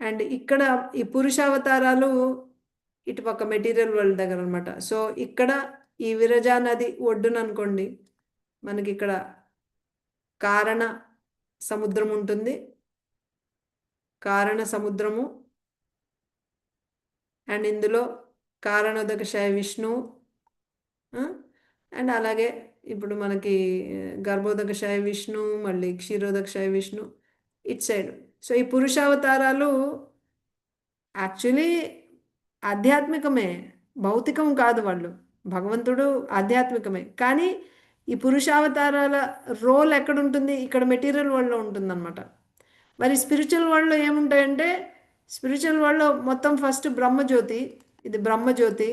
అండ్ ఇక్కడ ఈ పురుషావతారాలు ఇటుపక్క మెటీరియల్ వరల్డ్ దగ్గర అనమాట. సో ఇక్కడ ఈ విరజా నది ఒడ్డున అనుకోండి, మనకి ఇక్కడ కారణ సముద్రం ఉంటుంది. కారణ సముద్రము అండ్ ఇందులో కారణోదకశాయ విష్ణువు, అండ్ అలాగే ఇప్పుడు మనకి గర్భోదకశాయ విష్ణు, మళ్ళీ క్షీరోదకశాయ విష్ణు ఇట్ సైడ్. సో ఈ పురుషావతారాలు యాక్చువల్లీ ఆధ్యాత్మికమే, భౌతికం కాదు. వాళ్ళు భగవంతుడు ఆధ్యాత్మికమే, కానీ ఈ పురుషావతారాల రోల్ ఎక్కడ ఉంటుంది? ఇక్కడ మెటీరియల్ వరల్డ్లో ఉంటుందన్నమాట. మరి స్పిరిచువల్ వరల్డ్లో ఏముంటాయంటే, స్పిరిచువల్ వరల్డ్లో మొత్తం ఫస్ట్ బ్రహ్మజ్యోతి, ఇది బ్రహ్మజ్యోతి.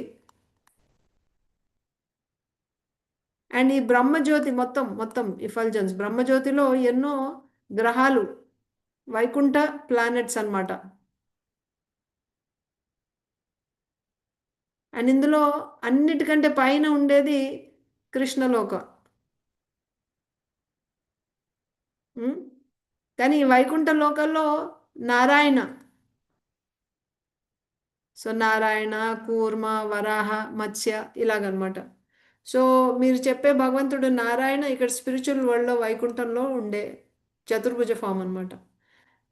అండ్ ఈ బ్రహ్మజ్యోతి మొత్తం ఇఫల్జన్స్, బ్రహ్మజ్యోతిలో ఎన్నో గ్రహాలు, వైకుంఠ ప్లానెట్స్ అన్నమాట. అండ్ ఇందులో అన్నిటికంటే పైన ఉండేది కృష్ణలోక. కానీ ఈ వైకుంఠ లోకల్లో నారాయణ. సో నారాయణ, కూర్మ, వరాహ, మత్స్య ఇలాగనమాట. సో మీరు చెప్పే భగవంతుడు నారాయణ ఇక్కడ స్పిరిచువల్ వరల్డ్లో వైకుంఠంలో ఉండే చతుర్భుజ ఫామ్ అనమాట.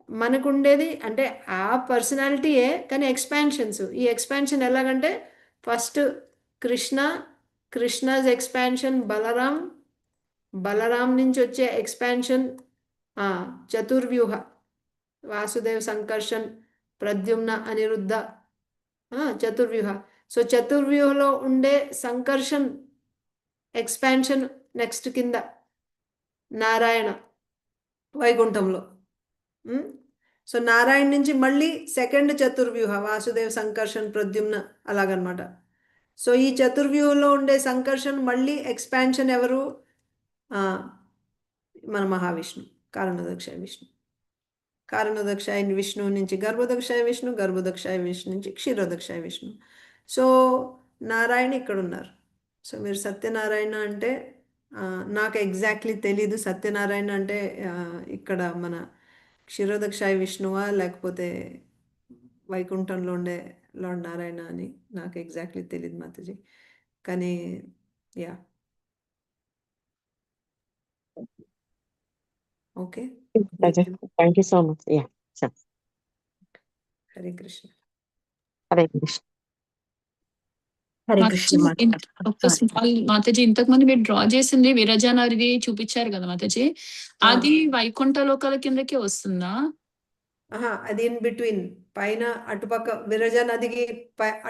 మనకు ఉండేది అంటే ఆ పర్సనాలిటీయే, కానీ ఎక్స్పాన్షన్స్. ఈ ఎక్స్పాన్షన్ ఎలాగంటే ఫస్ట్ కృష్ణాస్ ఎక్స్పాన్షన్, బలరాం నుంచి వచ్చే ఎక్స్పాన్షన్ చతుర్వ్యూహ, వాసుదేవ్, సంకర్షణ్, ప్రద్యుమ్న, అనిరుద్ధ, చతుర్వ్యూహ. సో చతుర్వ్యూహలో ఉండే సంకర్షణ్ ఎక్స్పాన్షన్ నెక్స్ట్ కింద నారాయణ వైకుంఠంలో. సో నారాయణ నుంచి మళ్ళీ సెకండ్ చతుర్వ్యూహ వాసుదేవ్ సంకర్షణ్ ప్రద్యుమ్న అలాగనమాట. సో ఈ చతుర్వ్యూహంలో ఉండే సంకర్షణ్ మళ్ళీ ఎక్స్పాన్షన్ ఎవరు? మన మహావిష్ణు, కారణోదక్షాయ విష్ణు. కారణోదక్షాయ విష్ణు నుంచి గర్భోదక్షాయ విష్ణు, గర్భోదక్షాయ విష్ణు నుంచి క్షీరోదక్షాయ విష్ణు. సో నారాయణ ఇక్కడ ఉన్నారు. సో మీరు సత్యనారాయణ అంటే నాకు ఎగ్జాక్ట్లీ తెలీదు సత్యనారాయణ అంటే ఇక్కడ మన క్షీరోదక్షాయ విష్ణువా లేకపోతే వైకుంఠంలో ఉండే లార్డ్ నారాయణ అని నాకు ఎగ్జాక్ట్లీ తెలియదు మాతాజీ. కానీ yeah okay. Thank you so much. Yeah Hare Krishna. Hare Krishna. Hare Krishna Mataji ఇంతకు ముందు మీరు డ్రా చేసింది విరజానది చూపించారు కదా మాతాజీ, అది వైకుంఠ లోకాల కిందకే వస్తుందా? అది ఇన్ బిట్వీన్ పైన అటుపక్క విరజా నదికి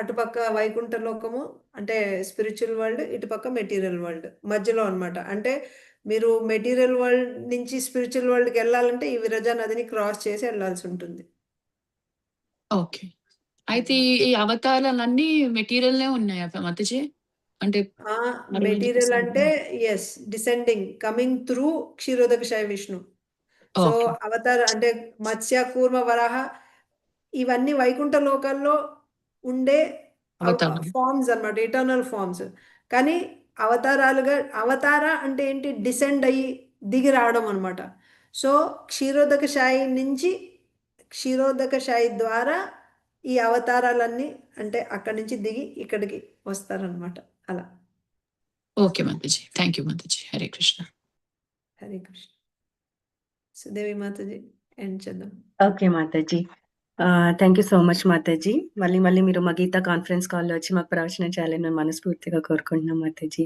అటుపక్క వైకుంఠ లోకము అంటే స్పిరిచువల్ వరల్డ్, ఇటుపక్క మెటీరియల్ వరల్డ్ మధ్యలో అన్నమాట. అంటే మీరు మెటీరియల్ వరల్డ్ నుంచి స్పిరిచువల్ వరల్డ్కి వెళ్ళాలంటే ఈ విరజా నదిని క్రాస్ చేసి వెళ్ళాల్సి ఉంటుంది. ఓకే. అయితే ఈ అవతారాలన్నీ మెటీరియల్ ఉన్నాయా మాతాజీ? అంటే మెటీరియల్ అంటే as descending coming through Kshirodakshayi Vishnu. So అవతార అంటే మత్స్య కూర్మ వరాహ ఇవన్నీ వైకుంఠ లోకాల్లో ఉండే ఫార్మ్స్ అన్నమాట, ఇటర్నల్ ఫార్మ్స్. కానీ అవతారాలుగా అవతార అంటే ఏంటి? డిసెండ్ అయ్యి దిగి రావడం అనమాట. సో క్షీరోదకశాయి నుంచి క్షీరోదకశాయి ద్వారా ఈ అవతారాలన్నీ అంటే అక్కడి నుంచి దిగి ఇక్కడికి వస్తారనమాట. అలా. ఓకే మాతాజీ, థ్యాంక్ యూ మాతాజీ. హరే కృష్ణ. హరే కృష్ణ. సుదేవి మాతాజీ ఎండ్ చేద్దాం. ఓకే మాతాజీ, థ్యాంక్ యూ సో మచ్ మాతాజీ. మళ్ళీ మీరు మా గీతా కాన్ఫరెన్స్ కాల్లో వచ్చి మాకు ప్రవచనం చేయాలని మేము మనస్ఫూర్తిగా కోరుకుంటున్నాం మాతాజీ.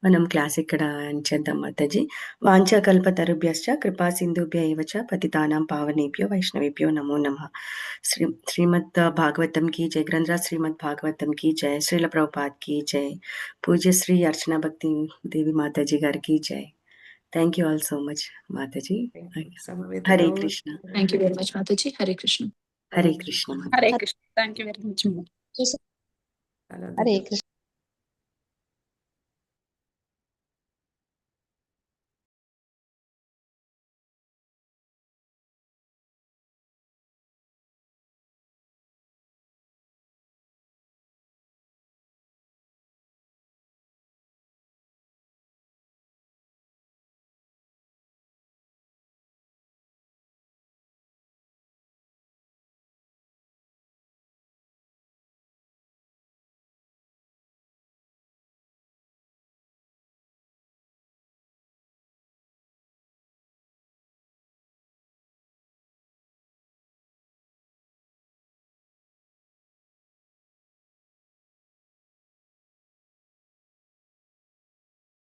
మనం క్లాస్ ఇక్కడ ఎండ్ చేద్దాం మాతాజీ. వాంఛాకల్పతరుభ్యశ్చ కృపా సింధుభ్య ఏవ చ పతితానాం పావనేభ్యో వైష్ణవేభ్యో నమో నమః. శ్రీమద్ భాగవతం की जय, ग्रंथराज श्रीमद् भागवతం की जय, శ్రీల ప్రభుపాద్ की जय, పూజ్య శ్రీ అర్చనా భక్తి దేవి మాతాజీ గారికి జై. Thank you all so much Mataji. Hare Krishna. Thank you very much Mataji. Hare Krishna. Hare Krishna. Hare Krishna. Thank you very much. Hare Krishna.